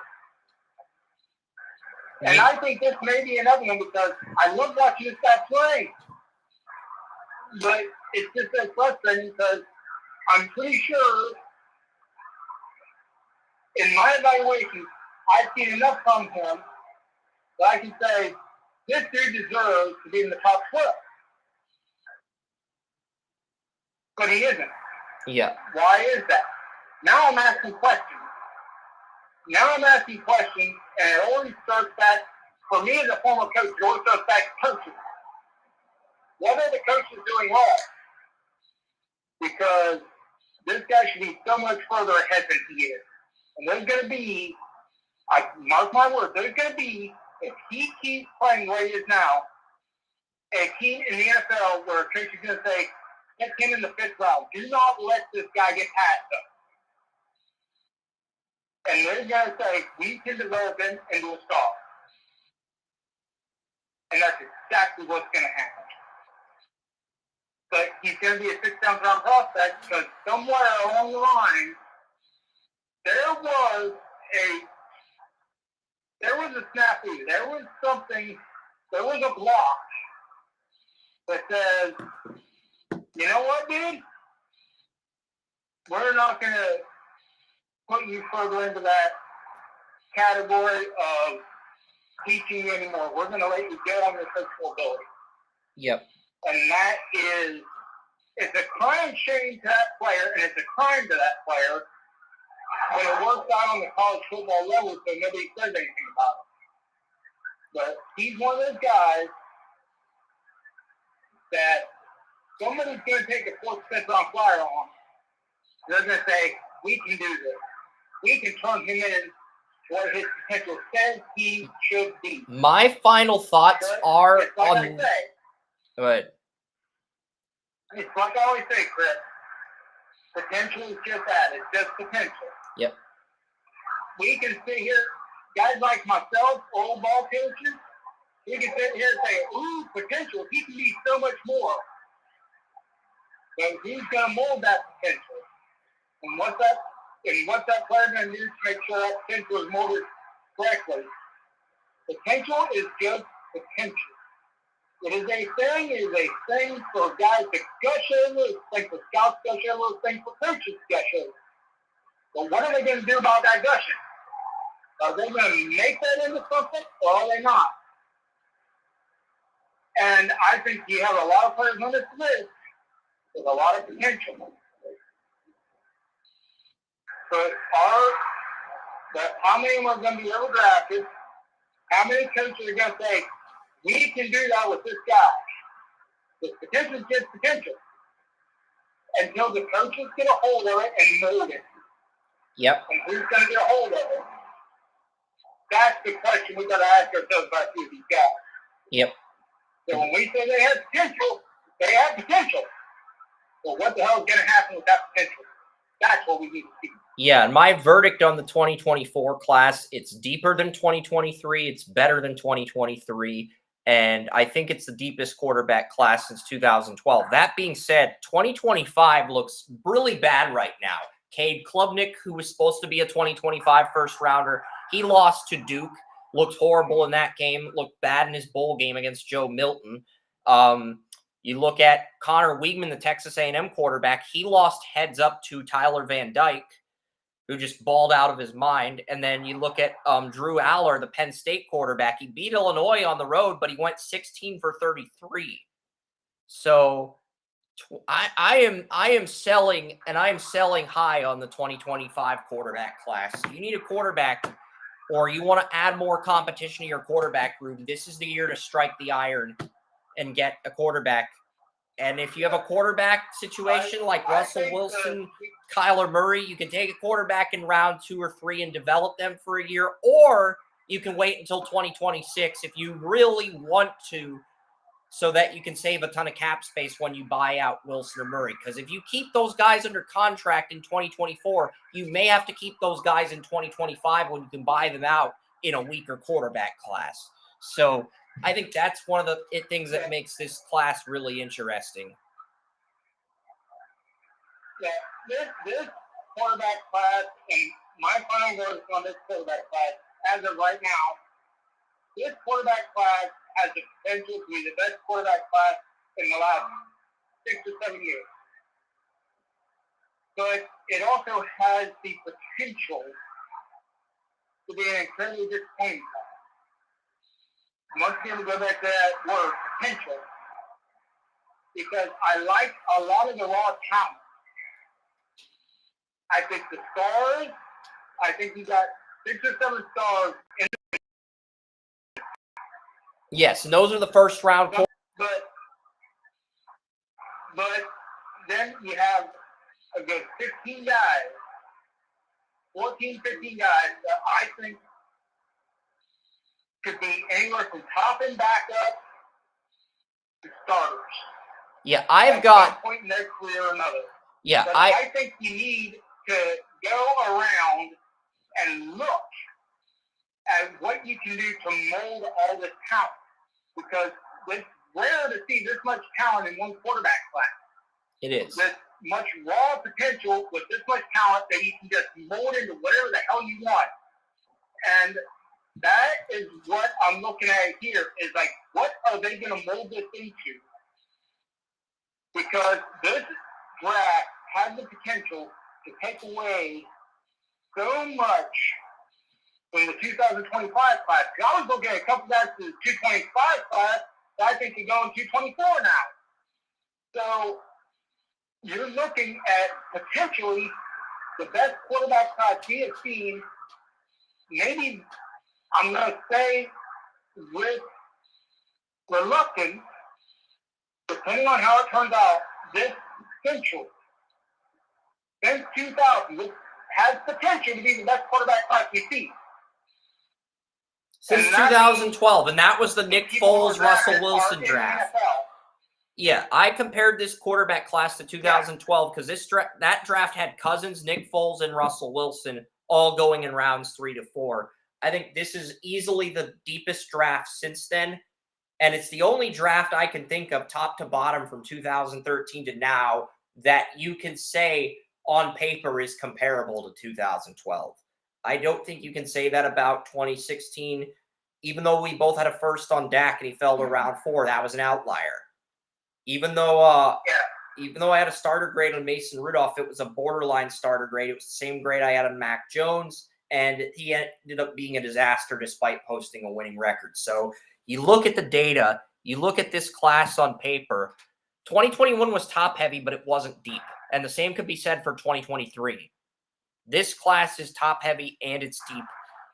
And I think this may be another one because I love watching this guy play. But it's just so frustrating because I'm pretty sure in my evaluation, I've seen enough from him that I can say this dude deserves to be in the top 12. But he isn't. Yeah. Why is that? Now I'm asking questions. And it always starts back, for me as a former coach, it always starts back to coaching. What are the coaches doing wrong? Because this guy should be so much further ahead than he is. And there's going to be, I mark my words, there's going to be, if he keeps playing the way he is now, a team in the NFL where a coach is going to say, get him in the 5th round. Do not let this guy get past us. And they're going to say, we can develop him into a star. And that's exactly what's going to happen. But he's going to be a 6th round prospect because somewhere along the line, there was a snafu. There was something, there was a block that says, You know what, dude? We're not going to put you further into that category of teaching you anymore. We're going to let you get on your physical ability. Yep. And that is, it's a crime shame to that player, and it's a crime to that player when it works out on the college football level, so nobody says anything about it. But he's one of those guys that somebody's going to take a 4th-5th-round flyer on. They're going to say, we can do this. We can turn him in what his potential says he should be. My final thoughts are it's like on. I say, Go ahead. It's like I always say, Chris. Potential is just that. It's just potential. Yep. We can sit here, guys like myself, old ball coaches, we can sit here and say, ooh, potential. He can be so much more. But who's going to mold that potential? And what's that player going to do to make sure that potential is molded correctly? Potential is just potential. It is a thing for guys to gush over, it's a thing for scouts to gush over, it's a thing for coaches to gush over. But what are they going to do about that gushing? Are they going to make that into something, or are they not? And I think you have a lot of players on this list with a lot of potential. But how many of them are going to be overdrafted? How many coaches are going to say, we can do that with this guy? Because potential is just potential. Until the coaches get a hold of it and mold it. Yep. And who's going to get a hold of it? That's the question we've got to ask ourselves about these guys. Yep. So when we say they have potential, they have potential. Well, what the hell is going to happen with that potential? That's what we need to see. Yeah, and my verdict on the 2024 class, it's deeper than 2023. It's better than 2023. And I think it's the deepest quarterback class since 2012. That being said, 2025 looks really bad right now. Cade Klubnik, who was supposed to be a 2025 first-rounder, he lost to Duke. Looked horrible in that game. Looked bad in his bowl game against Joe Milton. You look at Connor Weigman, the Texas A&M quarterback. He lost heads up to Tyler Van Dyke, who just balled out of his mind. And then you look at Drew Aller, the Penn State quarterback. He beat Illinois on the road, but he went 16 for 33. So I am selling, and I am selling high on the 2025 quarterback class. You need a quarterback, or you want to add more competition to your quarterback room. This is the year to strike the iron and get a quarterback. And if you have a quarterback situation like Russell Wilson, Kyler Murray, you can take a quarterback in round 2 or 3 and develop them for a year, or you can wait until 2026 if you really want to, so that you can save a ton of cap space when you buy out Wilson or Murray. Because if you keep those guys under contract in 2024, you may have to keep those guys in 2025 when you can buy them out in a weaker quarterback class. So I think that's one of the things that makes this class really interesting. Yeah, this quarterback class, and my final verdict on this quarterback class, as of right now, this quarterback class has the potential to be the best quarterback class in the last 6 or 7 years. But it also has the potential to be an incredibly disappointing class. Once again, we go back to that word, potential, because I like a lot of the raw talent. I think the stars, I think you got 6 or 7 stars in. Yes, and those are the first round. But then you have a good 15 guys, 14, 15 guys that I think could be anywhere from top and back up to starters. Yeah, I've got one point in their career or another. Yeah, but I think you need to go around and look at what you can do to mold all this talent, because it's rare to see this much talent in one quarterback class. It is. This much raw potential with this much talent that you can just mold into whatever the hell you want. And that is what I'm looking at here, is like, what are they going to mold this into? because this draft has the potential to take away so much from the 2025 class. I was looking at a couple guys to the 225 class that I think could go in 224 now. So you're looking at potentially the best quarterback class we have seen, maybe, I'm going to say, with reluctance, depending on how it turns out, this potential, since 2000, this has potential to be the best quarterback class we see. Since 2012, and that was the Nick Foles, Russell Wilson draft. Yeah, I compared this quarterback class to 2012 because that draft had Cousins, Nick Foles, and Russell Wilson all going in rounds 3 to 4. I think this is easily the deepest draft since then, and it's the only draft I can think of top to bottom from 2013 to now that you can say on paper is comparable to 2012. I don't think you can say that about 2016, even though we both had a first on Dak and he fell to round 4. That was an outlier. Even though I had a starter grade on Mason Rudolph, it was a borderline starter grade. It was the same grade I had on Mac Jones, and he ended up being a disaster despite posting a winning record. So you look at the data, you look at this class on paper. 2021 was top heavy, but it wasn't deep. And the same could be said for 2023. This class is top heavy and it's deep.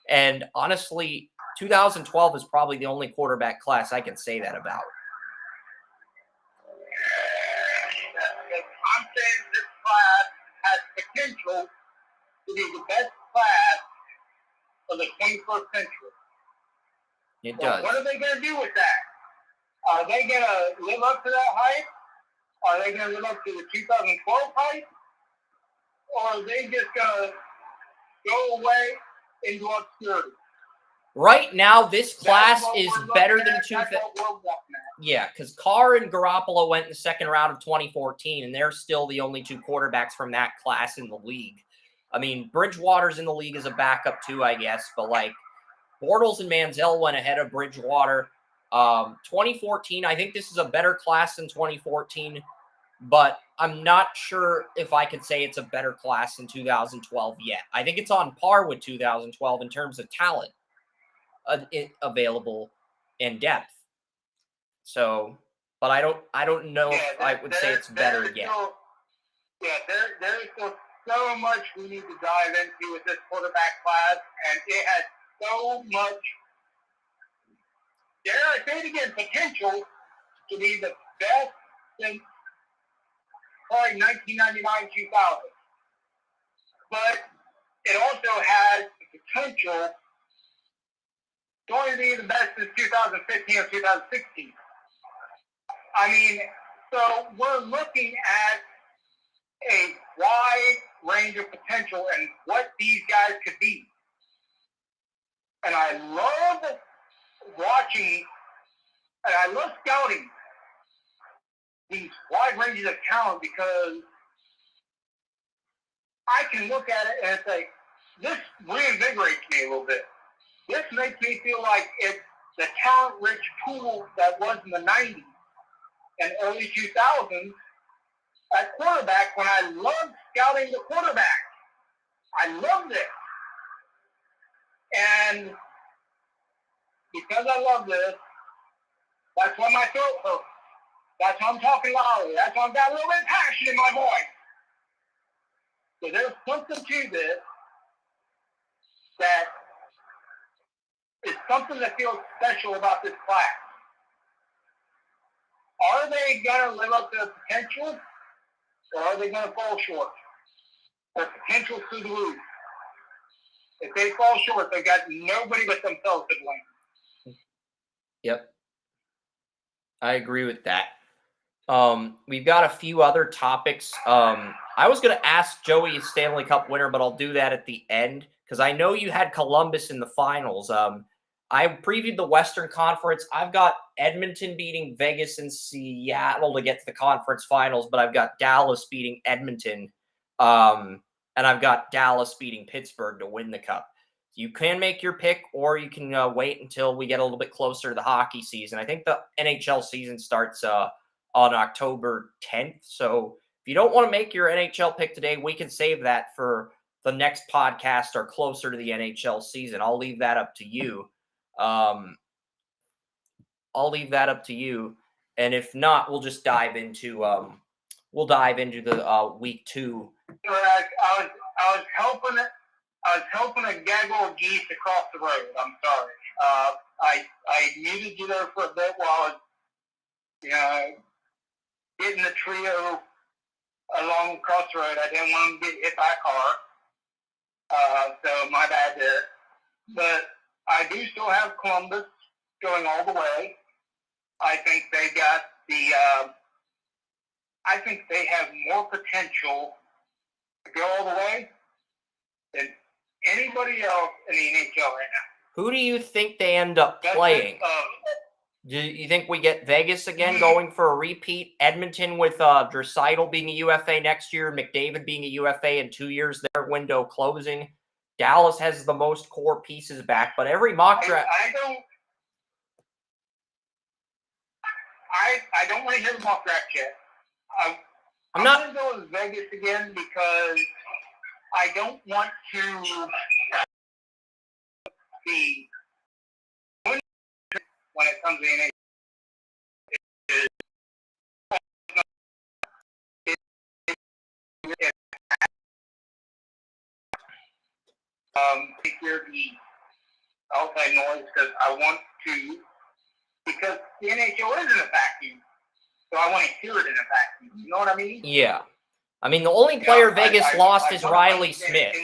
And honestly, 2012 is probably the only quarterback class I can say that about. I'm saying this class has potential to be the best class of the 21st century. It does. What are they going to do with that? Are they going to live up to that hype? Are they going to live up to the 2012 hype? Or are they just going to go away into obscurity? Right now, this class is better than 2000. Yeah, because Carr and Garoppolo went in the second round of 2014, and they're still the only two quarterbacks from that class in the league. I mean, Bridgewater's in the league as a backup too, I guess, but like Bortles and Manziel went ahead of Bridgewater. 2014, I think this is a better class than 2014, but I'm not sure if I could say it's a better class than 2012 yet. I think it's on par with 2012 in terms of talent available in depth. So, but I don't know if I would say it's better yet. There is still so much we need to dive into with this quarterback class, and it has so much, dare I say it again, potential to be the best since probably 1999, 2000. But it also has the potential to only be the best since 2015 or 2016. I mean, so we're looking at a wide range of potential and what these guys could be. And I love watching, and I love scouting these wide ranges of talent because I can look at it and it's like, this reinvigorates me a little bit. This makes me feel like it's the talent-rich pool that was in the 90s and early 2000s at quarterback when I loved scouting the quarterback. I loved it. And because I love this, that's why my throat hurts. That's why I'm talking loudly. That's why I've got a little bit of passion in my voice. So there's something to this that is something that feels special about this class. Are they going to live up to their potential, or are they going to fall short? Their potential through the roof. If they fall short, they've got nobody but themselves to blame. Yep. I agree with that. We've got a few other topics. I was going to ask Joey a Stanley Cup winner, but I'll do that at the end because I know you had Columbus in the finals. I previewed the Western Conference. I've got Edmonton beating Vegas and Seattle to get to the conference finals, but I've got Dallas beating Edmonton, and I've got Dallas beating Pittsburgh to win the Cup. You can make your pick, or you can wait until we get a little bit closer to the hockey season. I think the NHL season starts on October 10th. So if you don't want to make your NHL pick today, we can save that for the next podcast or closer to the NHL season. I'll leave that up to you. And if not, we'll just dive into the week 2. I was helping a gaggle of geese across the road. I'm sorry. I muted you there for a bit while I was, getting the trio along across the road. I didn't want them to get hit by a car. So my bad there. But I do still have Columbus going all the way. I think they got I think they have more potential to go all the way than anybody else in the NHL right now. Who do you think they end up playing? Do you think we get Vegas again going for a repeat? Edmonton with Draisaitl being a UFA next year, McDavid being a UFA in 2 years, their window closing. Dallas has the most core pieces back, but every mock draft... I don't want to hear the mock draft yet. I'm not going to go with Vegas again because I don't want to be when it comes in. Hear the outside noise because I want to, because the NHL is in a vacuum, so I want to hear it in a vacuum. You know what I mean? Yeah. I mean, the only player Vegas lost is Riley Smith.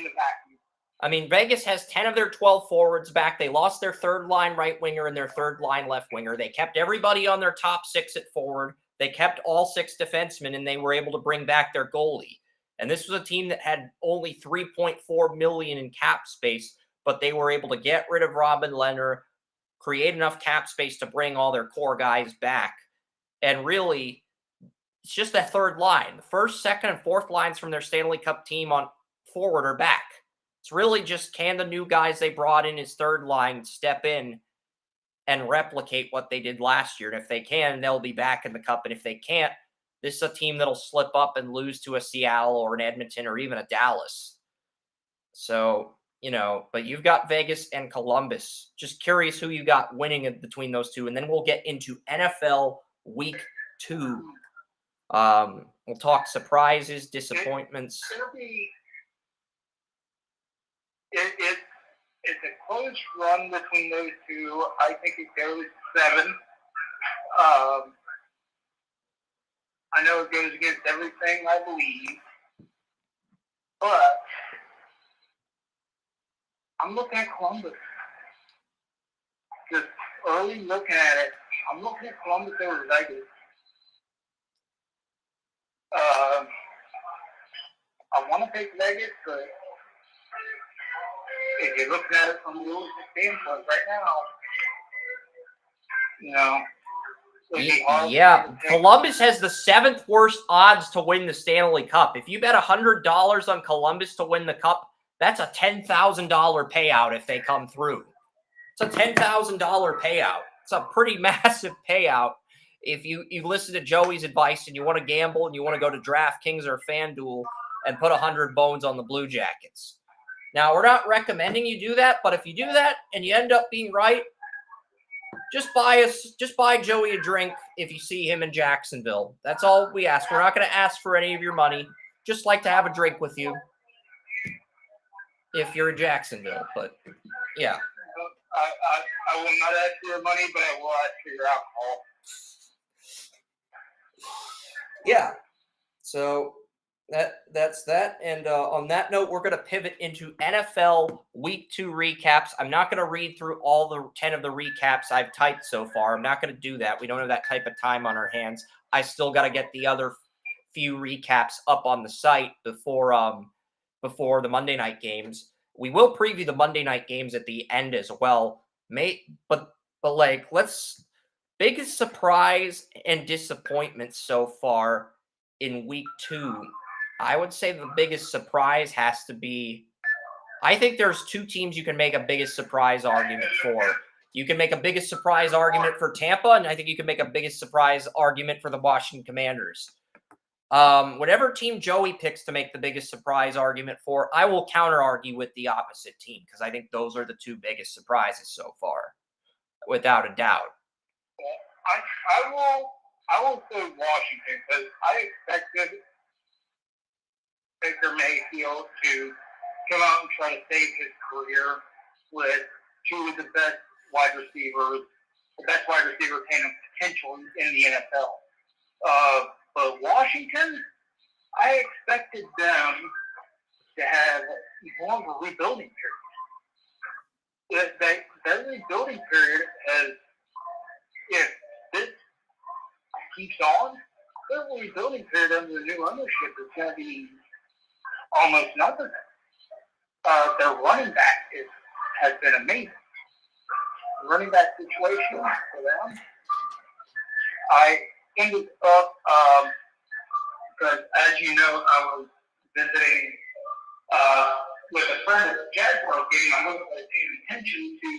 I mean, Vegas has 10 of their 12 forwards back. They lost their third line right winger and their third line left winger. They kept everybody on their top 6 at forward. They kept all 6 defensemen, and they were able to bring back their goalie. And this was a team that had only $3.4 million in cap space, but they were able to get rid of Robin Lehner, create enough cap space to bring all their core guys back. And really, it's just that third line. The first, second, and fourth lines from their Stanley Cup team on forward are back. It's really just, can the new guys they brought in as third line step in and replicate what they did last year? And if they can, they'll be back in the Cup. And if they can't, this is a team that'll slip up and lose to a Seattle or an Edmonton or even a Dallas. So, but you've got Vegas and Columbus. Just curious who you got winning between those two. And then we'll get into NFL Week 2. We'll talk surprises, disappointments. It's a close run between those two. I think it goes 7. I know it goes against everything I believe, but I'm looking at Columbus. Just early looking at it, I'm looking at Columbus over Vegas. I want to pick Vegas, but if you're looking at it from a realistic standpoint right now, yeah, Columbus has the 7th worst odds to win the Stanley Cup. If you bet $100 on Columbus to win the Cup, that's a $10,000 payout if they come through. It's a $10,000 payout. It's a pretty massive payout. If you listen to Joey's advice and you want to gamble and you want to go to DraftKings or FanDuel and put 100 bones on the Blue Jackets. Now, we're not recommending you do that, but if you do that and you end up being right, just buy Joey a drink if you see him in Jacksonville. That's all we ask. We're not going to ask for any of your money. Just like to have a drink with you if you're in Jacksonville. But yeah, I will not ask for your money, but I will ask for your alcohol. Yeah. So that's that. And on that note, we're going to pivot into NFL Week 2 recaps. I'm not going to read through all the 10 of the recaps I've typed so far. I'm not going to do that. We don't have that type of time on our hands. I still got to get the other few recaps up on the site before the Monday night games. We will preview the Monday night games at the end as well. But biggest surprise and disappointment so far in Week 2. I would say the biggest surprise has to be, I think there's 2 teams you can make a biggest surprise argument for. You can make a biggest surprise argument for Tampa, and I think you can make a biggest surprise argument for the Washington Commanders. Whatever team Joey picks to make the biggest surprise argument for, I will counter argue with the opposite team because I think those are the two biggest surprises so far, without a doubt. I will say Washington because I expected Baker Mayfield to come out and try to save his career with two of the best wide receivers and potential in the NFL. But Washington, I expected them to have more of a rebuilding period. That rebuilding period has, if this keeps on, the rebuilding period under the new ownership is going to be almost nothing. Their running back has been amazing. The running back situation for them. I ended up, because as you know, I was visiting with a friend at the Jaguars game. I wasn't really paying attention to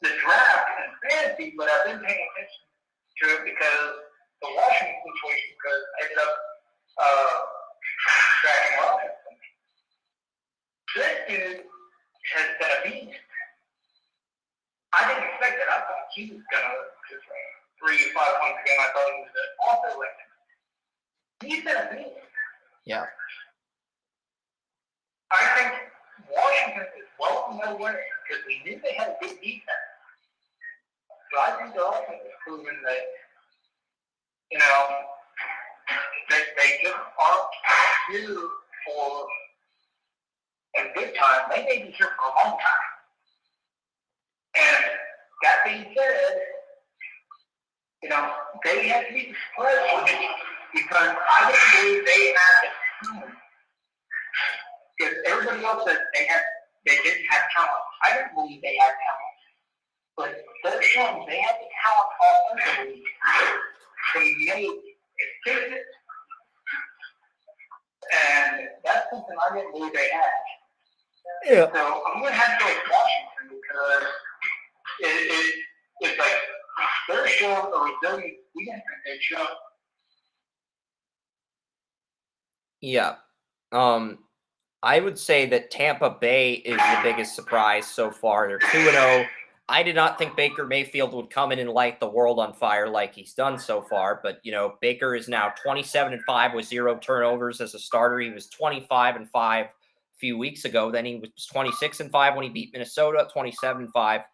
the draft and fantasy, but I've been paying attention to it because the Washington situation, because I ended up tracking Robinson. This dude has been a beast. I didn't expect it. I thought he was going to just 3 to 5 points a game. I thought he was also like he's been a beast. Yeah. I think Washington is well on their way because we knew they had a good defense. So I think their offense has proven that, they just aren't here for a good time. They may be here for a long time. And that being said, they have to be surprised because I didn't believe they had the talent. Because everybody else said they didn't have talent. I didn't believe they had talent. But they're showing they have the talent offensively to make a pivot. And that's something I didn't believe they had. Yeah. So I'm going to have to go with Washington because it's like they're showing a resilience we didn't think they'd show. Yeah. I would say that Tampa Bay is the biggest surprise so far. They're 2-0. I did not think Baker Mayfield would come in and light the world on fire like he's done so far. But, Baker is now 27-5 with 0 turnovers as a starter. He was 25-5 a few weeks ago. Then he was 26-5 when he beat Minnesota, 27-5.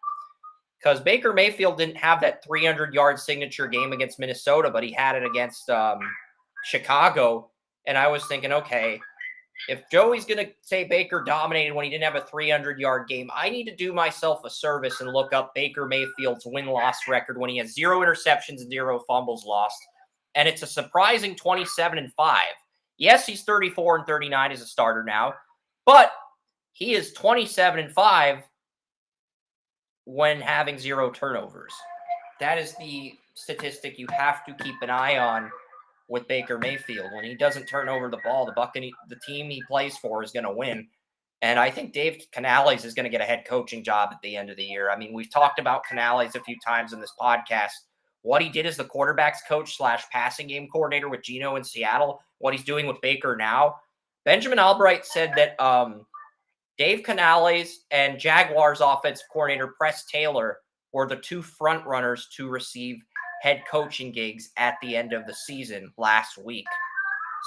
Because Baker Mayfield didn't have that 300-yard signature game against Minnesota, but he had it against Chicago. And I was thinking, okay, if Joey's going to say Baker dominated when he didn't have a 300-yard game, I need to do myself a service and look up Baker Mayfield's win-loss record when he has 0 interceptions and 0 fumbles lost. And it's a surprising 27-5. Yes, he's 34-39 as a starter now, but he is 27-5 when having 0 turnovers. That is the statistic you have to keep an eye on with Baker Mayfield. When he doesn't turn over the ball, the team he plays for is going to win. And I think Dave Canales is going to get a head coaching job at the end of the year. I mean, we've talked about Canales a few times in this podcast. What he did as the quarterbacks coach / passing game coordinator with Geno in Seattle, what he's doing with Baker now. Benjamin Albright said that Dave Canales and Jaguars offensive coordinator Press Taylor were the 2 front runners to receive head coaching gigs at the end of the season last week.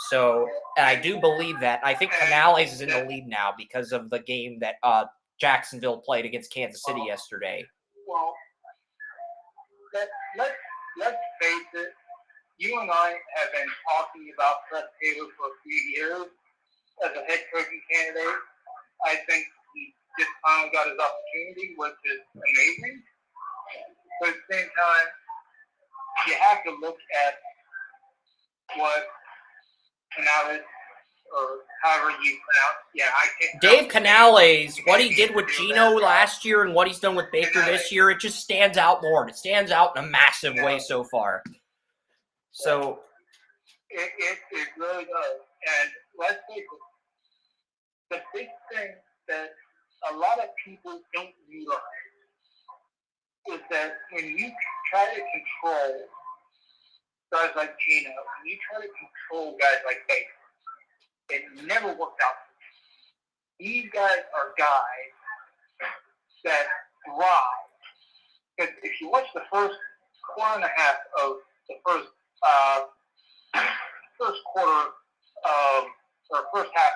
So, and I do believe that. I think Canales is in the lead now because of the game that Jacksonville played against Kansas City yesterday. Well, let's face it. You and I have been talking about Press Taylor for a few years as a head coaching candidate. I think he just finally got his opportunity, which is amazing. But at the same time, you have to look at what Canales, or however you pronounce. Yeah, I can't. Dave Canales, what he did with Geno last year and what he's done with Baker this year, it just stands out more. And it stands out in a massive way so far. So it really does. And let's face it, the big thing that a lot of people don't realize when you try to control guys like Gino, when you try to control guys like Baker, it never worked out. These guys are guys that thrive. Because if you watch the first quarter and a half of the first quarter or first half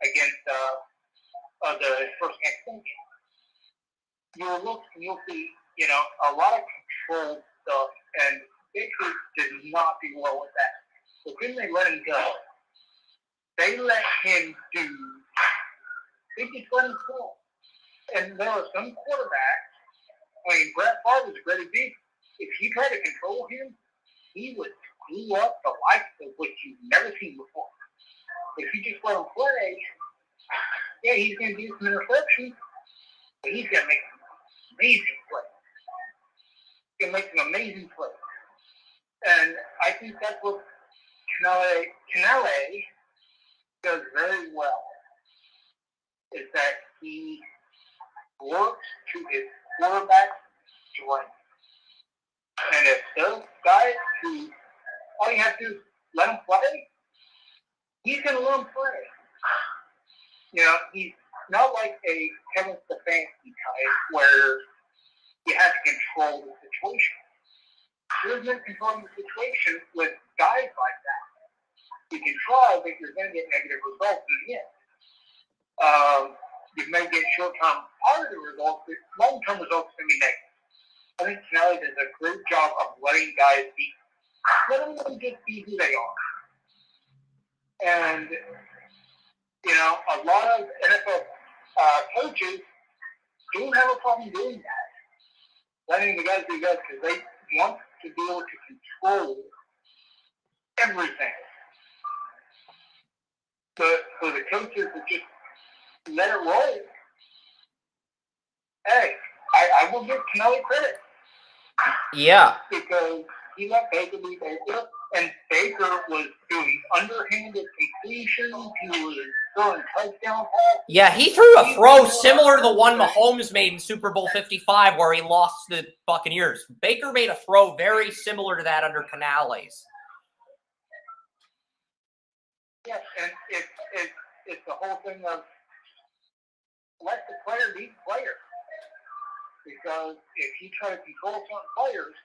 against the first game, you'll look and you'll see, a lot of control stuff, and Baker did not do well with that. So when they let him go, they let him do. They just let him go. And there are some quarterbacks. I mean, Brett Favre was a great example. If you try to control him, he would screw up the likes of what you've never seen before. If you just let him play, yeah, he's going to do some interceptions, but he's going to make some amazing plays. He's going to make some amazing plays. And I think that's what Canale does very well, is that he works to his quarterback's strength. And if those guys who all you have to do is let him play, he's going to let him play. He's not like a Kevin Stefanski type where you have to control the situation. There's no controlling the situation with guys like that. You can try, but you're going to get negative results in the end. You may get short-term positive results, but long-term results can be negative. I think Canale does a great job of letting guys be. Letting them just be who they are. And, a lot of NFL coaches do have a problem doing that. Letting the guys be guys because they want to be able to control everything. So the coaches that just let it roll. Hey, I will give Canale credit. Yeah. Because he let Baker be Baker, and Baker was doing underhanded completions. He was throwing touchdown passes. Yeah, he threw a throw similar to the one Mahomes made in Super Bowl 55 where he lost to the Buccaneers. Baker made a throw very similar to that under Canales. Yeah, and it's the whole thing of let the player be player. Because if you try to control certain players,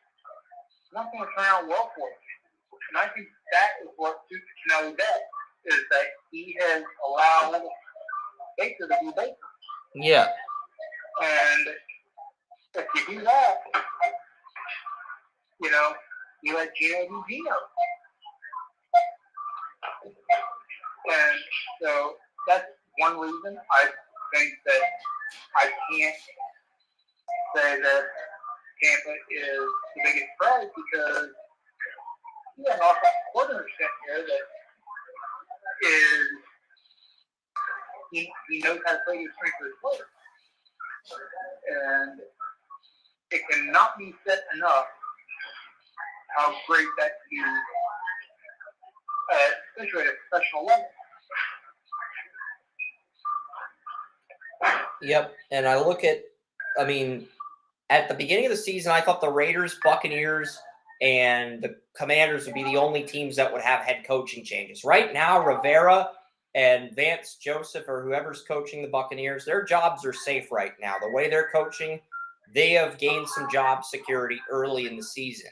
it's not going to turn out well for you. And I think that is what suits Canale best, is that he has allowed Baker to be Baker. Yeah. And if you do that, you let Gino do Gino. And so that's one reason I think that I can't say that Tampa is the biggest prize, because you have an offensive coordinator sitting here that is he knows how to play the strength of his players. And it cannot be said enough how great that can be, especially at a professional level. Yep, and I look at, at the beginning of the season, I thought the Raiders, Buccaneers, and the Commanders would be the only teams that would have head coaching changes. Right now, Rivera and Vance Joseph, or whoever's coaching the Buccaneers, their jobs are safe right now. The way they're coaching, they have gained some job security early in the season.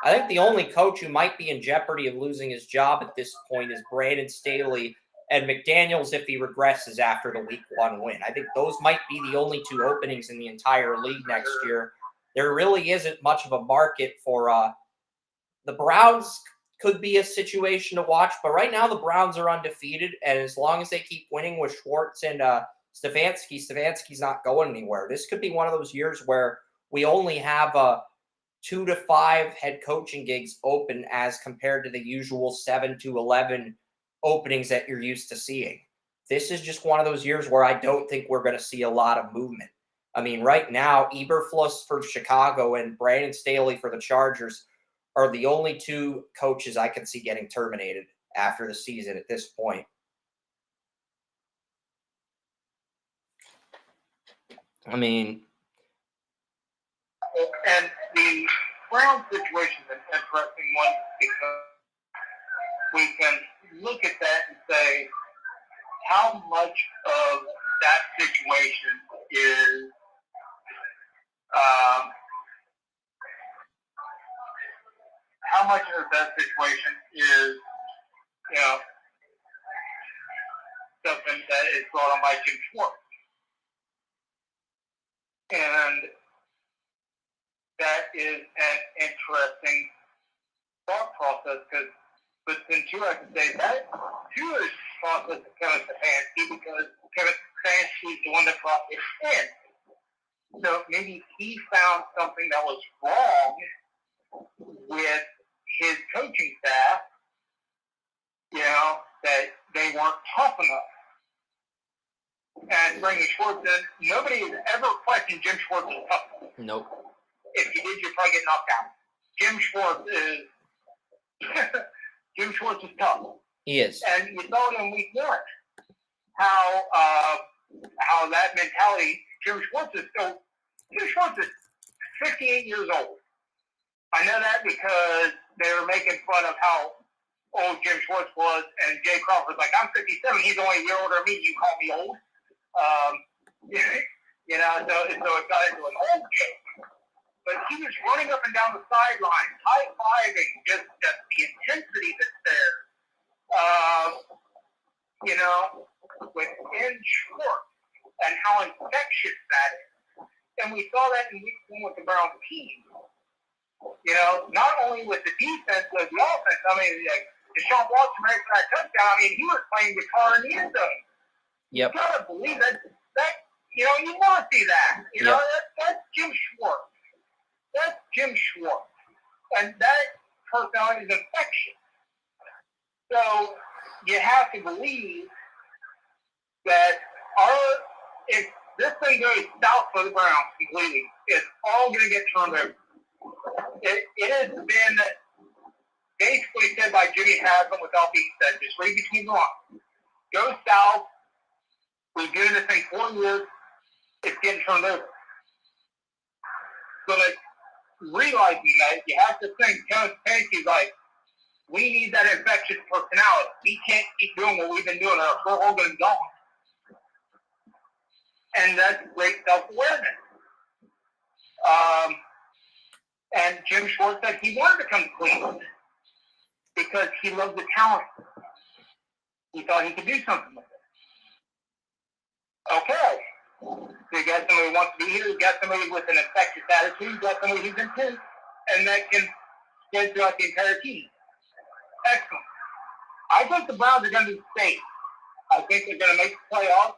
I think the only coach who might be in jeopardy of losing his job at this point is Brandon Staley and McDaniels if he regresses after the Week 1 win. I think those might be the only two openings in the entire league next year. There really isn't much of a market for the Browns. Could be a situation to watch, but right now the Browns are undefeated, and as long as they keep winning with Schwartz and Stefanski's not going anywhere. This could be one of those years where we only have 2 to 5 head coaching gigs open as compared to the usual 7 to 11 openings that you're used to seeing. This is just one of those years where I don't think we're going to see a lot of movement. Right now, Eberflus for Chicago and Brandon Staley for the Chargers are the only two coaches I can see getting terminated after the season at this point. And the Brown situation is an interesting one because we can look at that and say how much of that situation is something that is brought on by Jim Schwartz. And that is an interesting thought process but then too I can say that too is process of Kevin Stefanski because Kevin Stefanski is the one that brought this in. So maybe he found something that was wrong with his coaching staff, that they weren't tough enough. And bringing Schwartz in, nobody has ever questioned Jim Schwartz's toughness. Nope. If you did, you'd probably get knocked out. Jim Schwartz is tough. He is. And you saw it in week 1. How that mentality, Jim Schwartz is 58 years old. I know that because they were making fun of how old Jim Schwartz was, and Jay Crawford's like, I'm 57, he's only a year older than me, you call me old? So it got into an old joke. But he was running up and down the sidelines, high-fiving, just the intensity that's there. Within Schwartz, and how infectious that is. And we saw that in week 1 with the Browns team. Not only with the defense, but the offense. I mean, Deshaun Watson ran for that touchdown. I mean, he was playing guitar in the end zone. Yep. You gotta believe that you want to see that. That's Jim Schwartz. That's Jim Schwartz. And that personality is infectious. So you have to believe that if this thing goes south for the Browns completely, it's all going to get turned over. It has been basically said by Jimmy Haslam without being said, just read between the lines. Go south. We've been doing this thing 4 years. It's getting turned over. But realizing that, you have to think, Kevin Stefanski's like, we need that infectious personality. We can't keep doing what we've been doing, or we're all going to be gone. And that's great self-awareness. And Jim Schwartz said he wanted to come to Cleveland because he loved the talent. He thought he could do something with it. Okay. So you got somebody who wants to be here, you got somebody with an infectious attitude, you got somebody who's intense, and that can spread throughout the entire team. Excellent. I think the Browns are going to be safe. I think they're going to make the playoffs.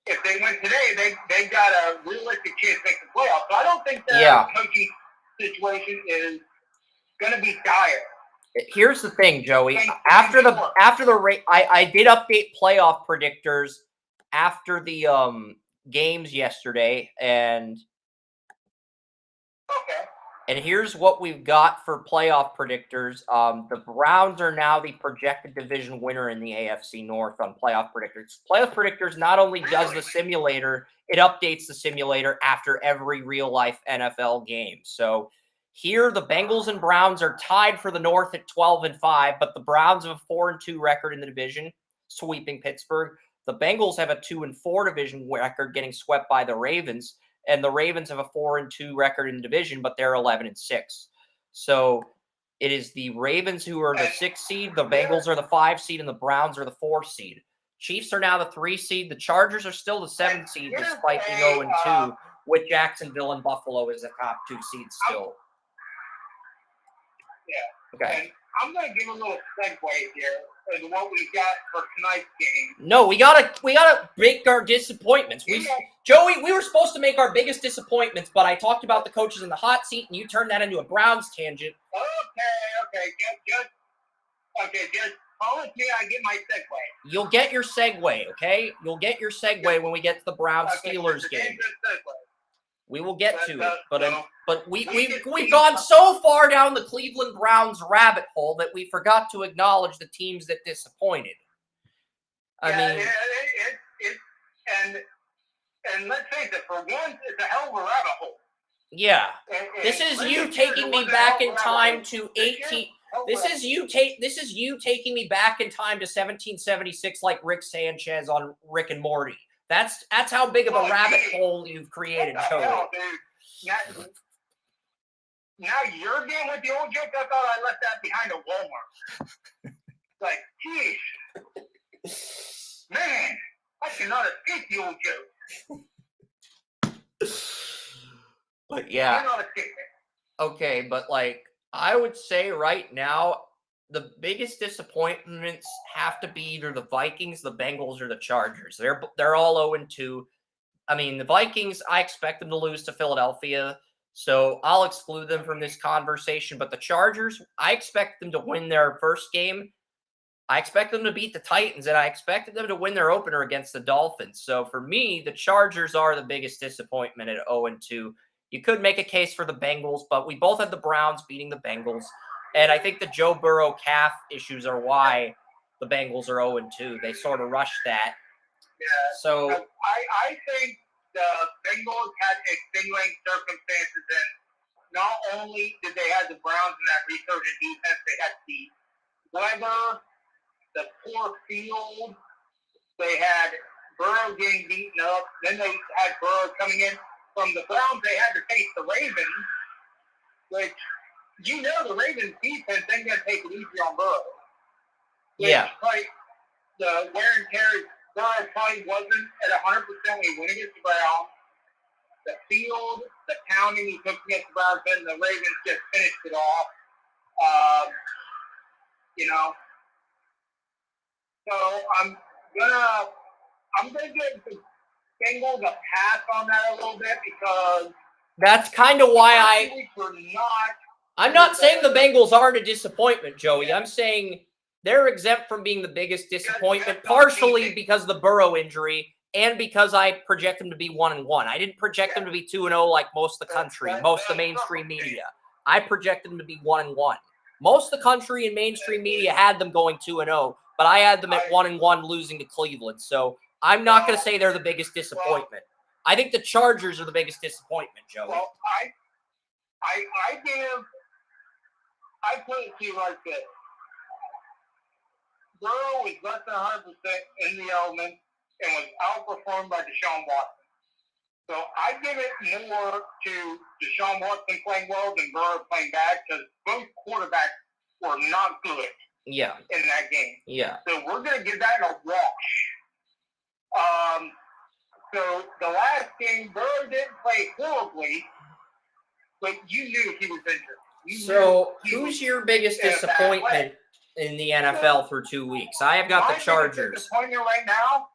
If they win today, they got a realistic chance to make the playoffs. So I don't think their coaching situation is going to be dire. Here's the thing, Joey. I did update playoff predictors after the games yesterday, and here's what we've got for playoff predictors. The Browns are now the projected division winner in the AFC North on playoff predictors. Playoff predictors not only does the simulator, it updates the simulator after every real-life NFL game. So here, the Bengals and Browns are tied for the North at 12-5, but the Browns have a 4-2 record in the division, sweeping Pittsburgh. The Bengals have a 2-4 division record, getting swept by the Ravens. And the Ravens have a 4-2 record in the division, but they're 11-6. So it is the Ravens who are the 6th seed, the Bengals are the 5 seed, and the Browns are the 4 seed. Chiefs are now the 3 seed. The Chargers are still the 7 seed, despite being 0-2, with Jacksonville and Buffalo as the top 2 seeds still. Yeah. Okay. And I'm going to give a little segue here to what we got for tonight's game. No, we gotta make our disappointments. Joey, we were supposed to make our biggest disappointments, but I talked about the coaches in the hot seat, and you turned that into a Browns tangent. Just promise me I get my segue. You'll get your segue, okay? You'll get your segue when we get to the Browns-Steelers game. We will get to it, but we've gone so far down the Cleveland Browns rabbit hole that we forgot to acknowledge the teams that disappointed. And let's face it, for once, it's a hell of a rabbit hole. Yeah. And This is last you year, taking me what the back hell in was I time like? to This year, 18. hell This was is you taking me back in time to 1776 like Rick Sanchez on Rick and Morty. That's how big of a rabbit hole you've created, What the Joey. hell, dude? Now you're again with the old joke. I thought I left that behind a Walmart. Like, geez, man, I cannot escape the old joke. But yeah. Cannot escape it. Okay, but like I would say right now, the biggest disappointments have to be either the Vikings, the Bengals, or the Chargers. They're all 0-2. I mean, the Vikings, I expect them to lose to Philadelphia, so I'll exclude them from this conversation. But the Chargers, I expect them to win their first game. I expect them to beat the Titans, and I expected them to win their opener against the Dolphins. So for me, the Chargers are the biggest disappointment at 0-2. You could make a case for the Bengals, but we both had the Browns beating the Bengals. And I think the Joe Burrow calf issues are why the Bengals are 0-2. They sort of rushed that. Yeah. So I think the Bengals had extenuating circumstances, and not only did they have the Browns in that resurgent defense, they had the weather, the poor field. They had Burrow getting beaten up. Then they had Burrow coming in. From the Browns, they had to face the Ravens, which, you know, the Ravens defense ain't going to take it easy on Burrow. yeah. Like, the wear and tear, Burrow probably wasn't at 100% when he went against the Browns. The field, the pounding he took against the Browns, then the Ravens just finished it off. You know, so I'm gonna give the Bengals a pass on that a little bit because That's kind of why I'm not saying the Bengals aren't a disappointment, Joey. I'm saying they're exempt from being the biggest disappointment, partially because of the Burrow injury and because I project them to be 1-1. I didn't project them to be 2-0 like most of the country, most of the mainstream media. I project them to be 1-1. Most of the country and mainstream media had them going 2-0, but I had them at 1-1 losing to Cleveland. So I'm not going to say they're the biggest disappointment. I think the Chargers are the biggest disappointment, Joey. Well, I put it to you like this. Burrow was less than 100% in the element and was outperformed by Deshaun Watson. So I give it more to Deshaun Watson playing well than Burrow playing bad because both quarterbacks were not good in that game. Yeah. So we're going to give that a wash. So the last game, Burrow didn't play horribly, but you knew he was injured. Who's your biggest disappointment in the NFL through 2 weeks? I have got the Chargers. My biggest disappointment right now,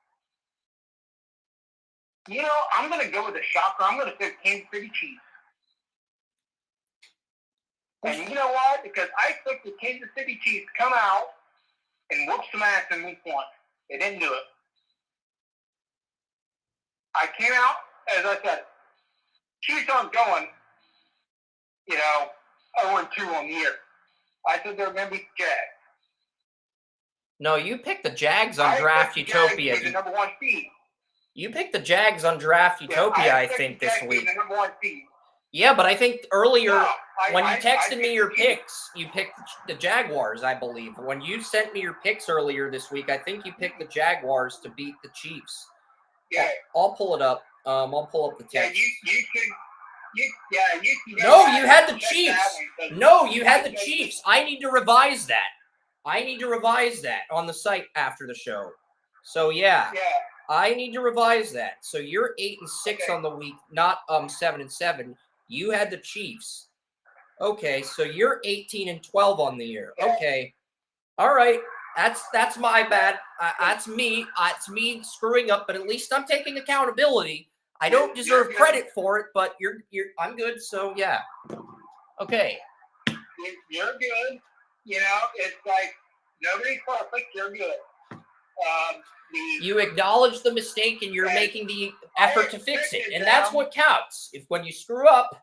you know, I'm going to go with a shocker. I'm going to say Kansas City Chiefs. And you know why? Because I expect the Kansas City Chiefs to come out and whoop some ass in week 1. They didn't do it. I came out, as I said, Chiefs aren't going, 0-2 on the year. I said they're going to beat the Jags. No, you picked the Jags on Draft Utopia. The number 1 seed. You picked the Jags on Draft Utopia, I think, this week. The number 1 seed. Yeah, but I think earlier, when you texted me your picks, you picked the Jaguars, I believe. When you sent me your picks earlier this week, I think you picked the Jaguars to beat the Chiefs. Yeah. I'll pull it up. I'll pull up the text. No, you had the Chiefs. No, you had the Chiefs. I need to revise that. On the site after the show. So, yeah. I need to revise that. So you're 8-6 on the week, not 7-7. You had the Chiefs. Okay, so you're 18-12 on the year. Okay, all right. That's my bad. That's me. It's me screwing up. But at least I'm taking accountability. I don't deserve credit for it, but I'm good. So yeah. Okay. You're good. It's like nobody's perfect. You're good. You acknowledge the mistake and you're making the effort to fix it. And that's what counts. If when you screw up,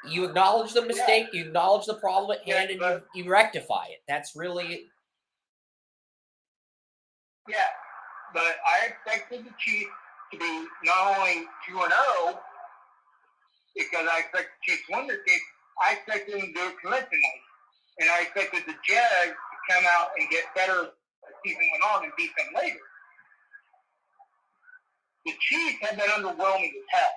you acknowledge the mistake, you acknowledge the problem at hand, and you rectify it. That's really... Yeah, but I expected the Chiefs to be not only 2-0, because I expect the Chiefs to win this game. I expect them to do it convincingly. And I expected the Jags to come out and get better as the season went on and beat them later. The Chiefs have been underwhelming as hell.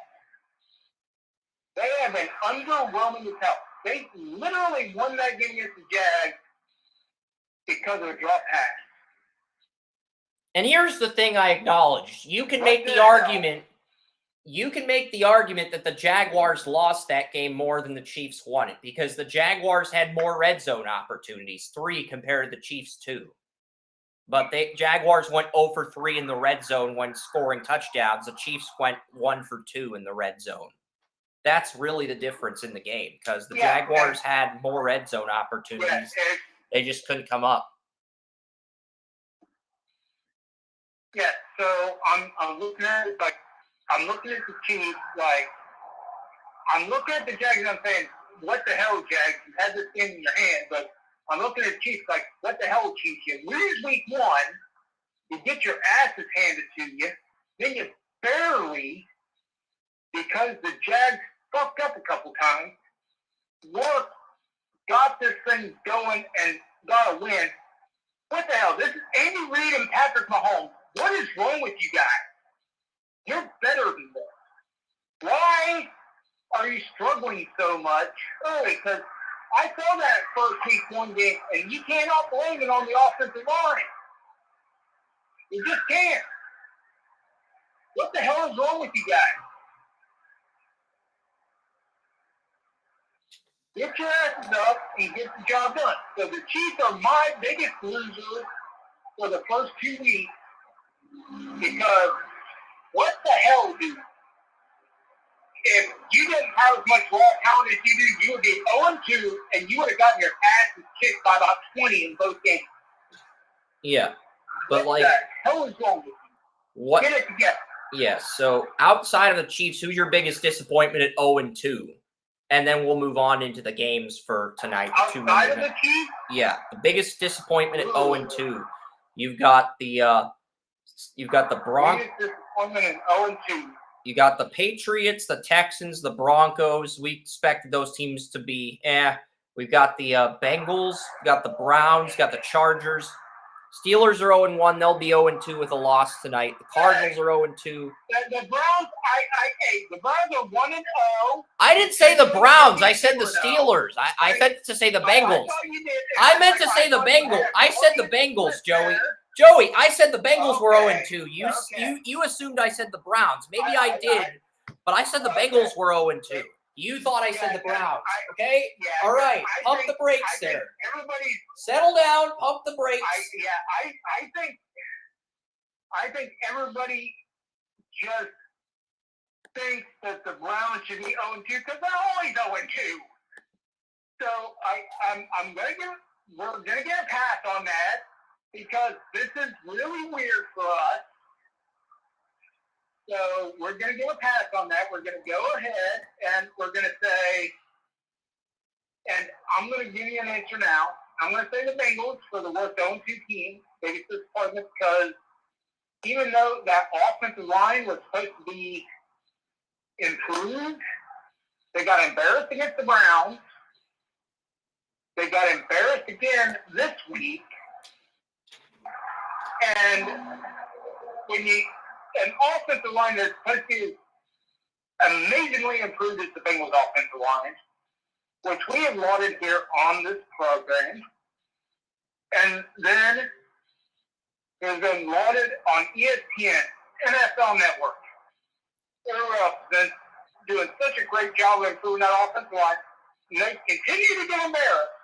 They have been underwhelming as hell. They literally won that game against the Jags because of a drop pass. And here's the thing I acknowledge. You can make the argument that the Jaguars lost that game more than the Chiefs won it because the Jaguars had more red zone opportunities, 3 compared to the Chiefs 2. But the Jaguars went 0 for 3 in the red zone when scoring touchdowns. The Chiefs went 1 for 2 in the red zone. That's really the difference in the game because the Jaguars had more red zone opportunities. They just couldn't come up. Yeah, so I'm looking at it like I'm looking at the Chiefs like I'm looking at the Jags and I'm saying, what the hell, Jags? You had this game in your hand, but I'm looking at the Chiefs like, what the hell, Chiefs? You lose week 1, you get your asses handed to you, then you barely, because the Jags fucked up a couple times, got this thing going and got a win. What the hell? This is Andy Reid and Patrick Mahomes. What is wrong with you guys? You're better than this. Why are you struggling so much early? Because I saw that first week 1 game, and you cannot blame it on the offensive line. You just can't. What the hell is wrong with you guys? Get your asses up and get the job done. So the Chiefs are my biggest losers for the first 2 weeks because what the hell, dude? If you didn't have as much raw talent as you do, you would be 0-2 and you would have gotten your asses kicked by about 20 in both games. Yeah. But what the hell is wrong with you? What? Get it together. Yeah, so outside of the Chiefs, who's your biggest disappointment at 0-2? And then we'll move on into the games for tonight. Outside of the Chiefs? Yeah, the biggest disappointment at 0-2. You've got the Broncos. Biggest disappointment at 0-2. You got the Patriots, the Texans, the Broncos. We expected those teams to be We've got the Bengals, we got the Browns, got the Chargers. Steelers are 0-1. They'll be 0-2 with a loss tonight. The Cardinals are 0-2. The Browns, the Browns are 1-0. I didn't say the Browns. I said the Steelers. I meant to say the Bengals. I meant to say the Bengals. I said the Bengals, Joey. Joey, I said the Bengals were 0-2. You assumed I said the Browns. Maybe I did, but I said the Bengals were 0-2. You thought I said the Browns. Okay? All right. Pump the brakes there. Settle down. Pump the brakes. I think everybody just thinks that the Browns should be 0-2 because they're always 0-2. So we're gonna get a pass on that because this is really weird for us. So we're going to give a pass on that. We're going to go ahead and we're going to say, and I'm going to give you an answer now. I'm going to say the Bengals for the worst 0-2 team. Biggest disappointment because even though that offensive line was supposed to be improved, they got embarrassed against the Browns. They got embarrassed again this week. And when an offensive line that's supposed to be amazingly improved is the Bengals offensive line, which we have lauded here on this program. And then has been lauded on ESPN, NFL Network. They're been doing such a great job of improving that offensive line. And they continue to get embarrassed.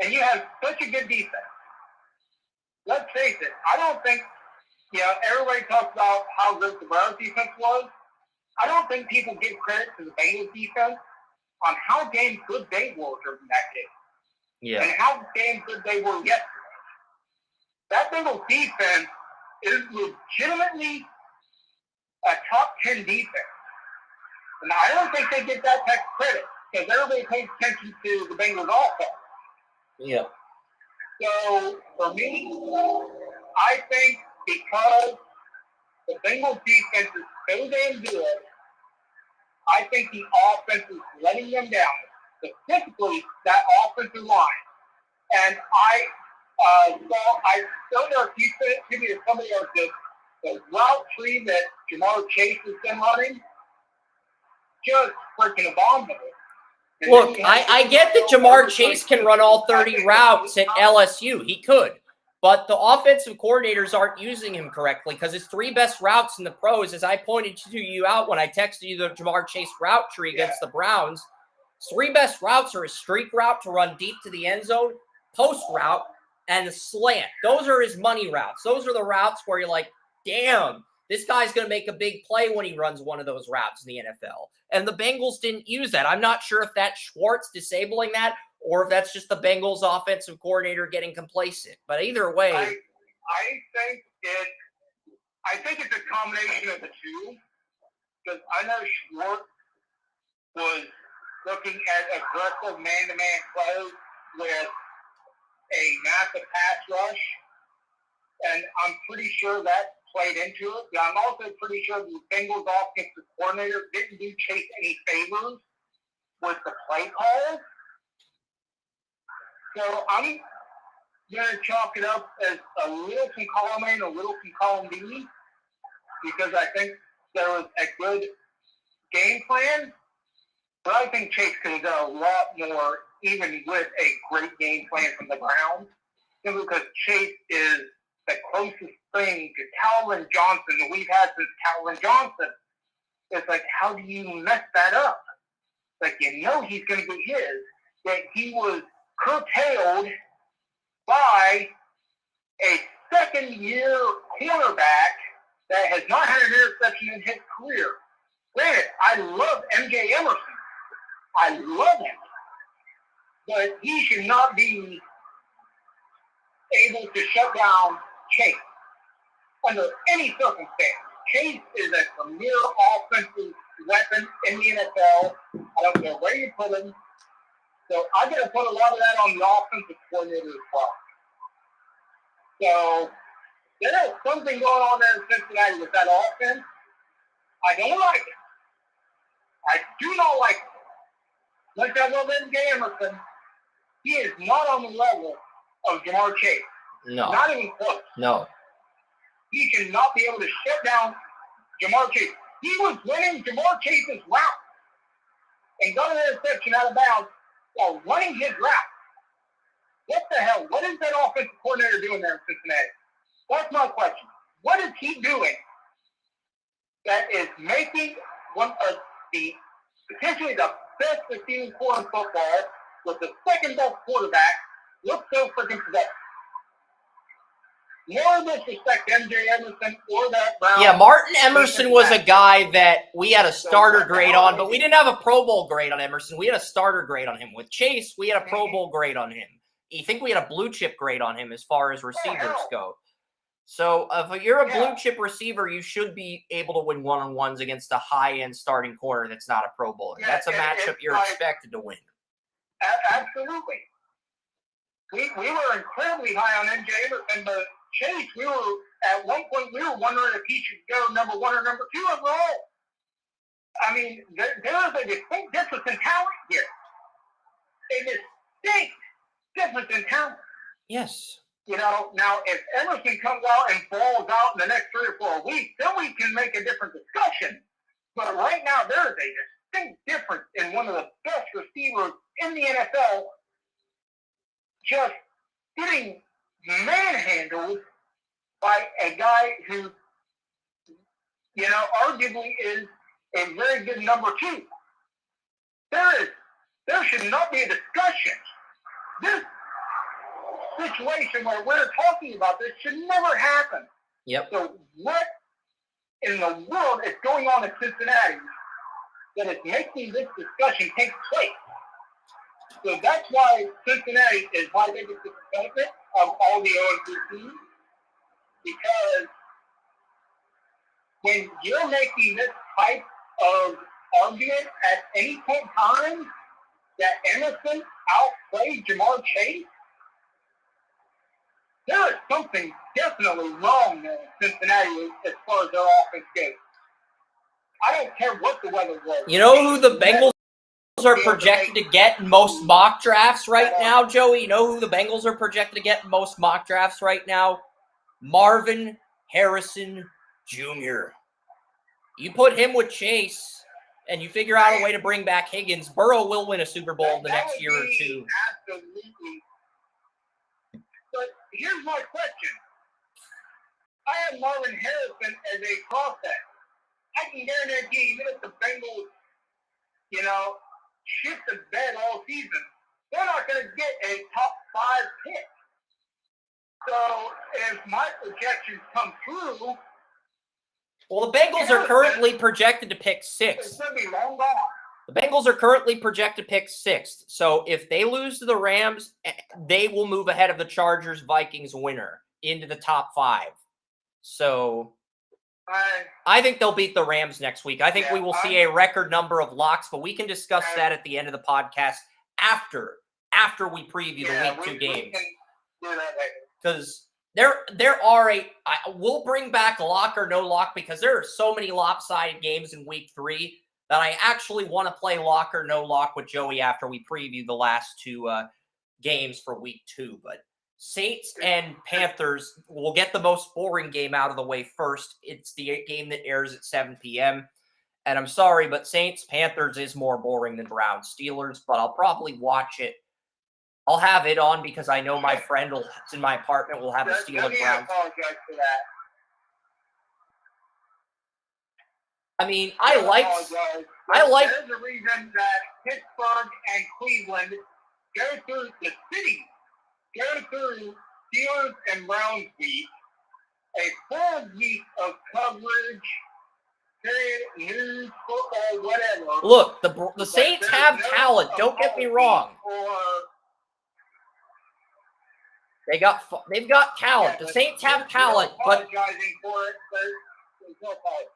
And you have such a good defense. Let's face it, I don't think, everybody talks about how good the Browns defense was. I don't think people give credit to the Bengals defense on how damn good they were during that game. Yeah. And how damn good they were yesterday. That Bengals defense is legitimately a top 10 defense. And I don't think they get that type of credit because everybody pays attention to the Bengals offense. Yeah. So, for me, I think because the Bengals defense is so damn good, I think the offense is letting them down, specifically that offensive line. And I don't know if you said to me or somebody else, the route tree that Jamar Chase has been running, just freaking abominable. And Look, I get that Jamar Chase can run all 30 routes at LSU. He could. But the offensive coordinators aren't using him correctly because his 3 best routes in the pros, as I pointed to you out when I texted you the Jamar Chase route tree against the Browns, 3 best routes are a streak route to run deep to the end zone, post route, and a slant. Those are his money routes. Those are the routes where you're like, damn, this guy's going to make a big play when he runs one of those routes in the NFL. And the Bengals didn't use that. I'm not sure if that's Schwartz disabling that or if that's just the Bengals offensive coordinator getting complacent. But either way, I think it's a combination of the two. Because I know Schwartz was looking at aggressive man-to-man plays with a massive pass rush, and I'm pretty sure that played into it. But I'm also pretty sure the Bengals offensive coordinator didn't do Chase any favors with the play calls. So I'm going to chalk it up as a little from column A and a little from column B, because I think there was a good game plan, but I think Chase could have done a lot more, even with a great game plan from the Browns, simply because Chase is the closest thing to Calvin Johnson that we've had since Calvin Johnson. It's like, how do you mess that up? Like, you know he's going to get his, that he was curtailed by a second-year cornerback that has not had an interception in his career. Granted, I love M.J. Emerson. I love him. But he should not be able to shut down Chase under any circumstance. Chase is a premier offensive weapon in the NFL. I don't care where you put him. So I got to put a lot of that on the offensive coordinator as well. So there is something going on there in Cincinnati with that offense. I don't like it. I do not like it. Like I love M.J. Emerson, he is not on the level of Jamar Chase. no. Not even close. No. He should not be able to shut down Jamar Chase. He was winning Jamar Chase's route and got an interception out of bounds while running his route. What the hell? What is that offensive coordinator doing there in Cincinnati? That's my question. What is he doing that is making one of the potentially the best receiving core in football with the second best quarterback look so freaking productive? No disrespect to M.J. Emerson or that Brown. Yeah, Martin Emerson was a guy that we had a starter grade on, but we didn't have a Pro Bowl grade on Emerson. We had a starter grade on him. With Chase, we had a Pro Bowl grade on him. I think we had a blue chip grade on him as far as receivers go. So if you're a blue chip receiver, you should be able to win one-on-ones against a high-end starting corner that's not a Pro Bowler. That's a matchup you're expected to win. Absolutely. We were incredibly high on M.J. Emerson, but Chase, we were at one point wondering if he should go number 1 or number 2 overall. I mean, there is a distinct difference in talent here. A distinct difference in talent. Yes. You know, now if Emerson comes out and balls out in the next 3 or 4 weeks, then we can make a different discussion. But right now, there is a distinct difference in one of the best receivers in the NFL just getting manhandled by a guy who, you know, arguably is a very good number 2. There should not be a discussion. This situation where we're talking about this should never happen. Yep. So what in the world is going on in Cincinnati that is making this discussion take place? So that's why Cincinnati is my biggest disappointment of all the 0-2 teams, because when you're making this type of argument at any point in time that Emerson outplayed Jamar Chase, there is something definitely wrong there in Cincinnati as far as their offense goes. I don't care what the weather was. You know who the Bengals are projected to get in most mock drafts right now, Joey? You know who the Bengals are projected to get in most mock drafts right now? Marvin Harrison Jr. You put him with Chase, and you figure out a way to bring back Higgins. Burrow will win a Super Bowl in the next year or two. Absolutely. But here's my question. I have Marvin Harrison as a prospect. I can guarantee, even if the Bengals, shit the bed all season, they're not going to get a top 5 pick. So if my projections come true, well, the Bengals are currently projected to pick 6th. It's going to be long gone. The Bengals are currently projected to pick 6th. So if they lose to the Rams, they will move ahead of the Chargers Vikings winner into the top 5. So I think they'll beat the Rams next week. I think we will see a record number of locks, but we can discuss that at the end of the podcast after we preview the week 2 games. Because there are we'll bring back lock or no lock, because there are so many lopsided games in week 3 that I actually want to play lock or no lock with Joey after we preview the last 2 games for week 2. But Saints and Panthers will get the most boring game out of the way first. It's the game that airs at 7 p.m. And I'm sorry, but Saints-Panthers is more boring than Browns-Steelers, but I'll probably watch it. I'll have it on because I know my friend that's in my apartment will have a Steelers-Browns. I apologize for that. I mean, There's a reason that Pittsburgh and Cleveland go through the city. Go through Steelers and Browns week, a full week of coverage, period, news, football, whatever. Look, the Saints have talent. Don't get me wrong. They've got talent. The Saints have talent, but apologizing for it, there's no apology.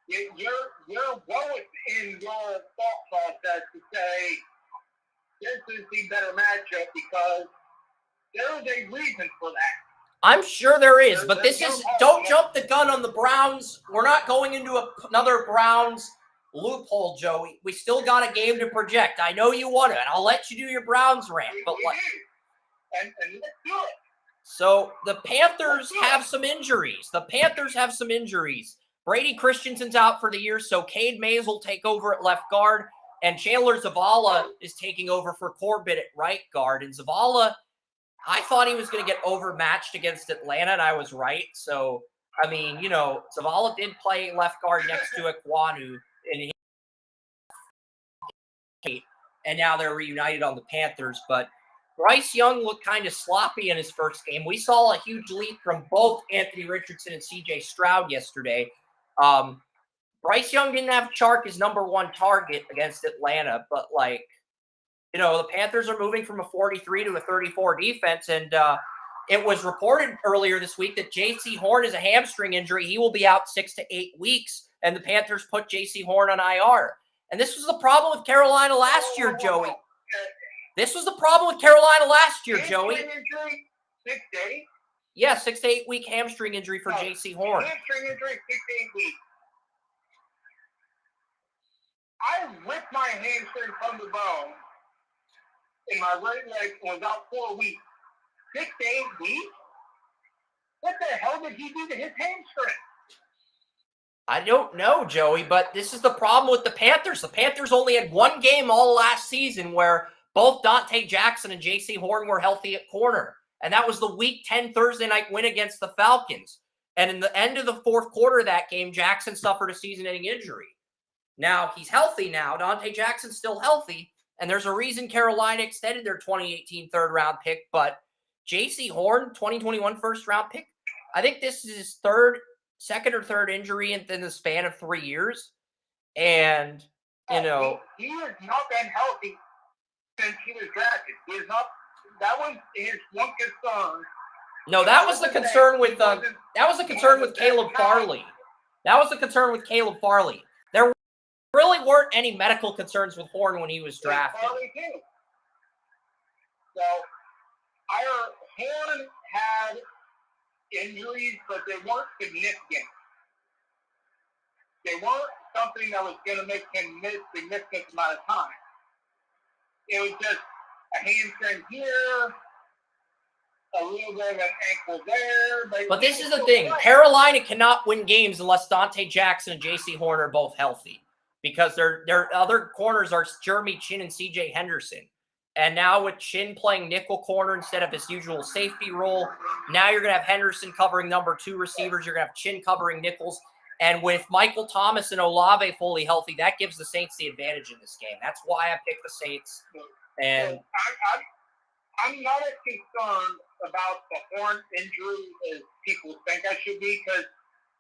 You're well within your thought process to say this is the better matchup because there is a reason for that. I'm sure there is, but don't jump the gun on the Browns. We're not going into another Browns loophole, Joey. We still got a game to project. I know you want it, and I'll let you do your Browns rant. But and let's do it. So the Panthers have some injuries. Brady Christensen's out for the year, so Cade Mays will take over at left guard. And Chandler Zavala is taking over for Corbett at right guard. And Zavala, I thought he was going to get overmatched against Atlanta, and I was right. So, I mean, Zavala did play left guard next to Ekwonu. And now they're reunited on the Panthers. But Bryce Young looked kind of sloppy in his first game. We saw a huge leap from both Anthony Richardson and C.J. Stroud yesterday. Bryce Young didn't have Chark as number 1 target against Atlanta, but the Panthers are moving from a 43 to a 34 defense, and it was reported earlier this week that J.C. Horn is a hamstring injury. He will be out 6 to 8 weeks, and the Panthers put J.C. Horn on IR. And this was the problem with Carolina last year, Joey. This was the problem with Carolina last year, Joey. 6 to 8? Yeah, 6 to 8 week hamstring injury for J.C. Horn. Hamstring injury, 6 to 8 weeks. I ripped my hamstring from the bone in my right leg for about 4 weeks. 6 to 8 weeks? What the hell did he do to his hamstring? I don't know, Joey, but this is the problem with the Panthers. The Panthers only had 1 game all last season where both Dante Jackson and J.C. Horn were healthy at corner. And that was the Week 10 Thursday night win against the Falcons. And in the end of the fourth quarter of that game, Jackson suffered a season-ending injury. Now, he's healthy now. Dante Jackson's still healthy. And there's a reason Carolina extended their 2018 third-round pick. But J.C. Horn, 2021 first-round pick, I think this is his second or third injury in the span of 3 years. And, he has not been healthy since he was drafted. He is not. That was his one concern. No, that was the concern with Caleb Farley. That was the concern with Caleb Farley. There really weren't any medical concerns with Horn when he was drafted. Farley too. So, Horn had injuries, but they weren't significant. They weren't something that was going to make him miss a significant amount of time. It was just a hamstring here, a little bit of an ankle there. But this is the thing. Carolina cannot win games unless Dante Jackson and J.C. Horn are both healthy, because their other corners are Jeremy Chin and C.J. Henderson. And now with Chin playing nickel corner instead of his usual safety role, now you're going to have Henderson covering number 2 receivers. You're going to have Chin covering nickels. And with Michael Thomas and Olave fully healthy, that gives the Saints the advantage in this game. That's why I picked the Saints. And I'm not as concerned about the Horn injury as people think I should be, because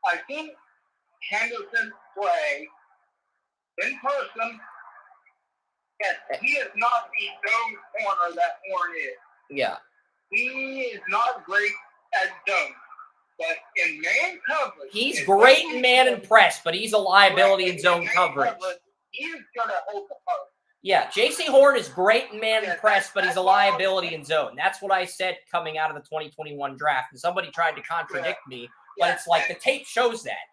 I think Henderson play in person. Yes, he is not the zone corner that Horn is. yeah, He is not great at zone. But in man coverage, he's great in man and press, but he's a liability in zone coverage. He's going to hold the post. Yeah, J.C. Horn is great in man and press, but he's a liability in zone. That's what I said coming out of the 2021 draft. And somebody tried to contradict me, but it's like the tape shows that.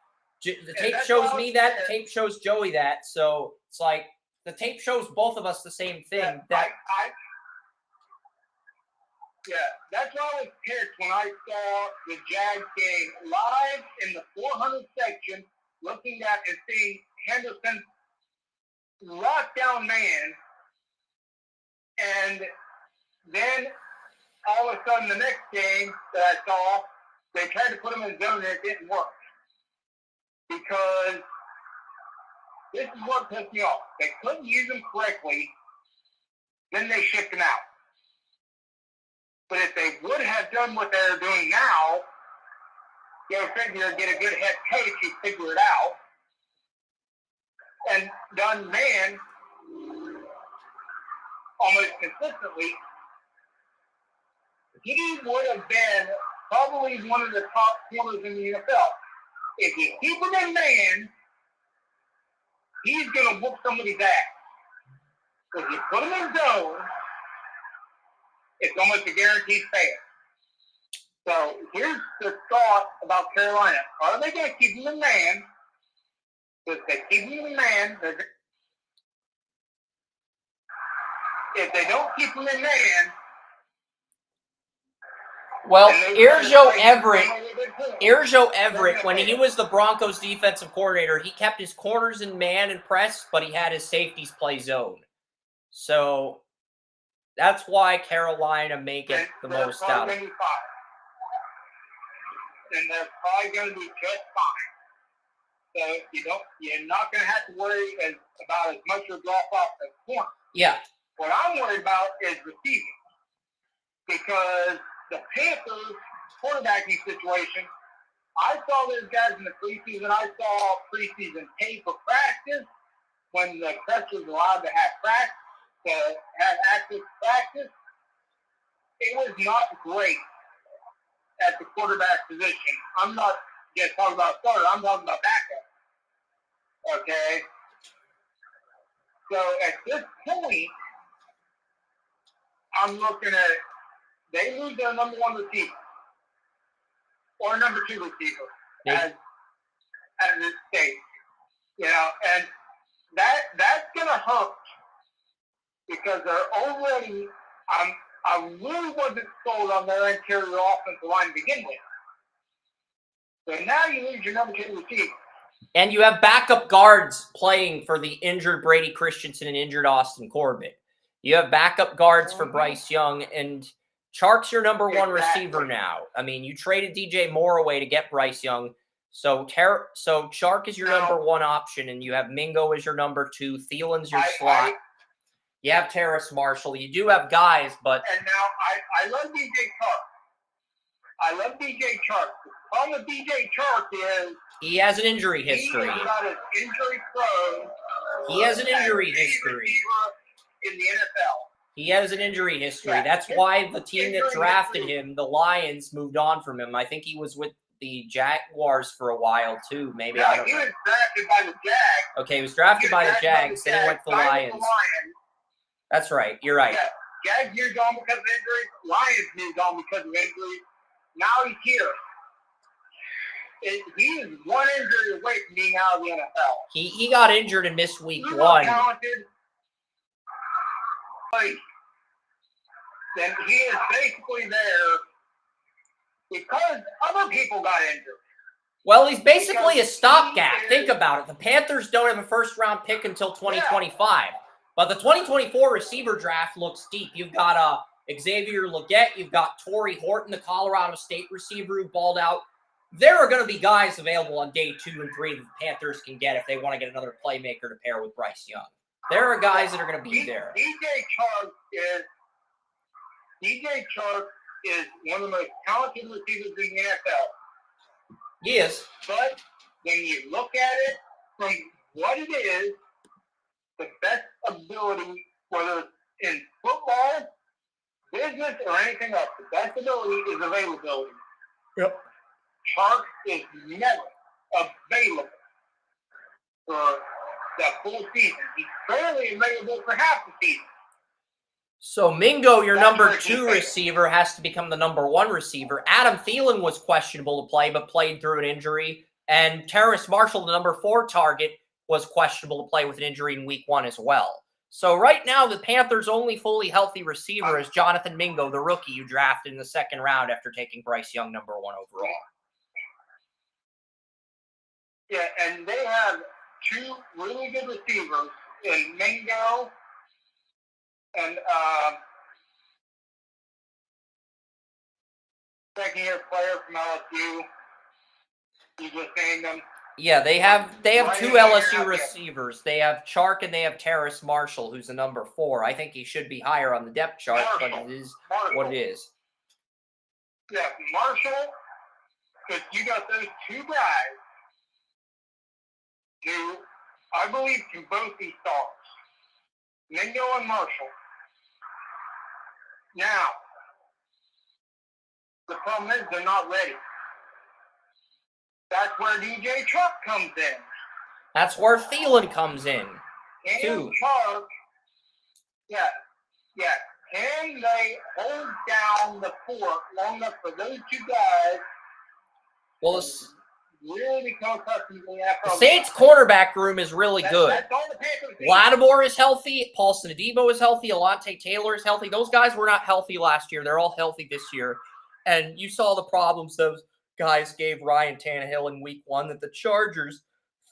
The tape shows me that. The tape shows Joey that. So it's like the tape shows both of us the same thing. That's what I was pissed when I saw the Jags game live in the 400 section, looking at and seeing Henderson lock down man, and then all of a sudden the next game that I saw, they tried to put him in zone and it didn't work. Because this is what pissed me off. They couldn't use him correctly, then they shipped him out. But if they would have done what they're doing now, you'll figure get a good head coach who figure it out, and done man almost consistently, he would have been probably one of the top corners in the NFL. If you keep him in man, he's going to whoop somebody's ass. If you put him in zone, it's almost a guaranteed fail. So here's the thought about Carolina. Are they going to keep him in man? If they keep him in man, if they don't keep him in man, well, Irjo Everett, when he was the Broncos defensive coordinator, he kept his corners in man and press, but he had his safeties play zone. So that's why Carolina may get the most out of it. And they're probably going to be just fine. So you're not going to have to worry about as much of a drop off as corner. Yeah. What I'm worried about is receiving, because the Panthers quarterbacking situation, I saw those guys in the preseason. I saw preseason tape of practice when the coach was allowed to have practice, to have active practice. It was not great at the quarterback position. I'm not just talking about starter. I'm talking about backup. Okay? So at this point, I'm looking at, they lose their number 1 receiver or number 2 receiver as it states. You know, and that's going to hurt, because they're already, I really wasn't sold on their interior offensive line to begin with. So now you lose your number 2 receiver. And you have backup guards playing for the injured Brady Christensen and injured Austin Corbett. You have backup guards for Bryce Young, and Chark's your number 1 receiver now. I mean, you traded DJ Moore away to get Bryce Young. So Chark is your number 1 option, and you have Mingo as your number 2. Thielen's your slot. You have Terrace Marshall. You do have guys, but... And now, I love DJ Chark. I love DJ Chark. The problem with DJ Chark is... he has an injury history. He's got his injury prone. He has an injury history. In the NFL. He has an injury history. Yeah. That's why the team that drafted him, the Lions, moved on from him. I think he was with the Jaguars for a while, too. Maybe. Yeah, he was drafted by the Jags. Okay, he was drafted by the Jags, then he went to the Lions. That's right. You're right. Yeah. Jags moved on because of injuries. Lions moved on because of injuries. Now he's here. he is one injury away from being out of the NFL. He got injured and missed week He's 1. talented. Then he is basically there because other people got injured. Well, he's basically a Because stopgap. he Think is- about it. The Panthers don't have a first-round pick until 2025. But the 2024 receiver draft looks deep. You've got Xavier Legette. You've got Torrey Horton, the Colorado State receiver who balled out. There are going to be guys available on day 2 and 3 that the Panthers can get if they want to get another playmaker to pair with Bryce Young. There are guys that are going to be there. DJ Chark is one of the most talented receivers in the NFL. He is. But when you look at it from what it is, the best ability, whether it's in football, business, or anything else, the best ability is availability. Yep. Chark is never available for the full season. He's barely available for half the season. So Mingo, your That's number where he 2 fails. receiver, has to become the number 1 receiver. Adam Thielen was questionable to play, but played through an injury. And Terrace Marshall, the number 4 target, was questionable to play with an injury in week 1 as well. So right now, the Panthers' only fully healthy receiver is Jonathan Mingo, the rookie you drafted in the 2nd round after taking Bryce Young number 1 overall. Yeah, and they have 2 really good receivers in Mingo and second-year player from LSU. You just named them. Yeah, they have Right 2 in there, LSU yeah. receivers. They have Chark and they have Terrace Marshall, who's the number 4. I think he should be higher on the depth chart, but it is what it is. Yeah, Marshall, because you got those 2 guys who I believe can both be stars. Mingo and Marshall. Now, the problem is they're not ready. That's where DJ Chark comes in. That's where Thielen comes in. Can Chark, yeah. Can they hold down the fort long enough for those 2 guys Well, to really become accustomed to the the NFL? Saints' cornerback room is really good. That's all the Panthers need. Lattimore is healthy. Paulson Adebo is healthy. Alontae Taylor is healthy. Those guys were not healthy last year. They're all healthy this year. And you saw the problems those guys gave Ryan Tannehill in week 1 that the Chargers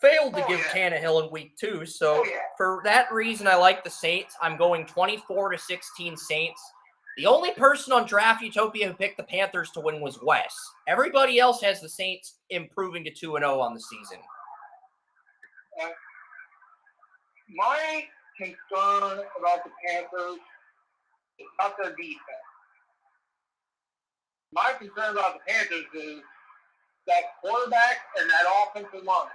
failed to give Tannehill in week 2. So for that reason, I like the Saints. I'm going 24-16 Saints. The only person on Draft Utopia who picked the Panthers to win was Wes. Everybody else has the Saints improving to 2-0 on the season. My concern about the Panthers is not their defense. My concern about the Panthers is that quarterback and that offensive line.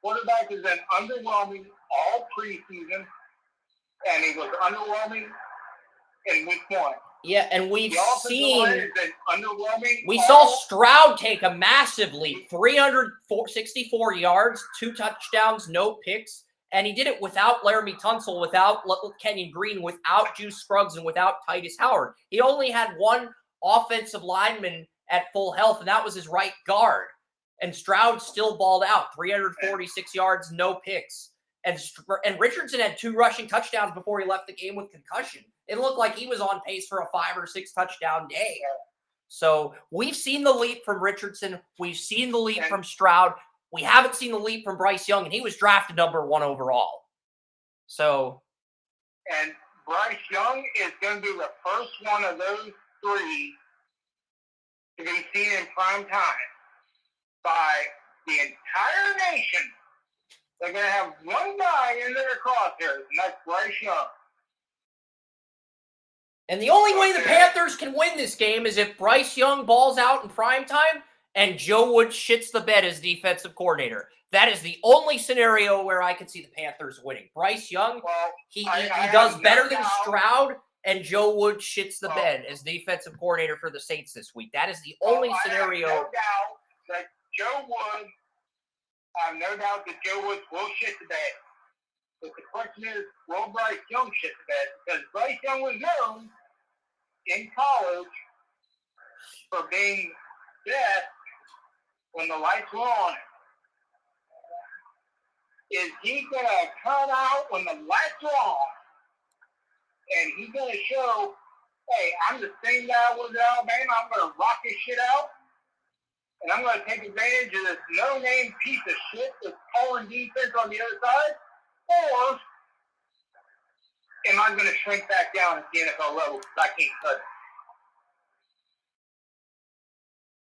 Quarterback has been underwhelming all preseason, and he was underwhelming in week 1. Yeah, and we've The offensive line seen has been underwhelming. we saw Stroud take a massive leap, 364 yards, 2 touchdowns, no picks, and he did it without Laramie Tunsil, without Kenyon Green, without Juice Scruggs, and without Titus Howard. He only had 1 offensive lineman at full health, and that was his right guard. And Stroud still balled out, 346 yards, no picks. And Richardson had 2 rushing touchdowns before he left the game with concussion. It looked like he was on pace for a 5 or 6 touchdown day. So we've seen the leap from Richardson. We've seen the leap from Stroud. We haven't seen the leap from Bryce Young, and he was drafted number 1 overall. So. And Bryce Young is going to be the first one of those 3 to be seen in prime time by the entire nation. They're going to have 1 guy in their crosshairs, and that's Bryce Young. And the only way the Panthers can win this game is if Bryce Young balls out in primetime and Joe Woods shits the bed as defensive coordinator. That is the only scenario where I can see the Panthers winning. Bryce Young, he does better than Stroud, and Joe Woods shits the bed as defensive coordinator for the Saints this week. That is the only scenario. I have no doubt that Joe Woods, will shit the bed. But the question is, will Bryce Young shit the bed? Because Bryce Young was known in college for being best when the lights are on? Is he going to come out when the lights are on? And he's going to show, hey, I'm the same guy I was at Alabama. I'm going to rock this shit out. And I'm going to take advantage of this no-name piece of shit that's calling defense on the other side? Or am I going to shrink back down at the NFL level because I can't cut it?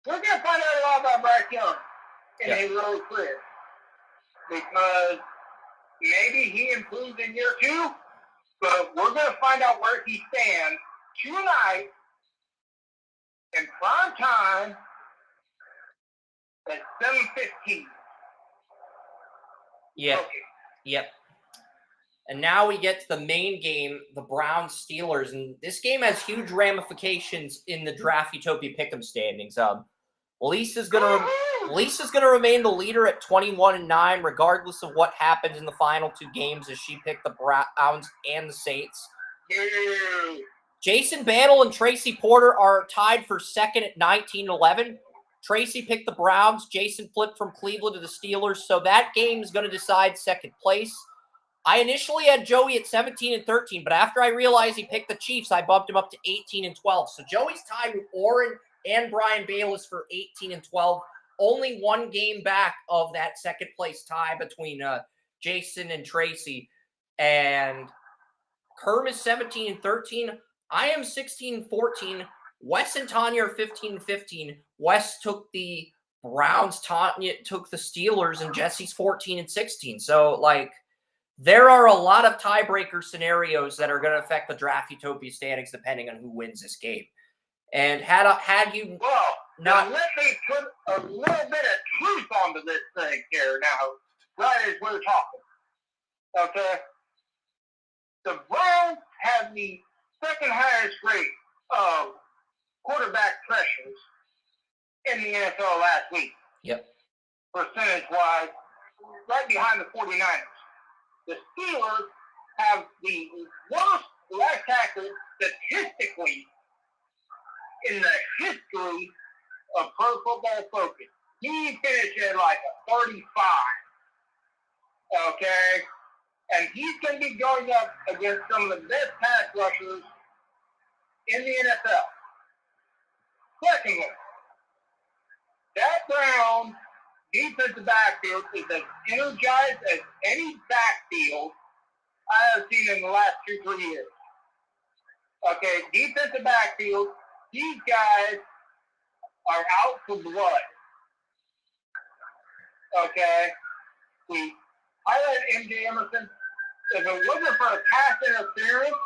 We're going to find out a lot about Bryce Young in his early career. Because maybe he improves in year 2, but we're going to find out where he stands tonight in prime time at 7:15. Yep. Okay. Yep. And now we get to the main game, the Browns-Steelers. And this game has huge ramifications in the Draft Utopia Pick'em standings. Lisa's gonna remain the leader at 21-9, regardless of what happens in the final 2 games, as she picked the Browns and the Saints. Jason Bantle and Tracy Porter are tied for second at 19-11. Tracy picked the Browns. Jason flipped from Cleveland to the Steelers, so that game is going to decide second place. I initially had Joey at 17-13, but after I realized he picked the Chiefs, I bumped him up to 18-12. So Joey's tied with Orrin and Brian Bayless for 18-12. Only 1 game back of that second place tie between Jason and Tracy. And Kerm is 17-13. I am 16-14. Wes and Tanya are 15-15. Wes took the Browns, Tanya took the Steelers, and Jesse's 14-16. So, like, there are a lot of tiebreaker scenarios that are going to affect the Draft Utopia standings depending on who wins this game. And had you not let me put a little bit of truth onto this thing here now, right as we're talking. Okay? The Browns have the second highest rate of quarterback pressures in the NFL last week. Yep. Percentage-wise, right behind the 49ers. The Steelers have the worst left tackle statistically in the history of Pro Football Focus. He finished at like a 35. Okay? And he's going to be going up against some of the best pass rushers in the NFL. Secondly, that Brown defensive backfield is as energized as any backfield I have seen in the last 2-3 years. Okay, defensive backfield, these guys are out for blood. Okay, we highlight MJ Emerson. If it wasn't for a pass interference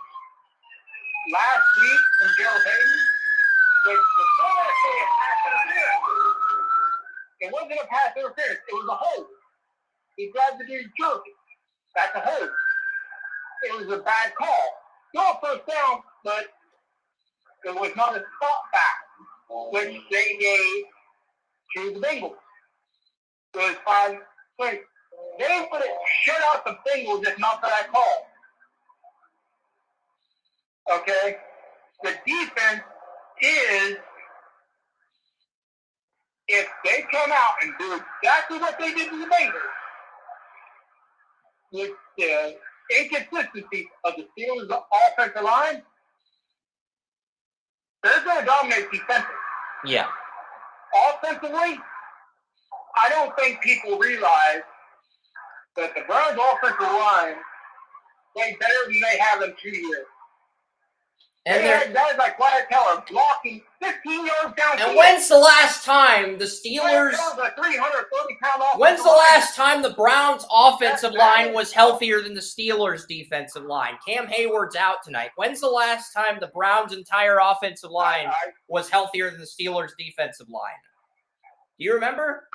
last week from Joe Hayden, which the Stars say a pass interference, it wasn't a pass interference. It was a hold. He tried to do jerky. That's a hold. It was a bad call. Still a first down, but it was not a stop back, which they gave to the Bengals. It was 5 points. They would have shut out the Bengals if not for that call. Okay? The defense is, if they come out and do exactly what they did to the Bengals, with the inconsistency of the Steelers' offensive line, they're going to dominate defensively. Yeah. Offensively, I don't think people realize that the Browns' offensive line played better than they have in 2 years. And they had guys like Wyatt Teller blocking 15 yards downfield. And when's the last time the Steelers... When's the last time the Browns' offensive line was healthier than the Steelers' defensive line? Cam Hayward's out tonight. When's the last time the Browns' entire offensive line was healthier than the Steelers' defensive line? Do you remember?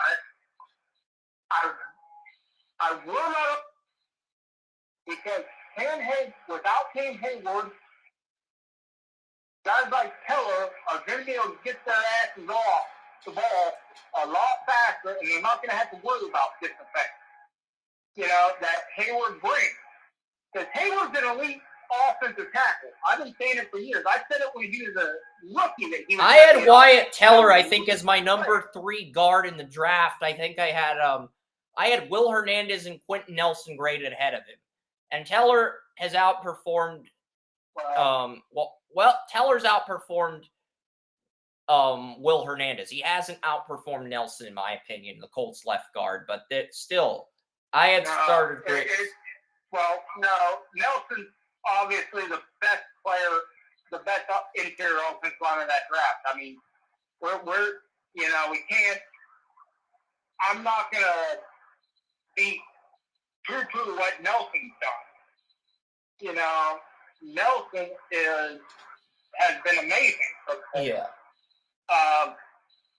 I will not, because without Cam Hayward, guys like Teller are going to be able to get their asses off the ball a lot faster, and they're not going to have to worry about disinfecting, that Hayward brings. Because Hayward's an elite offensive tackle. I've been saying it for years. I said it when he was a rookie that he was. I had Wyatt Teller, I think, as my number 3 guard in the draft. I think I had Will Hernandez and Quentin Nelson graded ahead of him. And Teller has outperformed Teller's outperformed Will Hernandez. He hasn't outperformed Nelson, in my opinion, the Colts left guard, but still, I had started great. Nelson's obviously the best player, the best interior offensive line in that draft. I mean, we can't. I'm not gonna be poo-poo what Nelson's done. Nelson has been amazing. Yeah.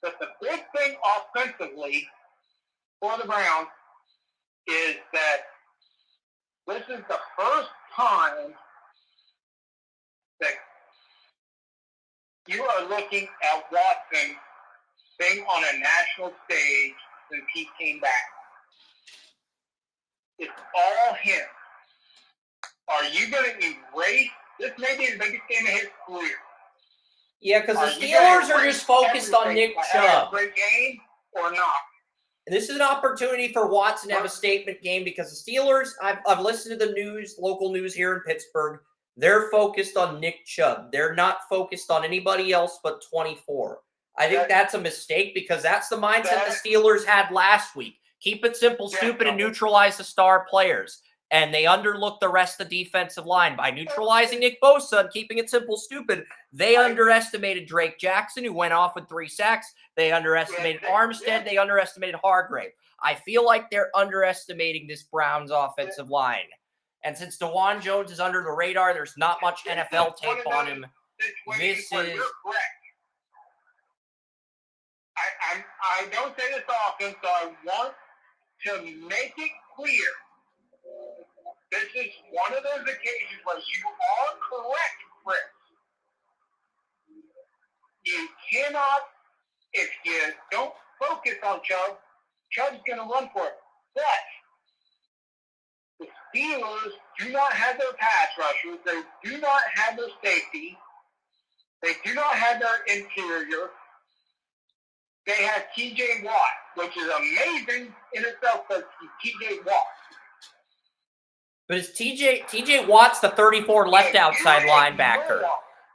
But the big thing offensively for the Browns is that this is the first time that you are looking at Watson being on a national stage since he came back. It's all him. Are you going to erase this? May be the biggest game of his career. Yeah, because the Steelers are just focused on Nick Chubb. Great game or not? This is an opportunity for Watson to have a statement game because the Steelers, I've listened to the news, local news here in Pittsburgh. They're focused on Nick Chubb. They're not focused on anybody else but 24. I think that's a mistake because that's the mindset the Steelers had last week. Keep it simple, stupid, and neutralize the star players. And they underlooked the rest of the defensive line by neutralizing Nick Bosa and keeping it simple, stupid. They underestimated Drake Jackson, who went off with 3 sacks. They underestimated Armstead. They underestimated Hargrave. I feel like they're underestimating this Browns offensive line. And since DeJuan Jones is under the radar, there's not much NFL tape on him. This is... I don't say this often, so I want to make it clear. This is one of those occasions where you are correct, Chris. You cannot, if you don't focus on Chubb, Chubb's going to run for it. But the Steelers do not have their pass rushers. They do not have their safety. They do not have their interior. They have T.J. Watt, which is amazing in itself because he's T.J. Watt. But is T.J. Watt's the 34 left outside linebacker.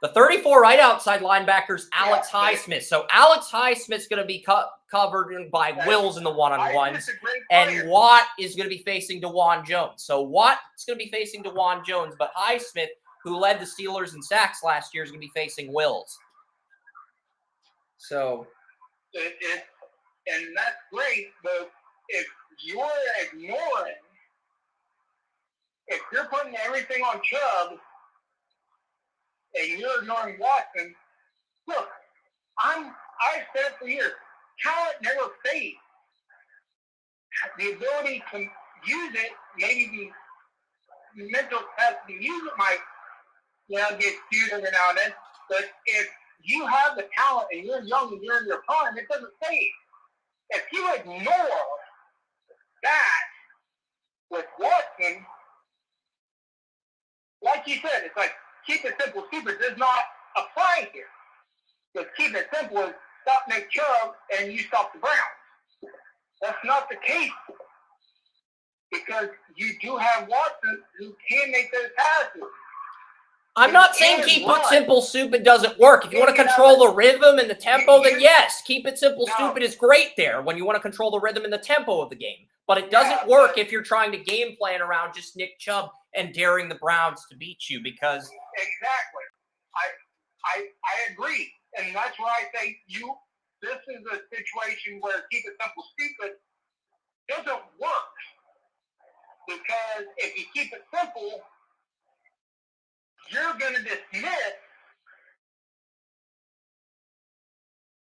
The 34 right outside linebacker is Alex Highsmith. So Alex Highsmith's going to be covered by Wills in the one-on-ones. And Watt is going to be facing DeJuan Jones. So Watt's going to be facing DeJuan Jones. But Highsmith, who led the Steelers in sacks last year, is going to be facing Wills. So... And that's great, but if you're ignoring, if you're putting everything on Chubb and you're ignoring Watson, look, I've said it for years, talent never fades. The ability to use it, maybe the mental capacity to use it might, get skewed every now and then, but if you have the talent and you're young and you're in your prime, it doesn't fade. If you ignore that with Watson, like you said, it's like keep it simple, stupid does not apply here. Because keep it simple is stop Nick Chubb and you stop the Browns. That's not the case. Because you do have Watson who can make those passes. I'm not saying keep it simple, stupid doesn't work. If you want to control the rhythm and the tempo, then yes, keep it simple, stupid is great there when you want to control the rhythm and the tempo of the game. But it doesn't work if you're trying to game plan around just Nick Chubb and daring the Browns to beat you because... Exactly. I agree. And that's why I say this is a situation where keep it simple, stupid doesn't work. Because if you keep it simple... you're going to dismiss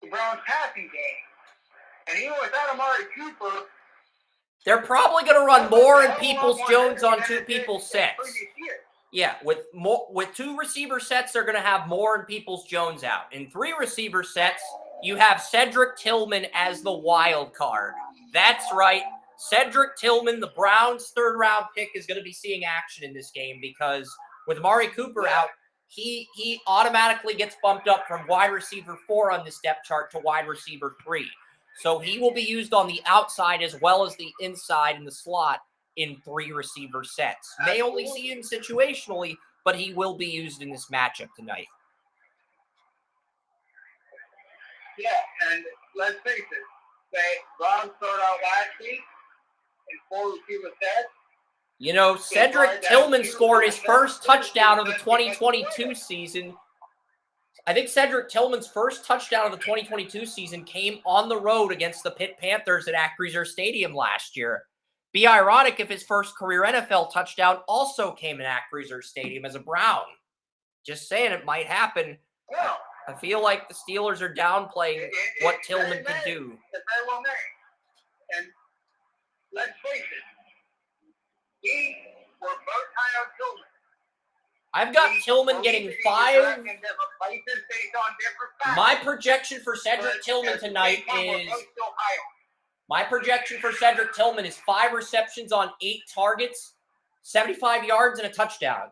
the Browns passing game. And even without Amari Cooper... they're probably going to run more in Peoples-Jones on 2 people sets. Yeah, with 2 receiver sets, they're going to have more in Peoples-Jones out. In 3 receiver sets, you have Cedric Tillman as the wild card. That's right. Cedric Tillman, the Browns' 3rd-round pick, is going to be seeing action in this game because With Amari Cooper out, he automatically gets bumped up from wide receiver 4 on this depth chart to wide receiver 3. So he will be used on the outside as well as the inside in the slot in 3 receiver sets. May only see him situationally, but he will be used in this matchup tonight. Yeah, and let's face it, the Browns started out last week in 4 receiver sets. You know, Cedric Tillman scored his first touchdown of the 2022 season. I think Cedric Tillman's first touchdown of the 2022 season came on the road against the Pitt Panthers at Acrisure Stadium last year. Be ironic if his first career NFL touchdown also came in Acrisure Stadium as a Brown. Just saying, it might happen. Well, I feel like the Steelers are downplaying what Tillman can do. It's very well made. And let's face it, we were both high on Tillman. I've got Tillman getting 5. My projection for Cedric Tillman tonight is... My projection for Cedric Tillman is 5 receptions on 8 targets, 75 yards, and a touchdown.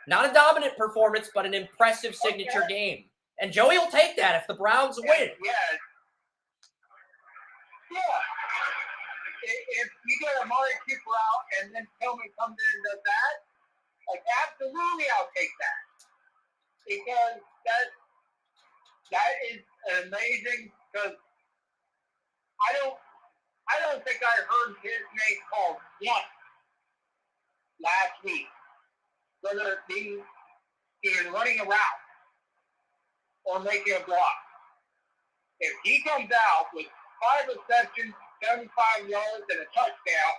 Not a dominant performance, but an impressive signature game. And Joey will take that if the Browns win. Yeah. If you get Amari Cooper out and then Tillman comes in and does that, like, absolutely I'll take that. Because that is amazing, because I don't think I heard his name called once last week. Whether it be either running a route or making a block. If he comes out with 5 receptions, 75 yards, and a touchdown,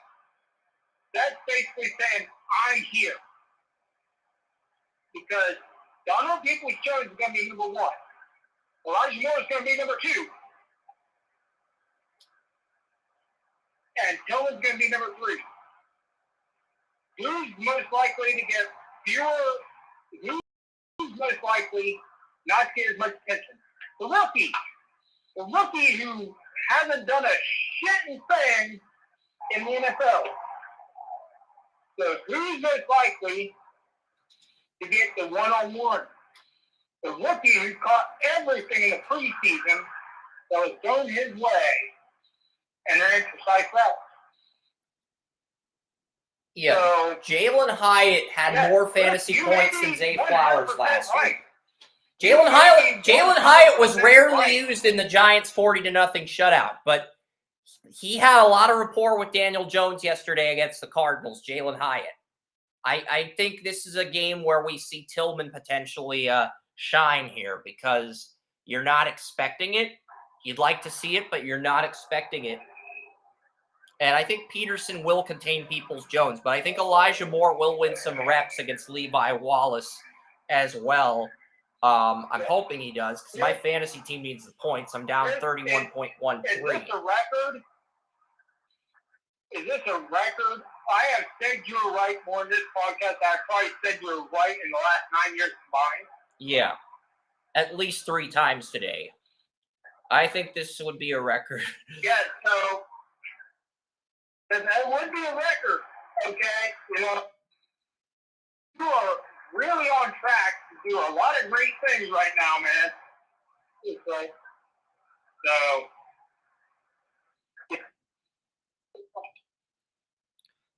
that's basically saying, I'm here. Because Donald Peoples-Jones is going to be number 1. Elijah Moore is going to be number 2. And Tillman's going to be number 3. Who's most likely to get who's most likely not to get as much attention? The rookie. The rookie who hasn't done a shitting thing in the NFL. So who's most likely to get the one-on-one? The rookie who caught everything in the preseason that was thrown his way and then precise routes. Yeah, so, Jalen Hyatt had more fantasy points than Zay Flowers last week. Jalen Hyatt was rarely used in the Giants' 40-0 shutout, but he had a lot of rapport with Daniel Jones yesterday against the Cardinals, Jalen Hyatt. I think this is a game where we see Tillman potentially shine here because you're not expecting it. You'd like to see it, but you're not expecting it. And I think Peterson will contain Peoples-Jones, but I think Elijah Moore will win some reps against Levi Wallace as well. I'm hoping he does because my fantasy team needs the points. I'm down 31.13. Is this a record? Is this a record? I have said you were right more in this podcast. I've probably said you were right in the last 9 years combined. Yeah, at least 3 times today. I think this would be a record. Yeah, so that would be a record, okay? You know, you are really on track to do a lot of great things right now, man. Okay. So,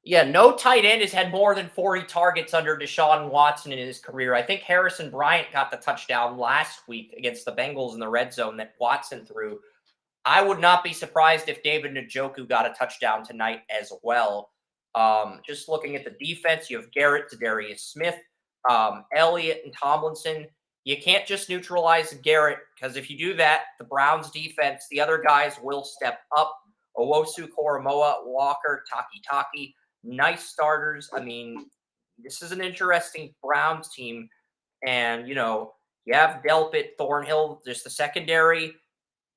yeah, no tight end has had more than 40 targets under Deshaun Watson in his career. I think Harrison Bryant got the touchdown last week against the Bengals in the red zone that Watson threw. I would not be surprised if David Njoku got a touchdown tonight as well. Just looking at the defense, you have Garrett, Zadarius Smith, Elliott, and Tomlinson. You can't just neutralize Garrett because if you do that, the Browns defense, the other guys will step up. Owosu, Koromoa, Walker, Taki. Nice starters. I mean, this is an interesting Browns team. And, you know, you have Delpit, Thornhill, just the secondary.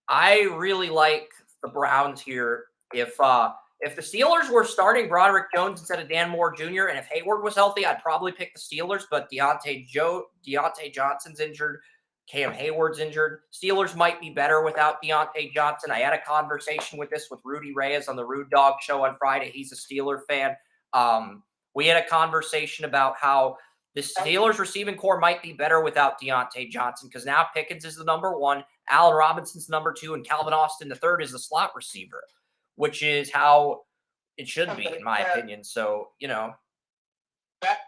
I really like the Browns here. If the Steelers were starting Broderick Jones instead of Dan Moore Jr., and if Hayward was healthy, I'd probably pick the Steelers, but Deontay Johnson's injured. Cam Hayward's injured. Steelers might be better without Deontay Johnson. I had a conversation with Rudy Reyes on the Rude Dog Show on Friday. He's a Steeler fan. We had a conversation about how The Steelers' receiving core might be better without Deontay Johnson because now Pickens is the number 1, Allen Robinson's number 2, and Calvin Austin the third is the slot receiver, which is how it should be, in my opinion. So, Back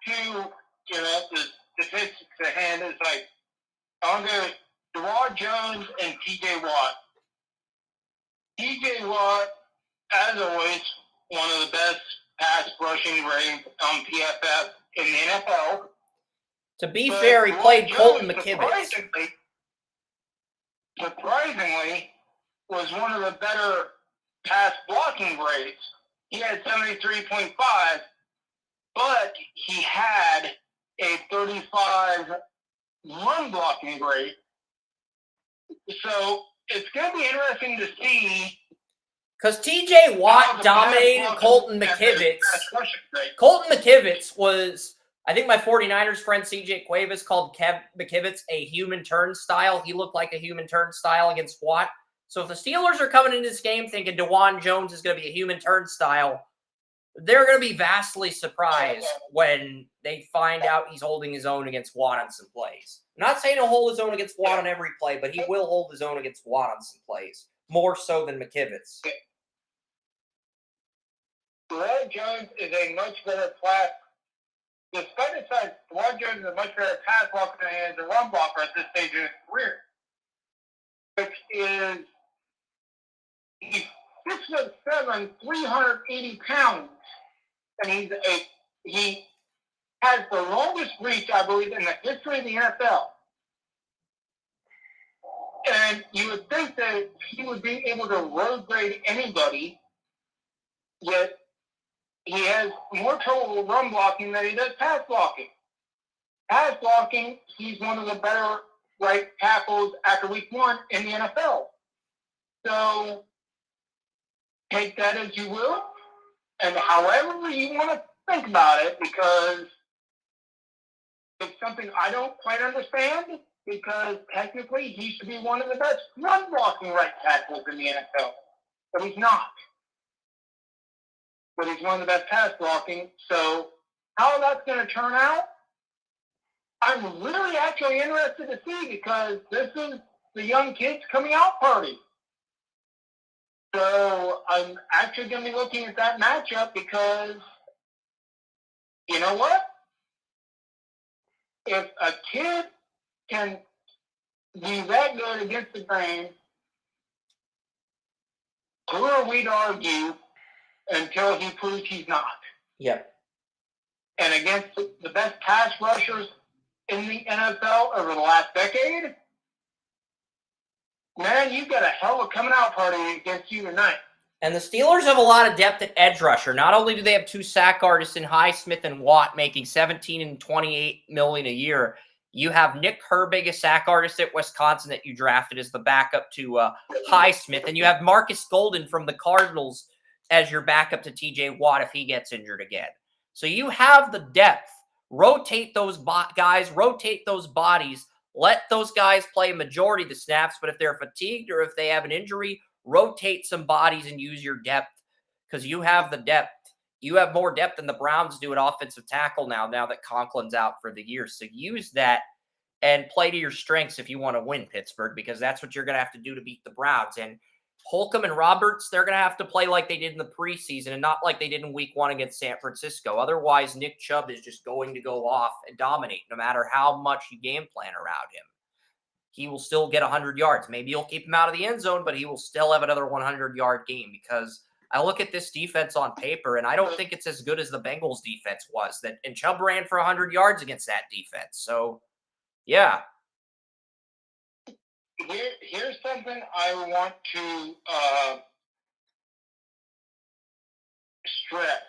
to, the statistics at hand is like, I'm going to Dawand Jones and T.J. Watt. T.J. Watt, as always, one of the best pass rushing grades on PFF in the NFL. To be fair, he played Colton McKivitz. Surprisingly, was one of the better pass blocking grades. He had 73.5, but he had a 35 run blocking grade. So it's going to be interesting to see. Because T.J. Watt dominated Colton McKivitz. Colton McKivitz was, I think my 49ers friend C.J. Cuevas called McKivitz a human turnstile. He looked like a human turnstile against Watt. So if the Steelers are coming into this game thinking Dawand Jones is going to be a human turnstile, they're going to be vastly surprised when they find out he's holding his own against Watt on some plays. I'm not saying he'll hold his own against Watt on every play, but he will hold his own against Watt on some plays, more so than McKivitz. Dawand Jones is a much better pass. Despite the fact Dawand Jones is a much better pass blocker than he is a run blocker at this stage of his career, which is he's 6'7", 380 pounds, and he has the longest reach, I believe, in the history of the NFL. And you would think that he would be able to road grade anybody, yet he has more total run blocking than he does pass blocking. Pass blocking, he's one of the better right tackles after week 1 in the NFL. So take that as you will, and however you want to think about it, because it's something I don't quite understand, because technically he should be one of the best run blocking right tackles in the NFL. But he's not. But he's one of the best pass blocking. So how that's going to turn out, I'm really actually interested to see, because this is the young kids coming out party. So I'm actually going to be looking at that matchup, because you know what? If a kid can be that good against the grain, who are we to argue until he proves he's not? Yep. And against the best pass rushers in the NFL over the last decade, man, you've got a hell of a coming out party against you tonight. And the Steelers have a lot of depth at edge rusher. Not only do they have 2 sack artists in Highsmith and Watt making $17 and $28 million a year, you have Nick Herbig, a sack artist at Wisconsin that you drafted as the backup to Highsmith, and you have Marcus Golden from the Cardinals as your backup to T.J. Watt if he gets injured again. So you have the depth. Rotate those guys, rotate those bodies, let those guys play a majority of the snaps, but if they're fatigued or if they have an injury, rotate some bodies and use your depth, because you have the depth. You have more depth than the Browns do at offensive tackle now that Conklin's out for the year. So use that and play to your strengths if you want to win, Pittsburgh, because that's what you're going to have to do to beat the Browns. And Holcomb and Roberts, they're going to have to play like they did in the preseason and not like they did in week 1 against San Francisco. Otherwise, Nick Chubb is just going to go off and dominate no matter how much you game plan around him. He will still get 100 yards. Maybe you'll keep him out of the end zone, but he will still have another 100-yard game, because I look at this defense on paper, and I don't think it's as good as the Bengals defense was. And Chubb ran for 100 yards against that defense. So, yeah. Here's something I want to stress.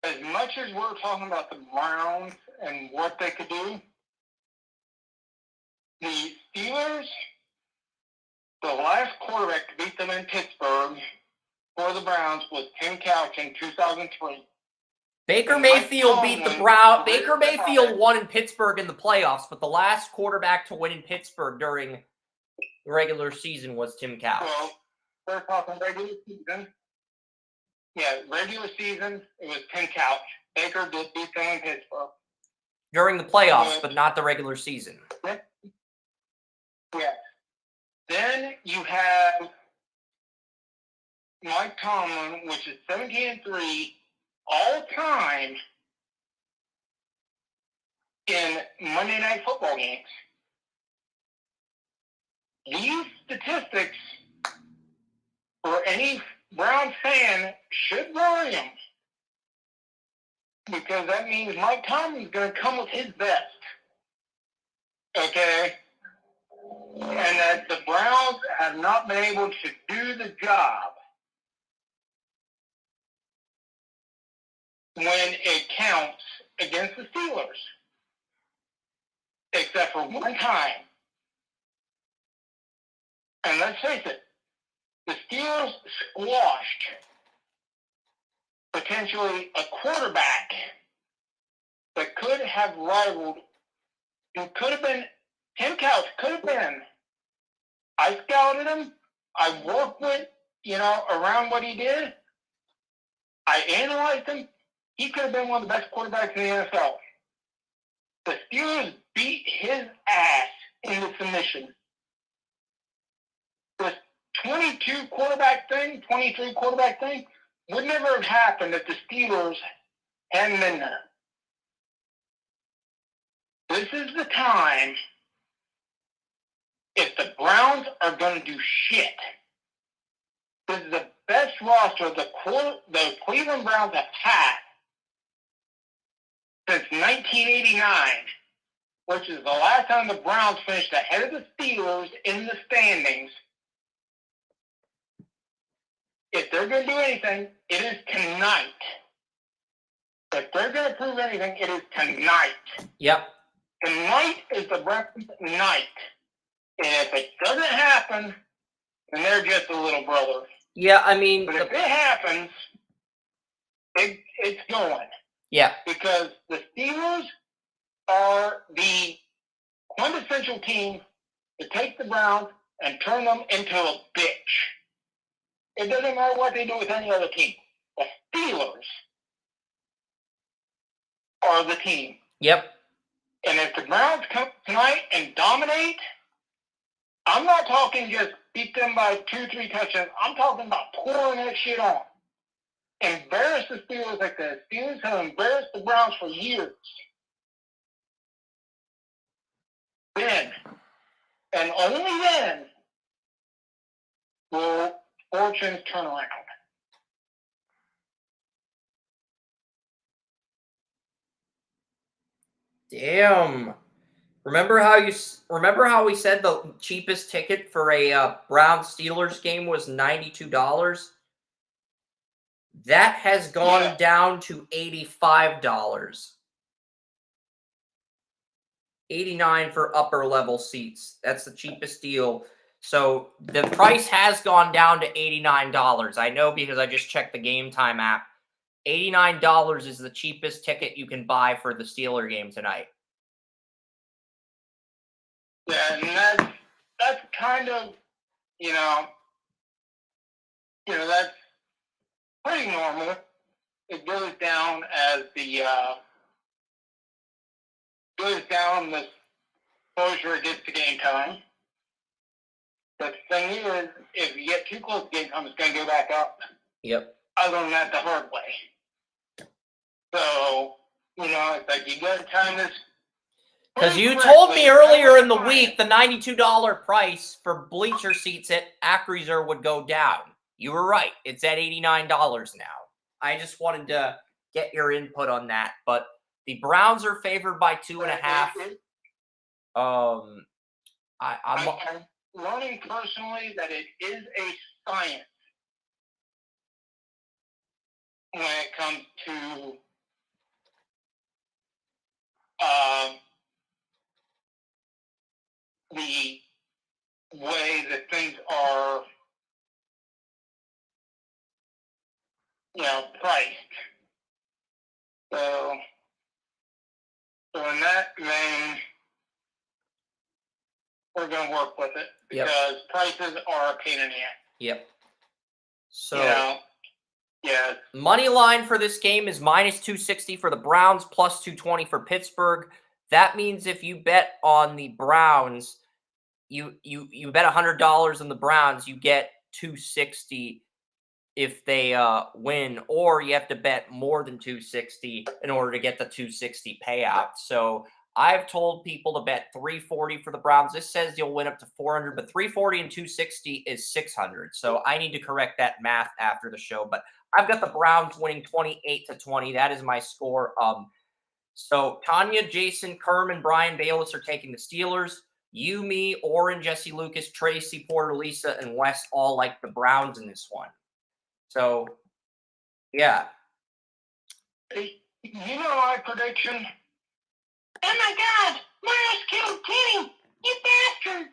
As much as we're talking about the Browns and what they could do, the Steelers, the last quarterback to beat them in Pittsburgh for the Browns was Tim Couch in 2003. Baker Mayfield beat the Browns. Baker Mayfield won in Pittsburgh in the playoffs, but the last quarterback to win in Pittsburgh during the regular season was Tim Couch. Well, we're talking regular season. Yeah, regular season, it was Tim Couch. Baker did beat them in Pittsburgh. During the playoffs, but not the regular season. Yeah. Then you have Mike Tomlin, which is 17-3 all time in Monday Night Football games. These statistics for any Brown fan should worry him, because that means Mike Tomlin's going to come with his best. Okay? And that the Browns have not been able to do the job when it counts against the Steelers, except for one time. And let's face it, the Steelers squashed potentially a quarterback that could have rivaled, who could have been, Tim Couch could have been. I scouted him. I worked with, around what he did. I analyzed him. He could have been one of the best quarterbacks in the NFL. The Steelers beat his ass into submission. The 23 quarterback thing would never have happened if the Steelers hadn't been there. This is the time, if the Browns are going to do shit, this is the best roster the Cleveland Browns have had since 1989, which is the last time the Browns finished ahead of the Steelers in the standings. If they're going to do anything, it is tonight. If they're going to prove anything, it is tonight. Yep. Tonight is the Browns' night. And if it doesn't happen, then they're just a little brother. Yeah, I mean... But if it happens, it's going. Yeah. Because the Steelers are the quintessential team to take the Browns and turn them into a bitch. It doesn't matter what they do with any other team. The Steelers are the team. Yep. And if the Browns come tonight and dominate, I'm not talking just beat them by 2-3 touchdowns. I'm talking about pouring that shit on. Embarrass the Steelers like the Steelers have embarrassed the Browns for years. Then, and only then, will fortunes turn around. Damn. Remember how we said the cheapest ticket for a Browns Steelers game was $92? That has gone down to $85. $89 for upper level seats. That's the cheapest deal. So the price has gone down to $89. I know because I just checked the Game Time app. $89 is the cheapest ticket you can buy for the Steeler game tonight. Yeah, and that's kind of, that's pretty normal. It goes down as the closer it gets to game time. But the thing is, if you get too close to game time, it's going to go back up. Yep. Other than that, the hard way. So, it's like you got to time this. Because you told me earlier in the week the $92 price for bleacher seats at Acrisure would go down. You were right. It's at $89 now. I just wanted to get your input on that. But the Browns are favored by 2.5. I'm learning personally that it is a science when it comes to the way that things are, priced. So in that vein, we're going to work with it because prices are a pain in the ass. Yep. So Yeah. Money line for this game is minus 260 for the Browns, plus 220 for Pittsburgh. That means if you bet on the Browns, you bet $100 on the Browns, you get 260 if they win, or you have to bet more than 260 in order to get the 260 payout. So I've told people to bet 340 for the Browns. This says you'll win up to 400, but 340 and 260 is 600. So I need to correct that math after the show. But I've got the Browns winning 28-20. That is my score. So Tanya, Jason, Kerman, Brian Bayless are taking the Steelers. You, me, Oren, Jesse Lucas, Tracy, Porter, Lisa, and Wes all like the Browns in this one. So, yeah. You know my prediction? Oh my God! Miles killed Kenny! You bastard!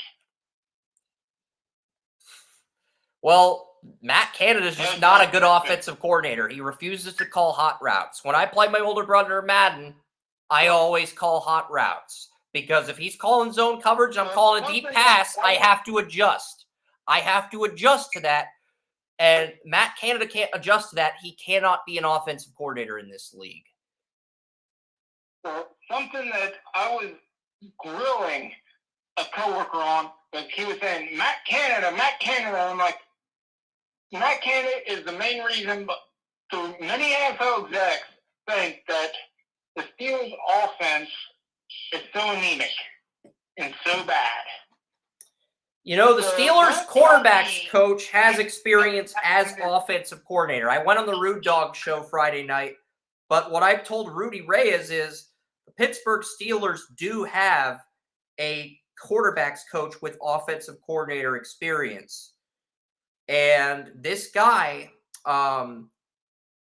Well, Matt Canada's just not a good offensive coordinator. He refuses to call hot routes. When I play my older brother Madden, I always call hot routes. Because if he's calling zone coverage, I'm calling a deep pass, I have to adjust. I have to adjust to that. And Matt Canada can't adjust to that. He cannot be an offensive coordinator in this league. Well, something that I was grilling a coworker on, but he was saying, Matt Canada. I'm like, Matt Canada is the main reason, but so many NFL execs think that the Steelers' offense is so anemic and so bad. You know, the Steelers' quarterbacks coach has experience as offensive coordinator. I went on the Rude Dog show Friday night, but what I've told Rudy Reyes is the Pittsburgh Steelers do have a quarterbacks coach with offensive coordinator experience. And this guy,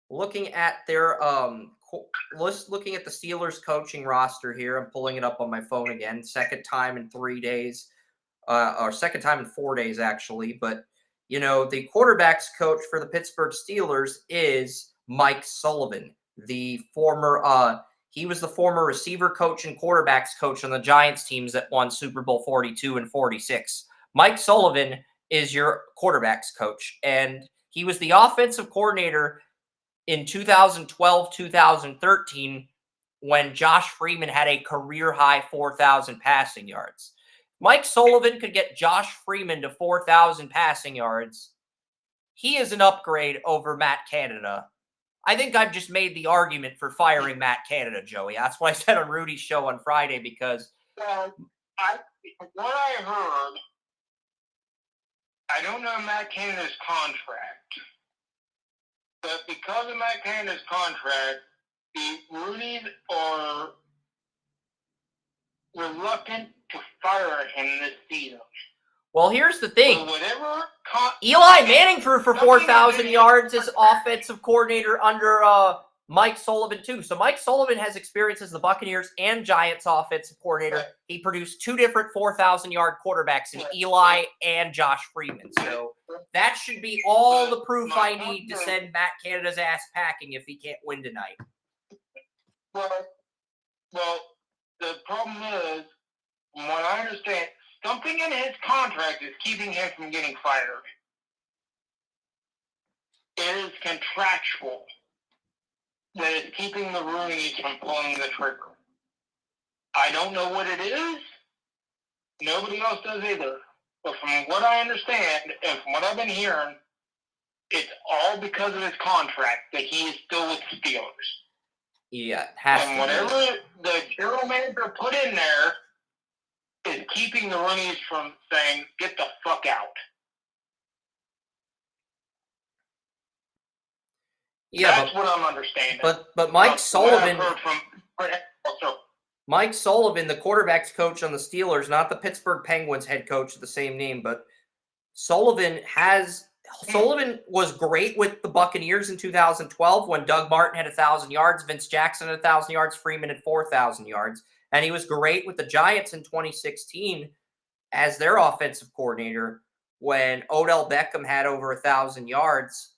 looking at their looking at the Steelers coaching roster here, I'm pulling it up on my phone again, second time in 3 days. Or second time in 4 days, actually. But, you know, the quarterbacks coach for the Pittsburgh Steelers is Mike Sullivan, the former, he was the former receiver coach and quarterbacks coach on the Giants teams that won Super Bowl 42 and 46. Mike Sullivan is your quarterbacks coach, and he was the offensive coordinator in 2012, 2013, when Josh Freeman had a career-high 4,000 passing yards. Mike Sullivan could get Josh Freeman to 4,000 passing yards. He is an upgrade over Matt Canada. I think I've just made the argument for firing Matt Canada, Joey. That's what I said on Rudy's show on Friday because... Well, what I heard, I don't know Matt Canada's contract, but because of Matt Canada's contract, the Rudies are reluctant to fire him this season. Well, here's the thing. So Eli Manning threw for 4,000 yards as offensive coordinator under Mike Sullivan, too. So Mike Sullivan has experience as the Buccaneers and Giants offensive coordinator. He produced two different 4,000-yard quarterbacks in Eli and Josh Freeman. So that should be all the proof I need to send Matt Canada's ass packing if he can't win tonight. Well, the problem is, from what I understand, something in his contract is keeping him from getting fired. It is contractual that is keeping the Rooney's from pulling the trigger. I don't know what it is. Nobody else does either. But from what I understand, and from what I've been hearing, it's all because of his contract that he is still with the Steelers. Yeah, it has and to whatever the general manager put in there is keeping the Rooney's from saying, get the fuck out. Yeah, that's what I'm understanding. But Mike Sullivan, from Mike Sullivan, the quarterbacks coach on the Steelers, not the Pittsburgh Penguins head coach of the same name, but Sullivan was great with the Buccaneers in 2012 when Doug Martin had 1,000 yards, Vince Jackson had 1,000 yards, Freeman had 4,000 yards. And he was great with the Giants in 2016 as their offensive coordinator when Odell Beckham had over 1,000 yards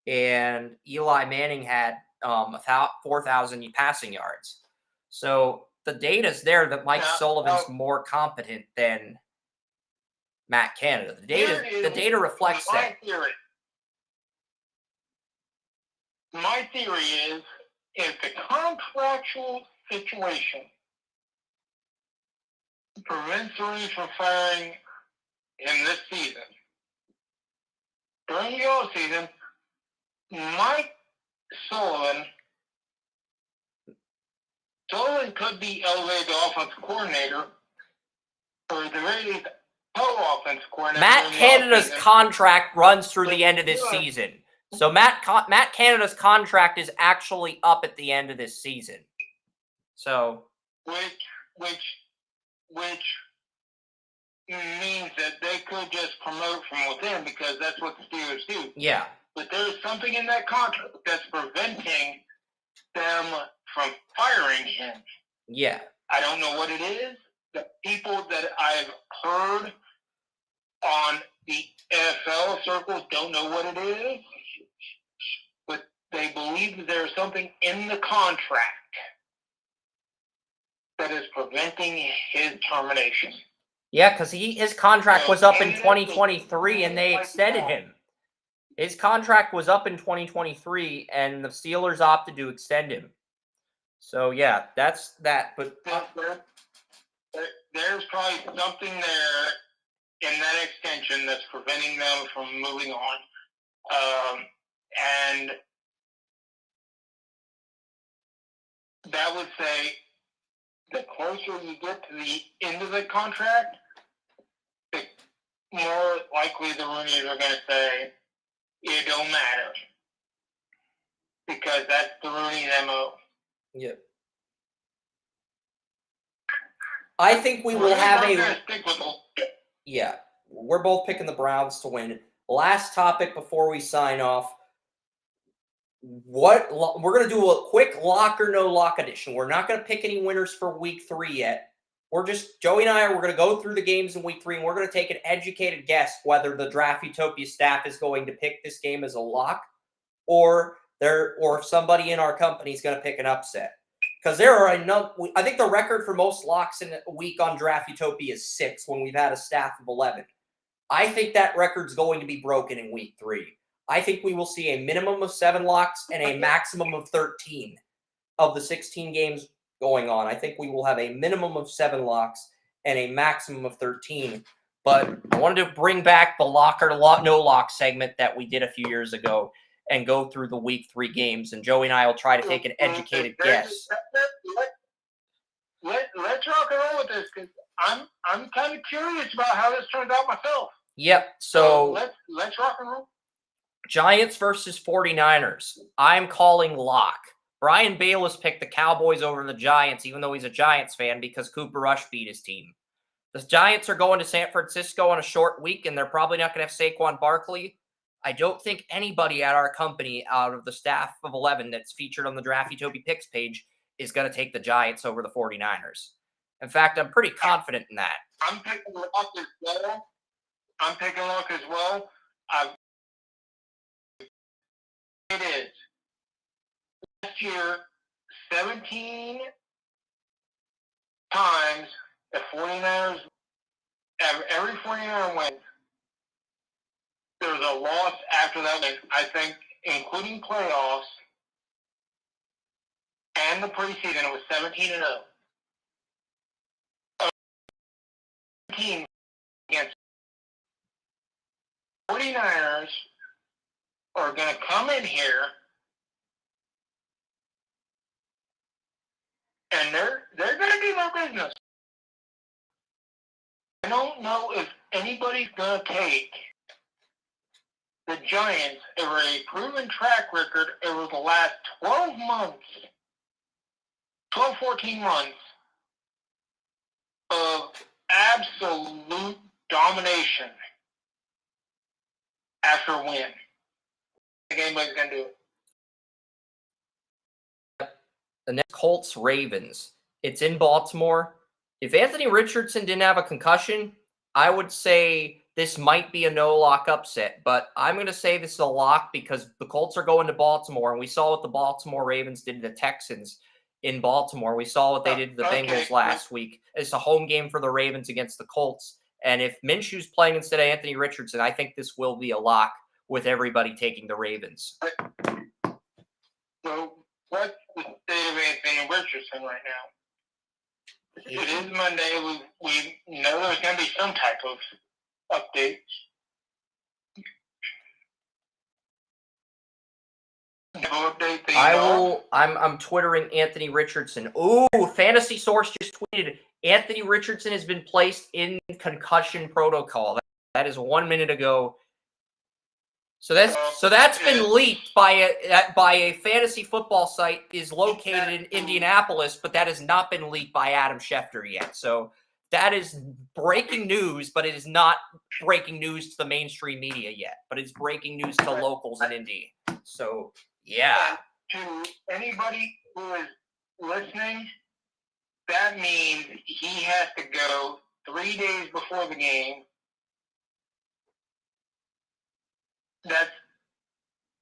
and Eli Manning had 4,000 passing yards. So the data's there that Mike Sullivan's more competent than Matt Canada. The data reflects that. my theory is, if the contractual situation prevents the Rooney from firing him this season, during the offseason, Mike Sullivan could be elevated to offensive coordinator, or the very least, co-offensive coordinator. Matt Canada's contract runs through the end of this season. So Matt Canada's contract is actually up at the end of this season. So which means that they could just promote from within, because that's what the Steelers do. Yeah. But there's something in that contract that's preventing them from firing him. Yeah. I don't know what it is. The people that I've heard on the NFL circles don't know what it is, but they believe that there's something in the contract that is preventing his termination. Yeah, because his contract was up in 2023 and they extended him. His contract was up in 2023 and the Steelers opted to extend him. So, yeah, that's that. But there's probably something there in that extension that's preventing them from moving on. And that would say the closer you get to the end of the contract, the more likely the Roonies are going to say, it don't matter. Because that's the Rooney MO. Yeah. I think we will have Yeah, we're both picking the Browns to win. Last topic before we sign off. We're going to do a quick lock or no lock edition. We're not going to pick any winners for week 3 yet. Joey and I we're going to go through the games in week 3, and we're going to take an educated guess whether the Draft Utopia staff is going to pick this game as a lock or if somebody in our company is going to pick an upset. Because there are I think the record for most locks in a week on Draft Utopia is 6 when we've had a staff of 11. I think that record's going to be broken in week 3. I think we will see a minimum of 7 locks and a maximum of 13 of the 16 games going on. I think we will have a minimum of 7 locks and a maximum of 13. But I wanted to bring back the lock or no lock segment that we did a few years ago and go through the week 3 games. And Joey and I will try to take an educated guess. Let's rock and roll with this, because I'm kind of curious about how this turns out myself. Yep. So let's rock and roll. Giants versus 49ers. I'm calling lock. Brian Bayless picked the Cowboys over the Giants, even though he's a Giants fan, because Cooper Rush beat his team. The Giants are going to San Francisco on a short week, and they're probably not going to have Saquon Barkley. I don't think anybody at our company out of the staff of 11 that's featured on the Draft Utopia Picks page is going to take the Giants over the 49ers. In fact, I'm pretty confident in that. I'm picking lock as well. It is. Last year, 17 times the 49ers, every 49er wins, there's a loss after that win. I think, including playoffs and the preseason, it was 17-0. 17 against 49ers are going to come in here and they're going to do their business. I don't know if anybody's going to take the Giants over a proven track record over the last 12 months, 14 months of absolute domination after a win. I think anybody's going to do it. The next Colts-Ravens. It's in Baltimore. If Anthony Richardson didn't have a concussion, I would say this might be a no-lock upset. But I'm going to say this is a lock because the Colts are going to Baltimore, and we saw what the Baltimore Ravens did to the Texans in Baltimore. We saw what they did to the Bengals last week. It's a home game for the Ravens against the Colts. And if Minshew's playing instead of Anthony Richardson, I think this will be a lock with everybody taking the Ravens. Anthony Richardson right now. It is Monday. We know there's going to be some type of updates. I'm twittering Anthony Richardson. Ooh, Fantasy Source just tweeted Anthony Richardson has been placed in concussion protocol. That is 1 minute ago. So that's been leaked by a fantasy football site is located in Indianapolis, but that has not been leaked by Adam Schefter yet. So that is breaking news, but it is not breaking news to the mainstream media yet. But it's breaking news to locals in Indy. So yeah. To anybody who is listening, that means he has to go 3 days before the game.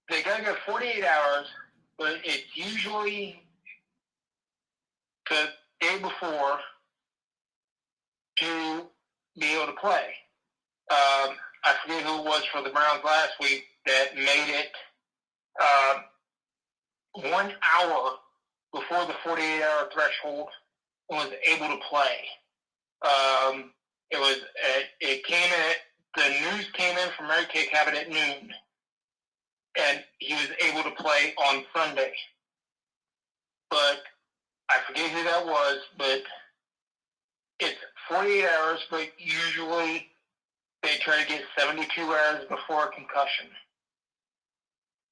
They gotta go 48 hours, but it's usually the day before to be able to play. I forget who it was for the Browns last week that made it 1 hour before the 48-hour threshold and was able to play. It came in. The news came in from Mary Kay Cabot at noon, and he was able to play on Sunday. But I forget who that was, but it's 48 hours, but usually they try to get 72 hours before a concussion.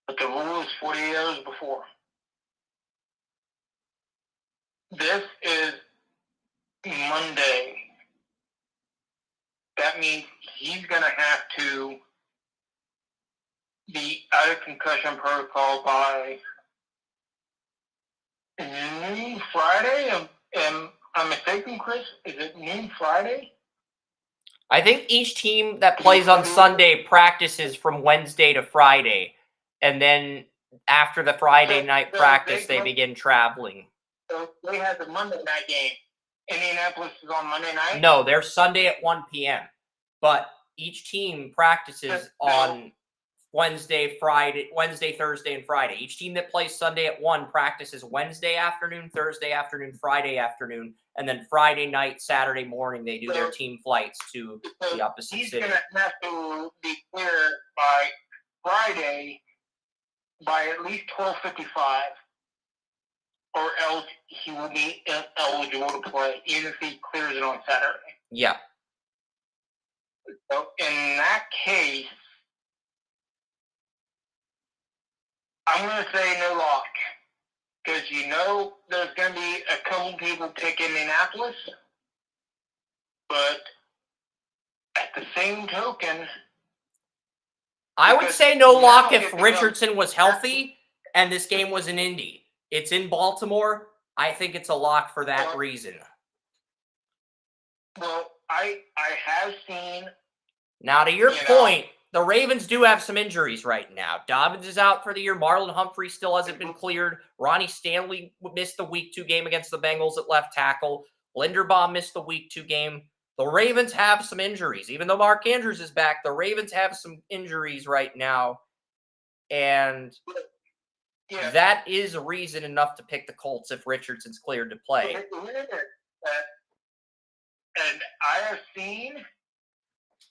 But the rule is 48 hours before. This is Monday. That means he's going to have to be out of concussion protocol by noon Friday. Am I mistaken, Chris? Is it noon Friday? I think each team that plays on Sunday practices from Wednesday to Friday. And then after the Friday night practice, they begin traveling. So they have the Monday night game. Indianapolis is on Monday night? No, they're Sunday at 1 p.m. But each team practices on Wednesday, Thursday, and Friday. Each team that plays Sunday at 1 practices Wednesday afternoon, Thursday afternoon, Friday afternoon, and then Friday night, Saturday morning, they do their team flights to the opposite city. He's going to have to be clear by Friday by at least 12:55. Or else he will be eligible to play, even if he clears it on Saturday. Yeah. So in that case, I'm going to say no lock. Because there's going to be a couple people pick Indianapolis. But at the same token... I would say no lock if Richardson was healthy and this game was in Indy. It's in Baltimore. I think it's a lock for that reason. Well, I have seen... Now, to your point, the Ravens do have some injuries right now. Dobbins is out for the year. Marlon Humphrey still hasn't been cleared. Ronnie Stanley missed the Week 2 game against the Bengals at left tackle. Linderbaum missed the Week 2 game. The Ravens have some injuries. Even though Mark Andrews is back, the Ravens have some injuries right now. And... yeah. That is a reason enough to pick the Colts if Richardson's cleared to play. And I have seen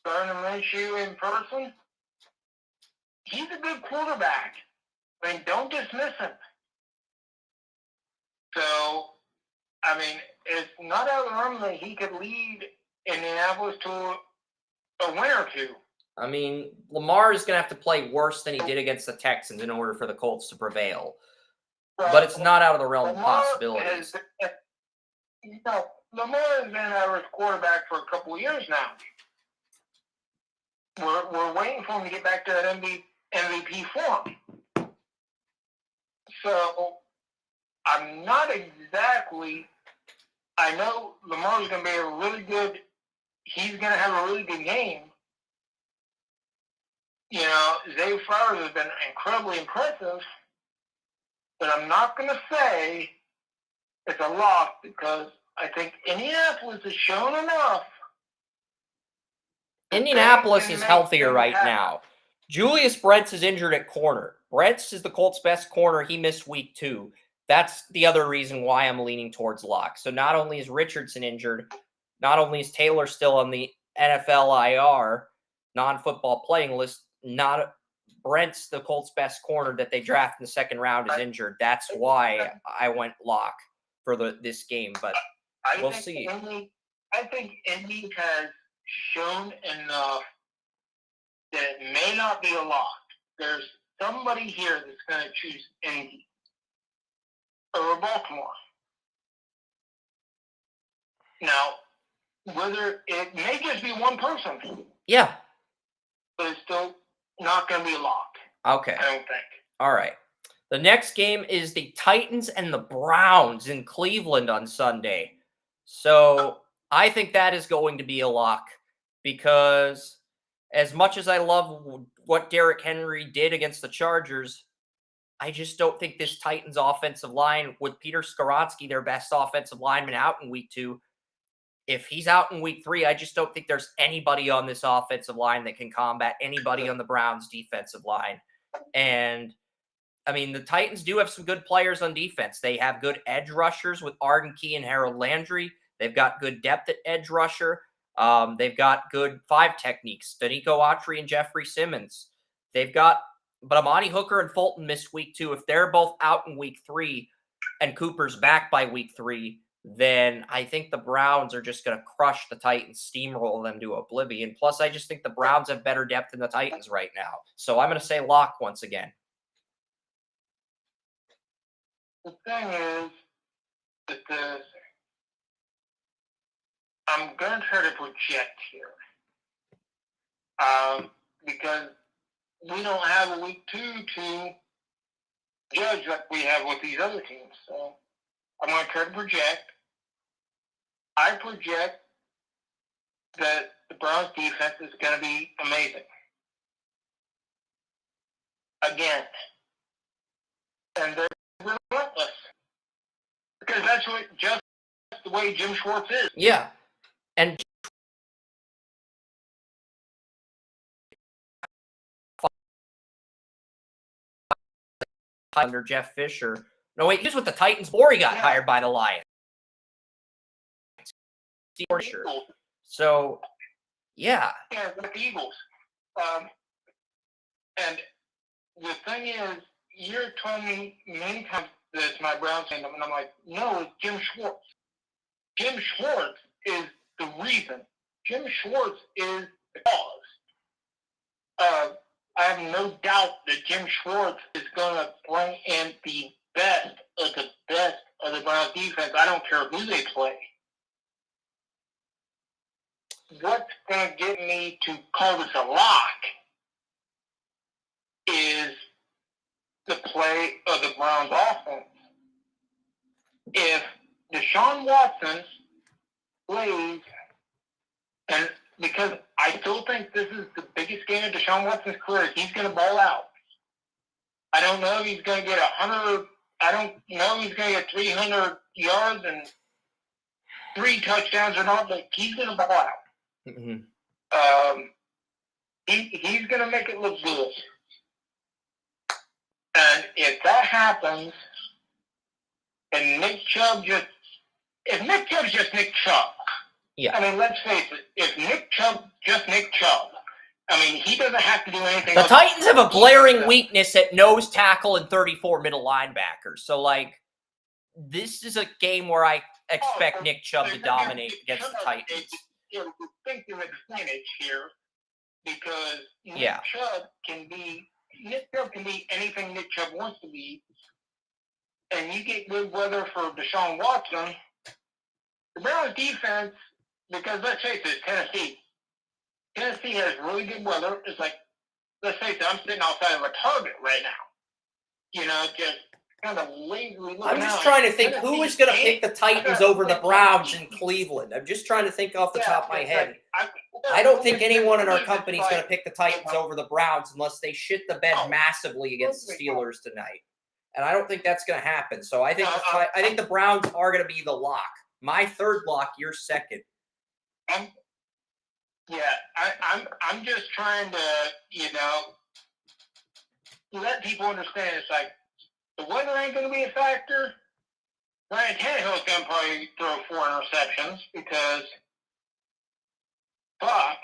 Gardner Minshew in person. He's a good quarterback. I mean, don't dismiss him. So, I mean, it's not out of the realm that he could lead Indianapolis to a win or two. I mean, Lamar is going to have to play worse than he did against the Texans in order for the Colts to prevail. But it's not out of the realm of possibilities. Lamar has been an average quarterback for a couple of years now. We're waiting for him to get back to that MVP form. So, I'm not exactly... I know Lamar's going to be he's going to have a really good game. Zay Flowers has been incredibly impressive, but I'm not going to say it's a lock because I think Indianapolis has shown enough. Indianapolis is healthier right now. Julius Brents is injured at corner. Brents is the Colts' best corner. He missed Week 2. that's the other reason why I'm leaning towards lock. So not only is Richardson injured, not only is Taylor still on the NFL IR, non-football playing list, not Brent's the Colts' best corner that they draft in the second round is injured. That's why I went lock for this game, but we'll see. I think Indy has shown enough that it may not be a lock. There's somebody here that's going to choose Indy over Baltimore. Now, whether it may just be one person. Yeah. But it's still not going to be a lock. Okay. I don't think. All right. The next game is the Titans and the Browns in Cleveland on Sunday. So I think that is going to be a lock because as much as I love what Derrick Henry did against the Chargers, I just don't think this Titans offensive line, with Peter Skoronski, their best offensive lineman, out in week 2, if he's out in week 3, I just don't think there's anybody on this offensive line that can combat anybody on the Browns defensive line. And I mean, the Titans do have some good players on defense. They have good edge rushers with Arden Key and Harold Landry. They've got good depth at edge rusher. They've got good 5 techniques, Danico Autry and Jeffrey Simmons. They've got, but Amani Hooker and Fulton missed week 2. If they're both out in week 3 and Cooper's back by week 3, then I think the Browns are just going to crush the Titans, steamroll them to oblivion. Plus, I just think the Browns have better depth than the Titans right now. So I'm going to say lock once again. The thing is that I'm going to try to project here. Because we don't have a week 2 to judge like we have with these other teams. So I'm going to try to project. I project that the Browns defense is going to be amazing. Again. And they're relentless. Because that's just the way Jim Schwartz is. Yeah. And under Jeff Fisher. No, wait, he was with the Titans before he got hired by the Lions. So, yeah. Yeah, with the Eagles. And the thing is, you're telling me many times that it's my Browns kingdom, and I'm like, no, it's Jim Schwartz. Jim Schwartz is the reason. Jim Schwartz is the cause. I have no doubt that Jim Schwartz is going to bring in the best of the Browns defense. I don't care who they play. What's going to get me to call this a lock is the play of the Browns offense. If Deshaun Watson plays, and because I still think this is the biggest game of Deshaun Watson's career, he's going to ball out. I don't know if he's going to get 100. I don't know if he's going to get 300 yards and 3 touchdowns or not, but he's going to ball out. Mm-hmm. He's going to make it look good. And if that happens, and Nick Chubb's just Nick Chubb, yeah. I mean, let's face it, if Nick Chubb just Nick Chubb, I mean, he doesn't have to do anything. The Titans have a glaring weakness at nose tackle and 34 middle linebackers. So, like, this is a game where I expect Nick Chubb to dominate against the Titans. We're thinking of the advantage here because Nick Chubb can be anything Nick Chubb wants to be, and you get good weather for Deshaun Watson. The Browns defense, because let's face it, Tennessee has really good weather. It's like, let's face it, I'm sitting outside of a Target right now. You know, just kind of lazily looking I'm just out. trying to think who is going to pick the Titans over the Browns in Cleveland. I'm just trying to think off the top of my head. I don't think anyone in our company is going to pick the Titans over the Browns unless they shit the bed massively against the Steelers tonight. And I don't think that's going to happen. So I think the Browns are going to be the lock. My third lock, your second. I'm just trying to, let people understand. It's like The weather ain't going to be a factor. Ryan Tannehill's going to probably throw 4 interceptions because, fuck.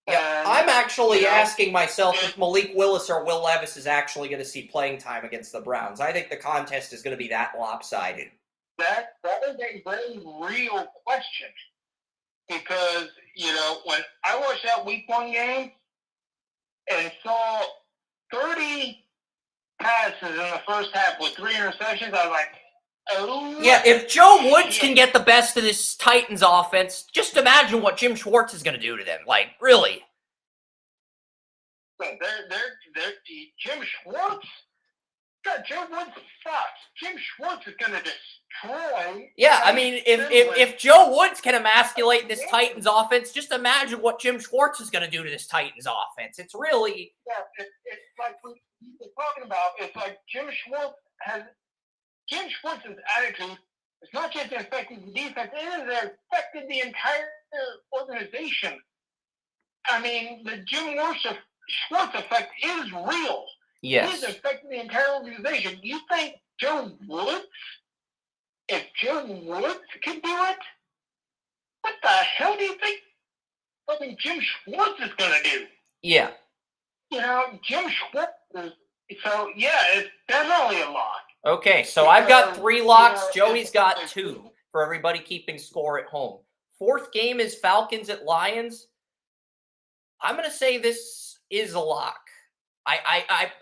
Yeah, And, I'm actually you know, asking myself if Malik Willis or Will Levis is actually going to see playing time against the Browns. I think the contest is going to be that lopsided. That is a very real question. Because, you know, when I watched that Week 1 game and saw 30 passes in the first half with 3 interceptions, I was like, oh. Yeah, if Joe Woods can get the best of this Titans offense, just imagine what Jim Schwartz is going to do to them. Like, really. They're Jim Schwartz? God, Joe Woods sucks. Jim Schwartz is going to destroy. Yeah, I mean, if Joe Woods can emasculate this Titans offense, just imagine what Jim Schwartz is going to do to this Titans offense. It's really... Yeah, it's like we're talking about. It's like Jim Schwartz's attitude is not just affecting the defense, it has affected the entire organization. I mean, the Jim Schwartz effect is real. Yes. It is affecting the entire organization. You think Joe Woods, if Joe Woods can do it, what the hell do you think fucking Jim Schwartz is going to do? Yeah. You know, Jim Schwartz is, so yeah, it's definitely a lock. Okay, so I've got 3 locks. Joey's got 2 for everybody keeping score at home. 4th game is Falcons at Lions. I'm going to say this is a lock.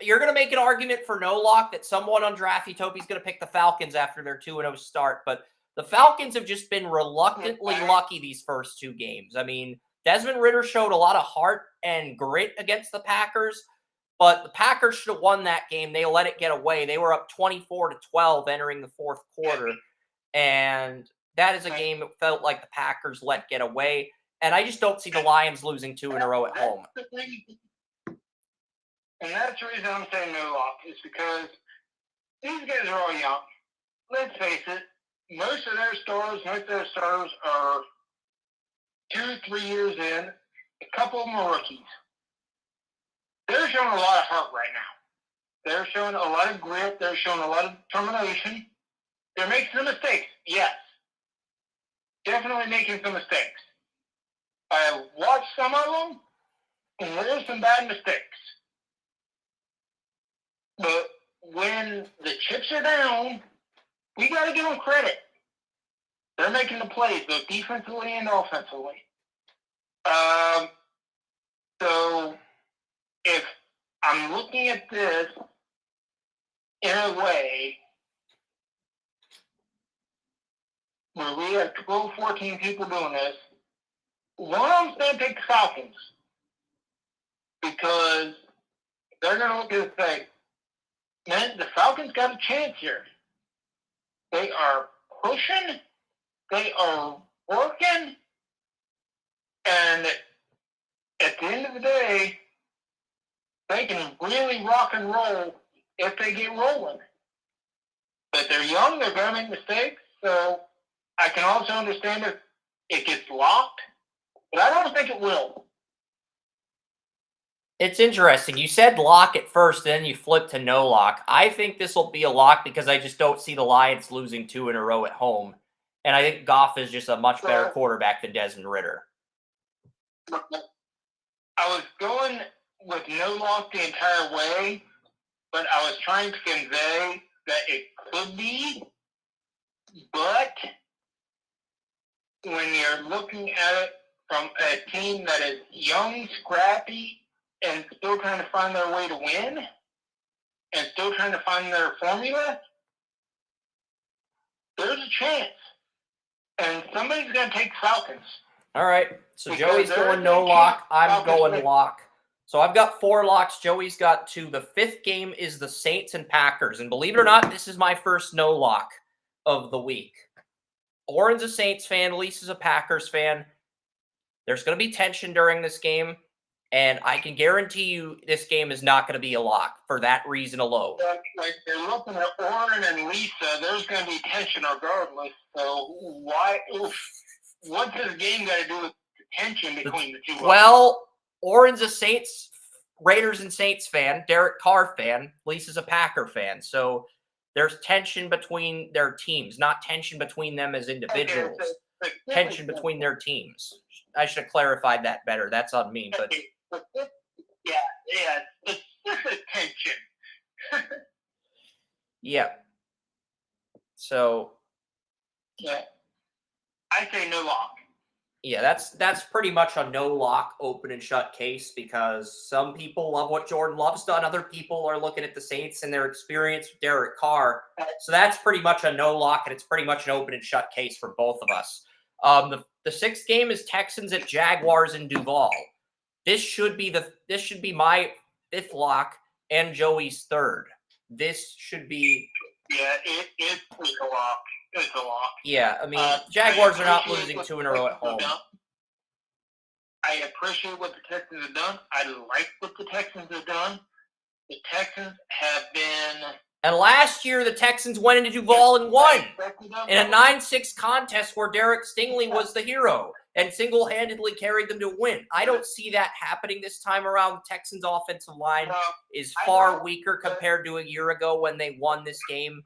You're going to make an argument for no lock that someone on Drafty Topi's going to pick the Falcons after their 2-0 start, but the Falcons have just been reluctantly lucky these first 2 games. I mean, Desmond Ridder showed a lot of heart and grit against the Packers, but the Packers should have won that game. They let it get away. They were up 24-12 entering the 4th quarter, and that is a game that felt like the Packers let get away, and I just don't see the Lions losing 2 in a row at home. And that's the reason I'm saying no lock, is because these guys are all young. Let's face it, most of their stars are 2-3 years in. A couple of them are rookies. They're showing a lot of heart right now. They're showing a lot of grit. They're showing a lot of determination. They're making some mistakes, yes. Definitely making some mistakes. I watched some of them, and there's some bad mistakes. But when the chips are down, we got to give them credit. They're making the plays, both defensively and offensively. So if I'm looking at this in a way where we have 12, 14 people doing this, one of them's going to take the Falcons because they're going to look at it and say, man, the Falcons got a chance here. They are pushing. They are working. And at the end of the day, they can really rock and roll if they get rolling. But they're young. They're going to make mistakes. So I can also understand if it gets locked. But I don't think it will. It's interesting. You said lock at first, then you flipped to no lock. I think this will be a lock because I just don't see the Lions losing 2 in a row at home. And I think Goff is just a much better quarterback than Desmond Ridder. I was going with no lock the entire way, but I was trying to convey that it could be. But when you're looking at it from a team that is young, scrappy, and still trying to find their way to win, and still trying to find their formula, there's a chance. And somebody's going to take Falcons. All right. So Joey's going no lock. I'm going lock. So I've got 4 locks. Joey's got 2. The 5th game is the Saints and Packers. And believe it or not, this is my first no lock of the week. Oren's a Saints fan. Lisa's a Packers fan. There's going to be tension during this game. And I can guarantee you this game is not going to be a lock for that reason alone. Like they're looking at Oren and Lisa, there's going to be tension regardless. So what's this game got to do with the tension between the two? Well, Oren's a Saints Raiders and Saints fan, Derek Carr fan, Lisa's a Packer fan. So there's tension between their teams, not tension between them as individuals. Tension between their teams. I should have clarified that better. That's on me. But specific tension. yeah. So yeah, I say no lock. Yeah, that's pretty much a no lock, open and shut case because some people love what Jordan Love's done. Other people are looking at the Saints and their experience with Derek Carr. So that's pretty much a no lock, and it's pretty much an open and shut case for both of us. The sixth game is Texans at Jaguars in Duval. This should be my fifth lock and Joey's third. This should be. Yeah, it's a lock. It's a lock. Yeah, I mean, Jaguars are not losing 2 in a row at home. I appreciate what the Texans have done. I like what the Texans have done. The Texans have been... And last year, the Texans went into Duval and won in a 9-6 contest where Derek Stingley was the hero and single-handedly carried them to a win. I don't see that happening this time around. The Texans' offensive line is far weaker compared to a year ago when they won this game.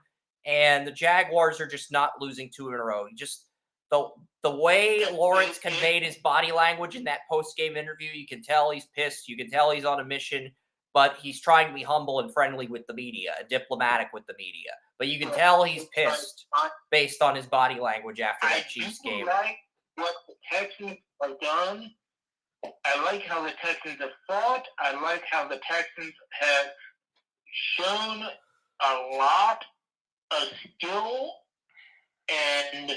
And the Jaguars are just not losing 2 in a row. Just the way Lawrence conveyed his body language in that post-game interview, you can tell he's pissed. You can tell he's on a mission, but he's trying to be humble and friendly with the media, and diplomatic with the media. But you can tell he's pissed based on his body language after that Chiefs game. I like what the Texans have done. I like how the Texans have fought. I like how the Texans have shown a lot of skill and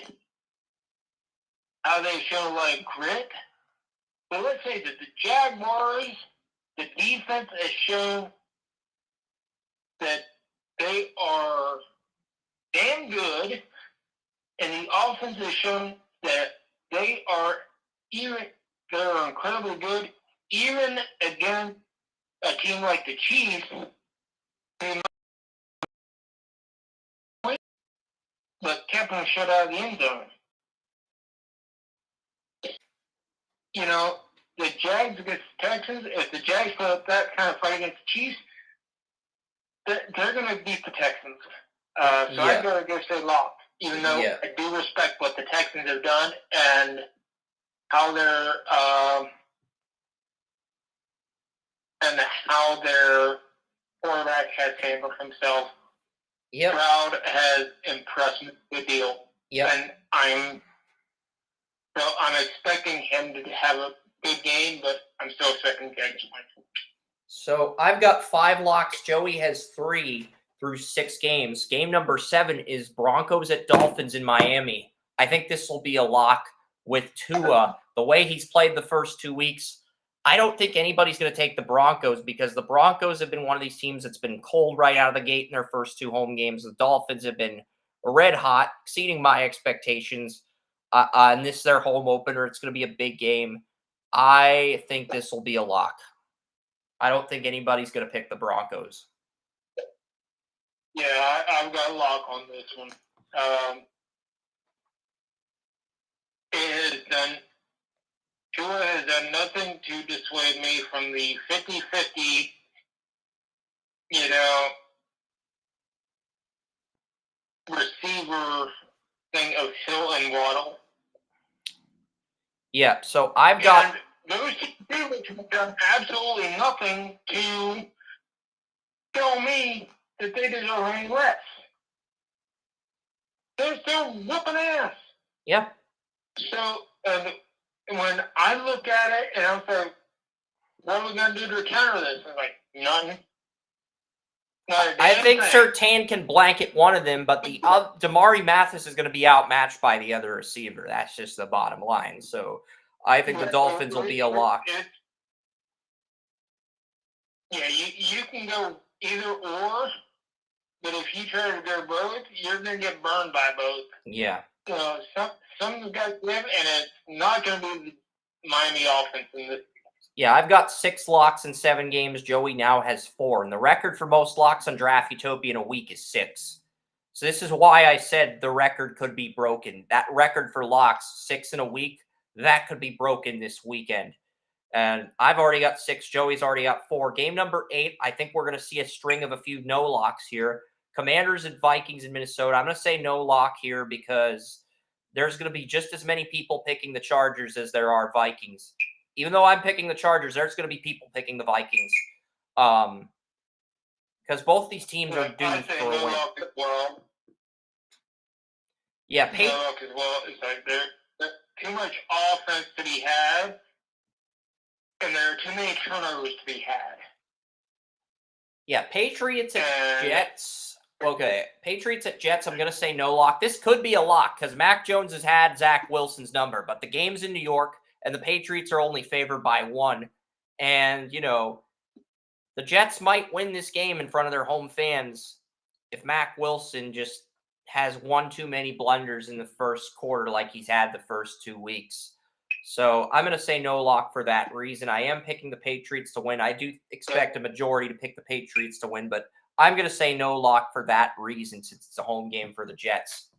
how they've shown a lot of grit. But let's say that the Jaguars, the defense has shown that they are damn good, and the offense has shown that they're incredibly good, even against a team like the Chiefs, but kept them shut out of the end zone. You know, the Jags against the Texans, if the Jags put up that kind of fight against the Chiefs, they're going to beat the Texans. I'd rather go say lock, even though I do respect what the Texans have done and how their quarterback has handled himself. Yep. Crowd has impressed me a good deal. Yep. And I'm expecting him to have a big game, but I'm still expecting Jags to win. So I've got 5 locks. Joey has 3 through 6 games. Game number 7 is Broncos at Dolphins in Miami. I think this will be a lock with Tua. The way he's played the first 2 weeks, I don't think anybody's going to take the Broncos because the Broncos have been one of these teams that's been cold right out of the gate in their first 2 home games. The Dolphins have been red hot, exceeding my expectations. And this is their home opener. It's going to be a big game. I think this will be a lock. I don't think anybody's going to pick the Broncos. Yeah, I've got a lock on this one. Tua has done nothing to dissuade me from the 50-50, receiver thing of Hill and Waddle. Yeah, so I've got... And those two have done absolutely nothing to tell me that they deserve any less. They're still whooping ass. Yeah. So, when I look at it and I'm like, what are we going to do to counter this? I'm like, nothing. I think Surtain can blanket one of them, but the Damari Mathis is going to be outmatched by the other receiver. That's just the bottom line. So I think the Dolphins will be a lock. Yeah, you can go either or, but if you try to go both, you're going to get burned by both. Yeah. Something's got to give, and it's not going to be the Miami offense in this. Yeah, I've got 6 locks in 7 games. Joey now has 4. And the record for most locks on Draft Utopia in a week is 6. So this is why I said the record could be broken. That record for locks, 6 in a week, that could be broken this weekend. And I've already got 6. Joey's already got 4. Game number 8, I think we're going to see a string of a few no locks here. Commanders and Vikings in Minnesota. I'm going to say no lock here because there's going to be just as many people picking the Chargers as there are Vikings. Even though I'm picking the Chargers, there's going to be people picking the Vikings. Because both these teams are due for a win. Well, Yeah, no lock as well. It's like there's too much offense to be had, and there are too many turnovers to be had. Yeah, Patriots at Jets. Okay, Patriots at Jets, I'm going to say no lock. This could be a lock because Mac Jones has had Zach Wilson's number, but the game's in New York, and the Patriots are only favored by 1. And, the Jets might win this game in front of their home fans if Mac Wilson just has one too many blunders in the first quarter like he's had the first 2 weeks. So I'm going to say no lock for that reason. I am picking the Patriots to win. I do expect a majority to pick the Patriots to win, but I'm going to say no lock for that reason since it's a home game for the Jets.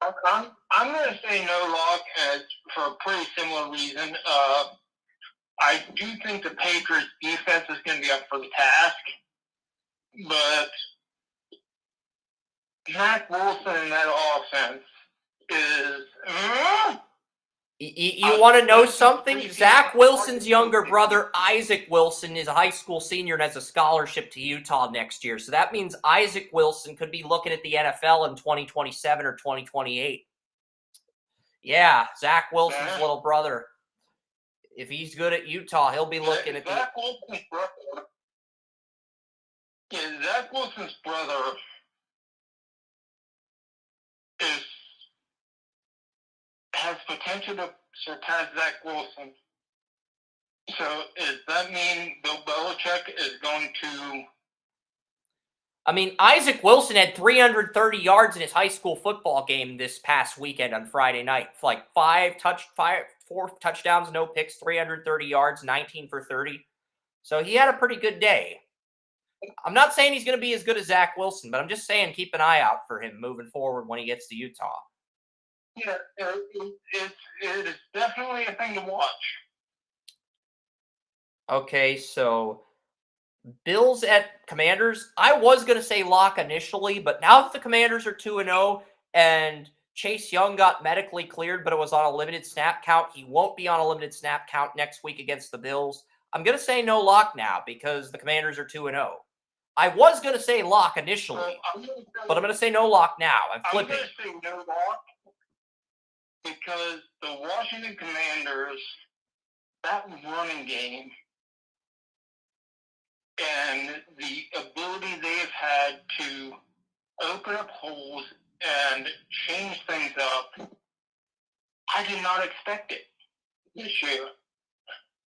I'm going to say no lock for a pretty similar reason. I do think the Patriots defense is going to be up for the task, but Mac Wilson in that offense is... You want to know something? Zach Wilson's younger brother, Isaac Wilson, is a high school senior and has a scholarship to Utah next year. So that means Isaac Wilson could be looking at the NFL in 2027 or 2028. Yeah, Zach Wilson's little brother. If he's good at Utah, he'll be looking at Zach Wilson's brother. Yeah, Zach Wilson's brother has potential to surpass Zach Wilson. So does that mean Bill Belichick is going to... I mean, Isaac Wilson had 330 yards in his high school football game this past weekend on Friday night. Like 4 touchdowns, no picks, 330 yards, 19 for 30. So he had a pretty good day. I'm not saying he's going to be as good as Zach Wilson, but I'm just saying keep an eye out for him moving forward when he gets to Utah. Yeah, it is definitely a thing to watch. Okay, so Bills at Commanders. I was going to say lock initially, but now that the Commanders are 2-0 and Chase Young got medically cleared, but it was on a limited snap count, he won't be on a limited snap count next week against the Bills. I'm going to say no lock now because the Commanders are 2-0. I was going to say lock initially, but I'm going to say no lock now. I'm flipping. I'm going to say no lock because the Washington Commanders, that running game, and the ability they've had to open up holes and change things up, I did not expect it this year.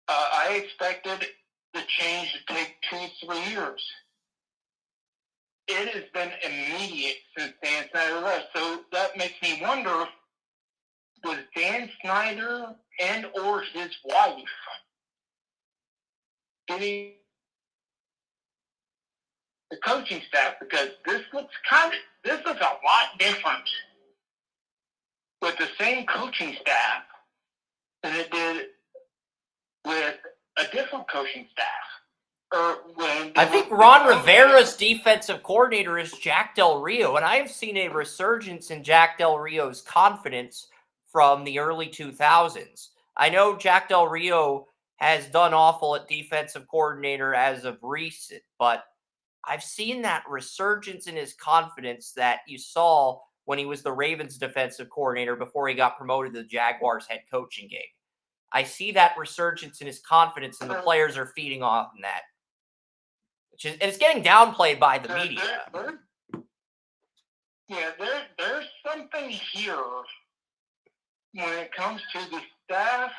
I expected the change to take 2-3 years. It has been immediate since Dan Snyder left. So that makes me wonder, was Dan Snyder and or his wife getting the coaching staff? Because this looks a lot different with the same coaching staff than it did with a different coaching staff. I think Ron Rivera's defensive coordinator is Jack Del Rio, and I have seen a resurgence in Jack Del Rio's confidence from the early 2000s. I know Jack Del Rio has done awful at defensive coordinator as of recent, but I've seen that resurgence in his confidence that you saw when he was the Ravens defensive coordinator before he got promoted to the Jaguars head coaching gig. I see that resurgence in his confidence, and the players are feeding off on that. And it's getting downplayed by the media. There's something here when it comes to the staff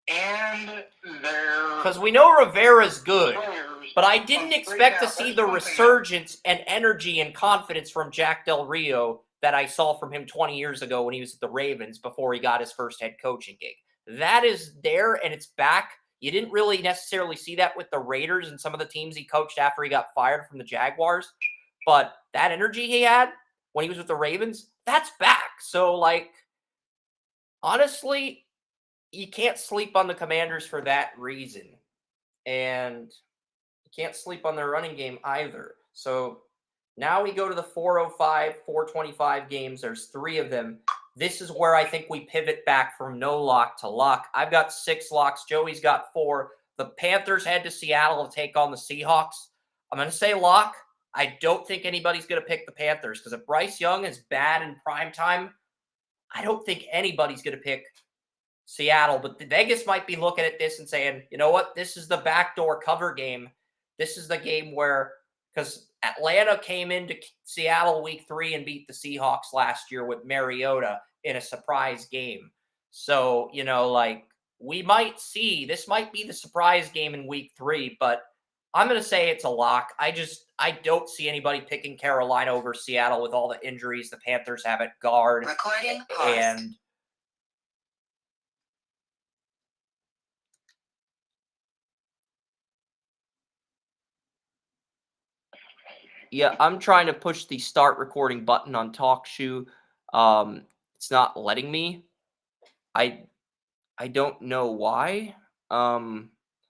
and their... Because we know Rivera's good, players, but I didn't expect to see the resurgence and energy and confidence from Jack Del Rio that I saw from him 20 years ago when he was at the Ravens before he got his first head coaching gig. That is there, and it's back. You didn't really necessarily see that with the Raiders and some of the teams he coached after he got fired from the Jaguars. But that energy he had when he was with the Ravens, that's back. So, honestly, you can't sleep on the Commanders for that reason. And you can't sleep on their running game either. So now we go to the 405, 425 games. There's 3 of them. This is where I think we pivot back from no lock to lock. I've got 6 locks. Joey's got 4. The Panthers head to Seattle to take on the Seahawks. I'm going to say lock. I don't think anybody's going to pick the Panthers because if Bryce Young is bad in prime time, I don't think anybody's going to pick Seattle. But the Vegas might be looking at this and saying, you know what? This is the backdoor cover game. This is the game where, because Atlanta came into Seattle week 3 and beat the Seahawks last year with Mariota in a surprise game. So, we might see, this might be the surprise game in week 3, but I'm going to say it's a lock. I don't see anybody picking Carolina over Seattle with all the injuries the Panthers have at guard. Recording paused. And yeah, I'm trying to push the start recording button on TalkShoe. It's not letting me. I don't know why.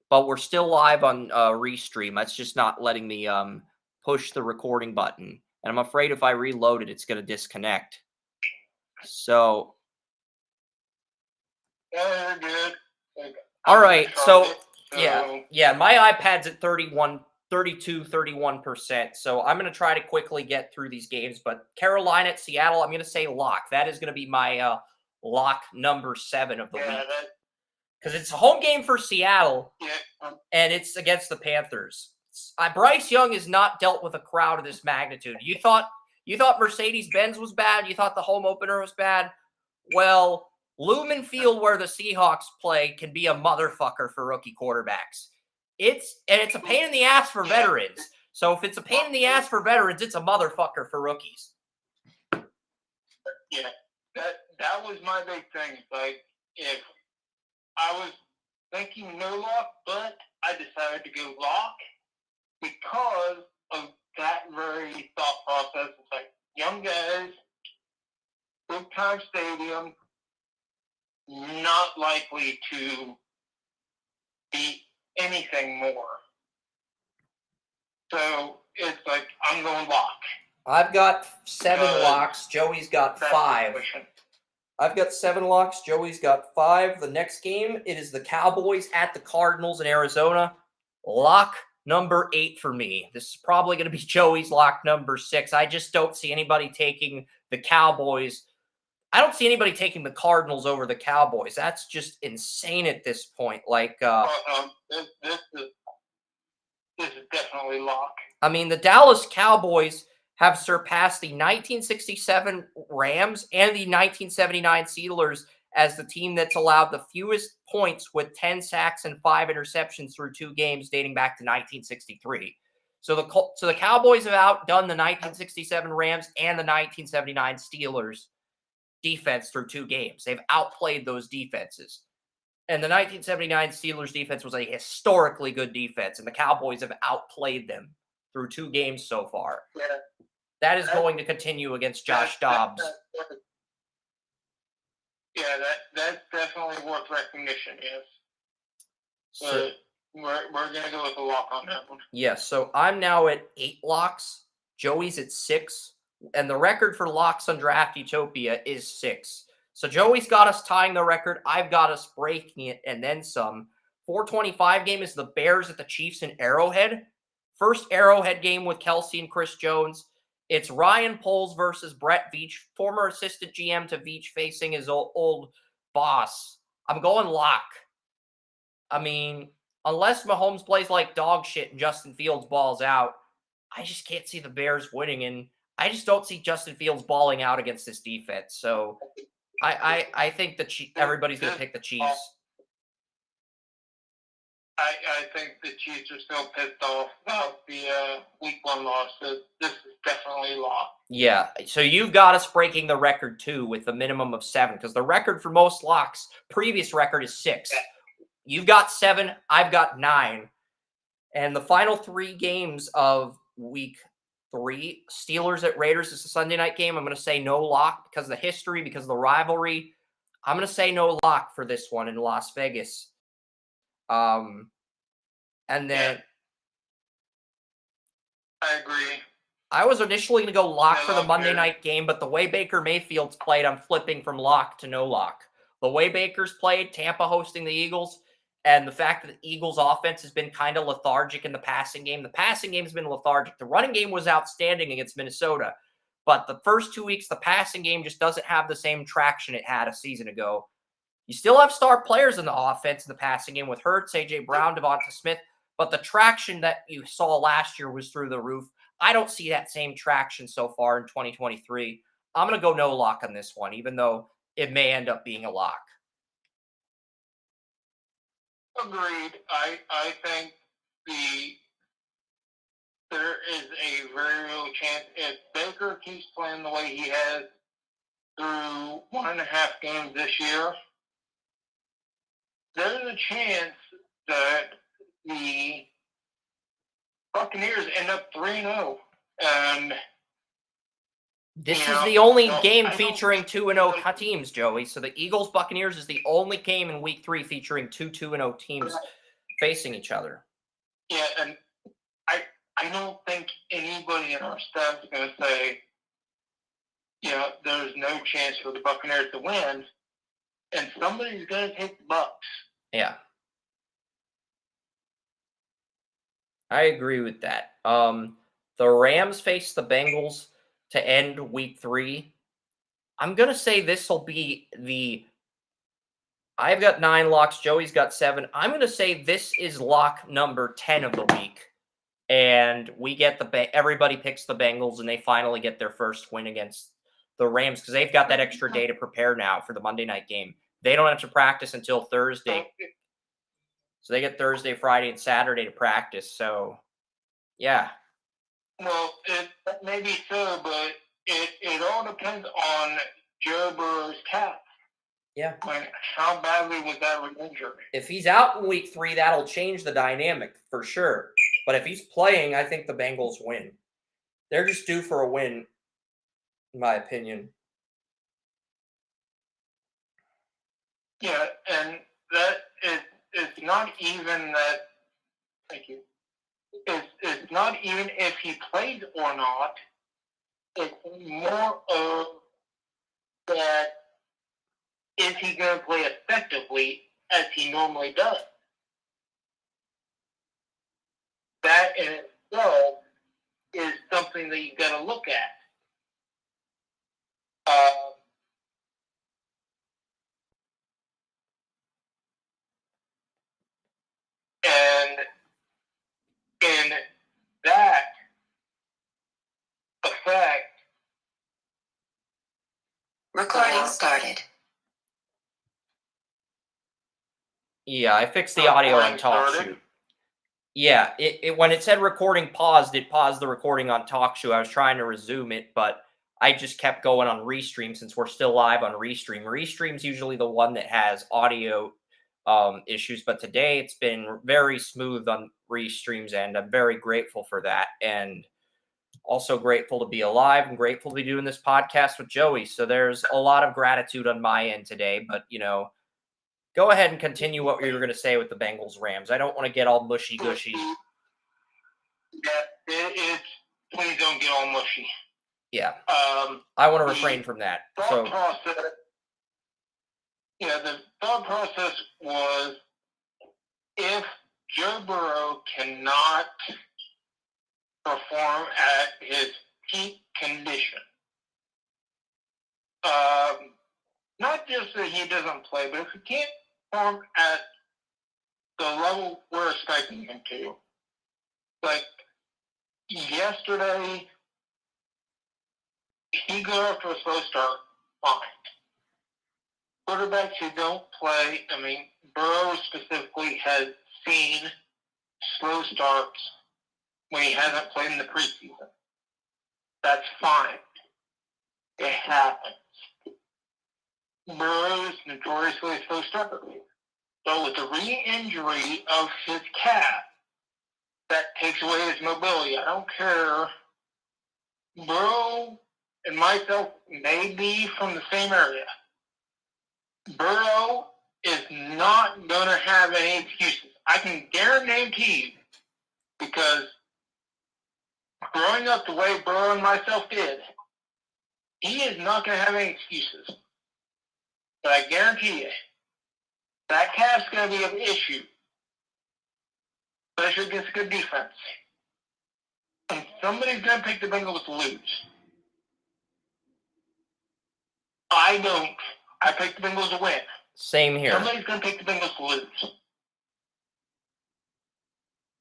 But we're still live on Restream. That's just not letting me push the recording button. And I'm afraid if I reload it, it's going to disconnect. So. Yeah, you're good. All right. So, yeah, my iPad's at 31%. So I'm going to try to quickly get through these games. But Carolina at Seattle, I'm going to say lock. That is going to be my lock number 7 of the week. Because it's a home game for Seattle, and it's against the Panthers. Bryce Young has not dealt with a crowd of this magnitude. You thought Mercedes-Benz was bad? You thought the home opener was bad? Well, Lumen Field, where the Seahawks play, can be a motherfucker for rookie quarterbacks. It's a pain in the ass for veterans. So if it's a pain in the ass for veterans, it's a motherfucker for rookies. Yeah, that was my big thing. Like, if I was thinking no lock, but I decided to go lock because of that very thought process. It's like, young guys, big time stadium, not likely to be anything more. So it's like, I'm going lock. I've got 7 locks. Joey's got 5. I've got 7 locks. Joey's got 5. The next game, it is the Cowboys at the Cardinals in Arizona. Lock number 8 for me. This is probably going to be Joey's lock number 6. I just don't see anybody taking the Cowboys. I don't see anybody taking the Cardinals over the Cowboys. That's just insane at this point. Like, this is definitely lock. I mean, the Dallas Cowboys have surpassed the 1967 Rams and the 1979 Steelers as the team that's allowed the fewest points with 10 sacks and 5 interceptions through 2 games dating back to 1963. So the Cowboys have outdone the 1967 Rams and the 1979 Steelers defense through 2 games. They've outplayed those defenses. And the 1979 Steelers defense was a historically good defense, and the Cowboys have outplayed them through 2 games so far. Yeah. That is going to continue against Josh Dobbs. That's definitely worth recognition, yes. So, we're going to go with a lock on that one. yes, so I'm now at 8 locks. Joey's at 6. And the record for locks on Draft Utopia is 6. So Joey's got us tying the record. I've got us breaking it and then some. 425 game is the Bears at the Chiefs in Arrowhead. First Arrowhead game with Kelsey and Chris Jones. It's Ryan Poles versus Brett Veach, former assistant GM to Veach, facing his old boss. I'm going lock. I mean, unless Mahomes plays like dog shit and Justin Fields balls out, I just can't see the Bears winning, and I just don't see Justin Fields balling out against this defense. So I think everybody's going to pick the Chiefs. I think the Chiefs are still pissed off about the week 1 loss. So this is definitely lock. Yeah, so you've got us breaking the record too with a minimum of 7, because the record for most locks, previous record is 6. You've got 7, I've got 9. And the final 3 games of week 3, Steelers at Raiders is a Sunday night game. I'm going to say no lock because of the history, because of the rivalry. I'm going to say no lock for this one in Las Vegas. And then I agree. I was initially going to go lock No for the lock Monday there. night game, but the way Baker Mayfield's played, I'm flipping from lock to no lock. The way Baker's played, Tampa hosting the Eagles, and the fact that the Eagles' offense has been kind of lethargic in the passing game. The passing game's been lethargic. The running game was outstanding against Minnesota, but the first 2 weeks, the passing game just doesn't have the same traction it had a season ago. You still have star players in the offense in the passing game with Hurts, A.J. Brown, Devonta Smith, but the traction that you saw last year was through the roof. I don't see that same traction so far in 2023. I'm going to go no lock on this one, even though it may end up being a lock. Agreed. I think there is a very real chance if Baker keeps playing the way he has through 1.5 games this year, there's a chance that the Buccaneers end up 3-0. And this is the only game featuring 2-0 teams, Joey. So the Eagles-Buccaneers is the only game in Week 3 featuring 2-0 teams facing each other. Yeah, and I don't think anybody in our staff is going to say, there's no chance for the Buccaneers to win, and somebody's going to take the Bucs. Yeah. I agree with that. The Rams face the Bengals to end Week 3. I'm going to say this will be I've got 9 locks. Joey's got 7. I'm going to say this is lock number 10 of the week. And we get everybody picks the Bengals, and they finally get their first win against the Rams because they've got that extra day to prepare now for the Monday night game. They don't have to practice until Thursday. So they get Thursday, Friday, and Saturday to practice. So, yeah. Well, it may be so, but it all depends on Joe Burrow's calf. Yeah. How badly was that injured? If he's out in Week 3, that'll change the dynamic for sure. But if he's playing, I think the Bengals win. They're just due for a win, in my opinion. Yeah, and that it's not even that. Thank you. It's not even if he plays or not. It's more of that. Is he going to play effectively as he normally does? That in itself is something that you've got to look at. And in that effect, recording started. Yeah, I fixed the audio on TalkShoe. Yeah, it when it said recording paused, it paused the recording on TalkShoe. I was trying to resume it, but I just kept going on Restream since we're still live on Restream. Restream's usually the one that has audio issues, but today it's been very smooth on Restream's end. I'm very grateful for that, and also grateful to be alive and grateful to be doing this podcast with Joey. So there's a lot of gratitude on my end today, but go ahead and continue what you were going to say with the Bengals Rams. I don't want to get all mushy gushy. Yeah, please don't get all mushy. Yeah. I want to refrain from that. The thought process was if Joe Burrow cannot perform at his peak condition, not just that he doesn't play, but if he can't perform at the level we're expecting him to, like yesterday, he got off to a slow start, fine. Quarterbacks who don't play, Burrow specifically has seen slow starts when he hasn't played in the preseason. That's fine. It happens. Burrow's notoriously slow starter. So with the re-injury of his calf, that takes away his mobility. I don't care. Burrow and myself may be from the same area. Burrow is not going to have any excuses. I can guarantee you, because growing up the way Burrow and myself did, he is not going to have any excuses. But I guarantee you, that calf's going to be an issue, especially against a good defense. And somebody's going to pick the Bengals to lose. I don't. I pick the Bengals to win. Same here. Somebody's going to pick the Bengals to lose.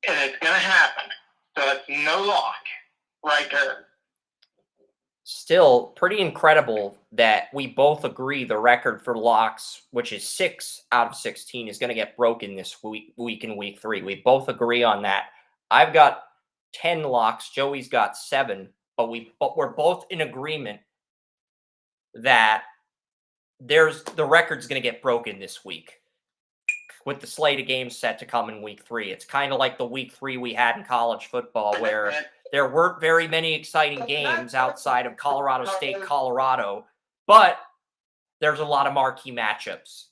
And it's going to happen. So it's no lock right there. Still pretty incredible that we both agree the record for locks, which is 6 out of 16, is going to get broken this week in week 3. We both agree on that. I've got 10 locks. Joey's got 7, but we're both in agreement that the record's going to get broken this week with the slate of games set to come in week 3. It's kind of like the week 3 we had in college football, where there weren't very many exciting games outside of Colorado State, Colorado, but there's a lot of marquee matchups.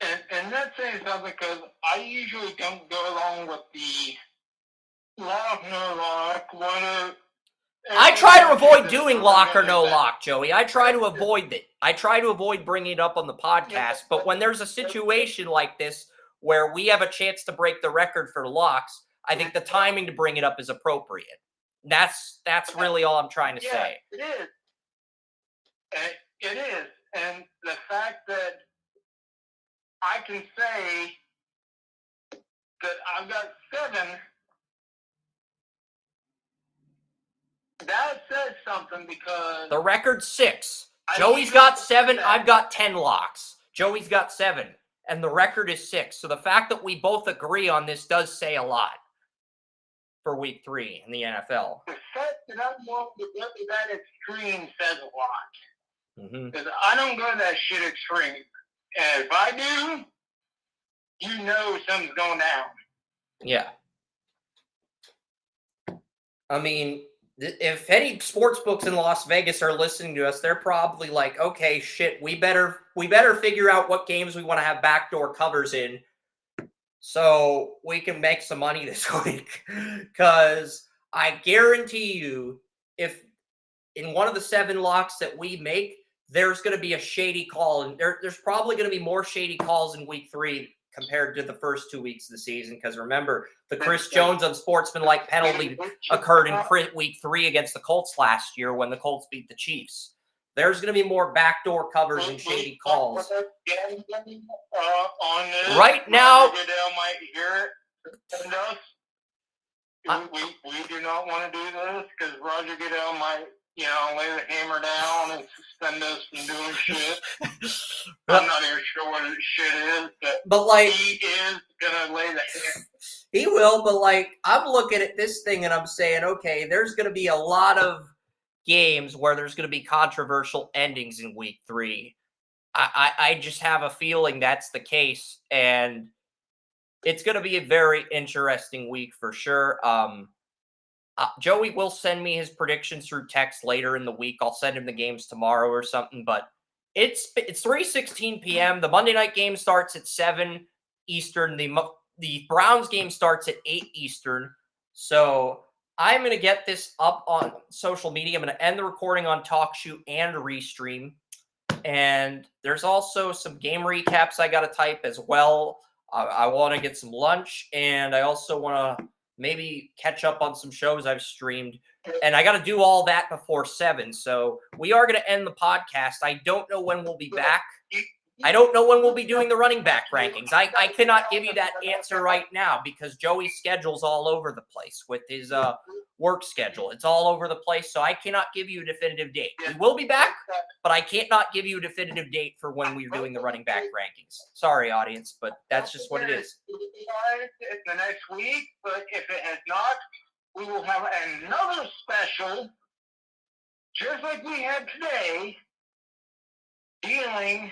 And that's saying something, because I usually don't go along with the lock, no lock, whether... I try to avoid doing lock or no lock, Joey. I try to avoid it. I try to avoid bringing it up on the podcast, but when there's a situation like this where we have a chance to break the record for locks, I think the timing to bring it up is appropriate. That's really all I'm trying to say. It is. It is. And the fact that I can say that I've got 7, that says something, because the record's 6. Joey's got 7. I've got 10 locks. Joey's got 7. And the record is 6. So the fact that we both agree on this does say a lot for week 3 in the NFL. The fact that I'm willing to go to that extreme says a lot. Mm-hmm. Because I don't go to that shit extreme. And if I do, you know something's going down. Yeah. I mean, if any sports books in Las Vegas are listening to us, they're probably like, okay, shit, we better figure out what games we want to have backdoor covers in so we can make some money this week. Because I guarantee you, if in one of the 7 locks that we make, there's going to be a shady call, and there's probably going to be more shady calls in week 3 compared to the first 2 weeks of the season. Because remember, the Chris Jones unsportsmanlike penalty occurred in week 3 against the Colts last year when the Colts beat the Chiefs. There's going to be more backdoor covers and shady calls. Right now, Goodell might hear it. We do not want to do this, because Roger Goodell might, lay the hammer down and suspend us from doing shit. I'm not even sure what his shit is, but like, he is gonna lay the hammer. He will, but like, I'm looking at this thing and I'm saying, okay, there's gonna be a lot of games where there's gonna be controversial endings in week 3. I just have a feeling that's the case, and it's gonna be a very interesting week for sure. Joey will send me his predictions through text later in the week. I'll send him the games tomorrow or something, but it's 3:16 p.m. The Monday night game starts at 7 Eastern. The Browns game starts at 8 Eastern. So I'm going to get this up on social media. I'm going to end the recording on TalkShoe and Restream. And there's also some game recaps I got to type as well. I want to get some lunch, and I also want to maybe catch up on some shows I've streamed. And I got to do all that before 7. So we are going to end the podcast. I don't know when we'll be back. I don't know when we'll be doing the running back rankings. I cannot give you that answer right now because Joey's schedule's all over the place with his work schedule. It's all over the place, so I cannot give you a definitive date. We will be back, but I can't not give you a definitive date for when we're doing the running back rankings. Sorry, audience, but that's just what it is. It's the next week, but if it has not, we will have another special, just like we had today, dealing.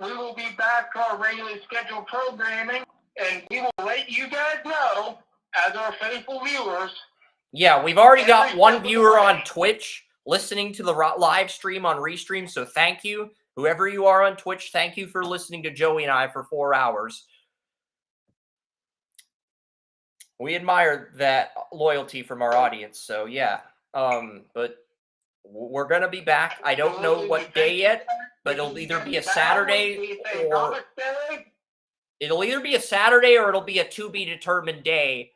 We will be back to our regularly scheduled programming, and we will let you guys know, as our faithful viewers, Yeah, we've already got one viewer on Twitch listening to the live stream on Restream, so thank you. Whoever you are on Twitch, thank you for listening to Joey and I for 4 hours. We admire that loyalty from our audience, so yeah. But we're going to be back. I don't know what day yet, but it'll either be a Saturday or it'll be a to be determined day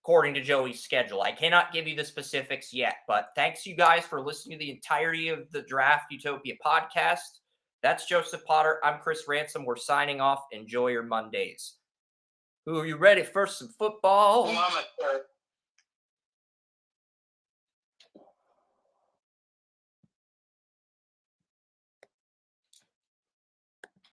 according to Joey's schedule. I cannot give you the specifics yet, but thanks you guys for listening to the entirety of the Draft Utopia podcast. That's Joseph Potter. I'm Chris Ransom. We're signing off. Enjoy your Mondays. Who are you ready for some football? Well, I'm a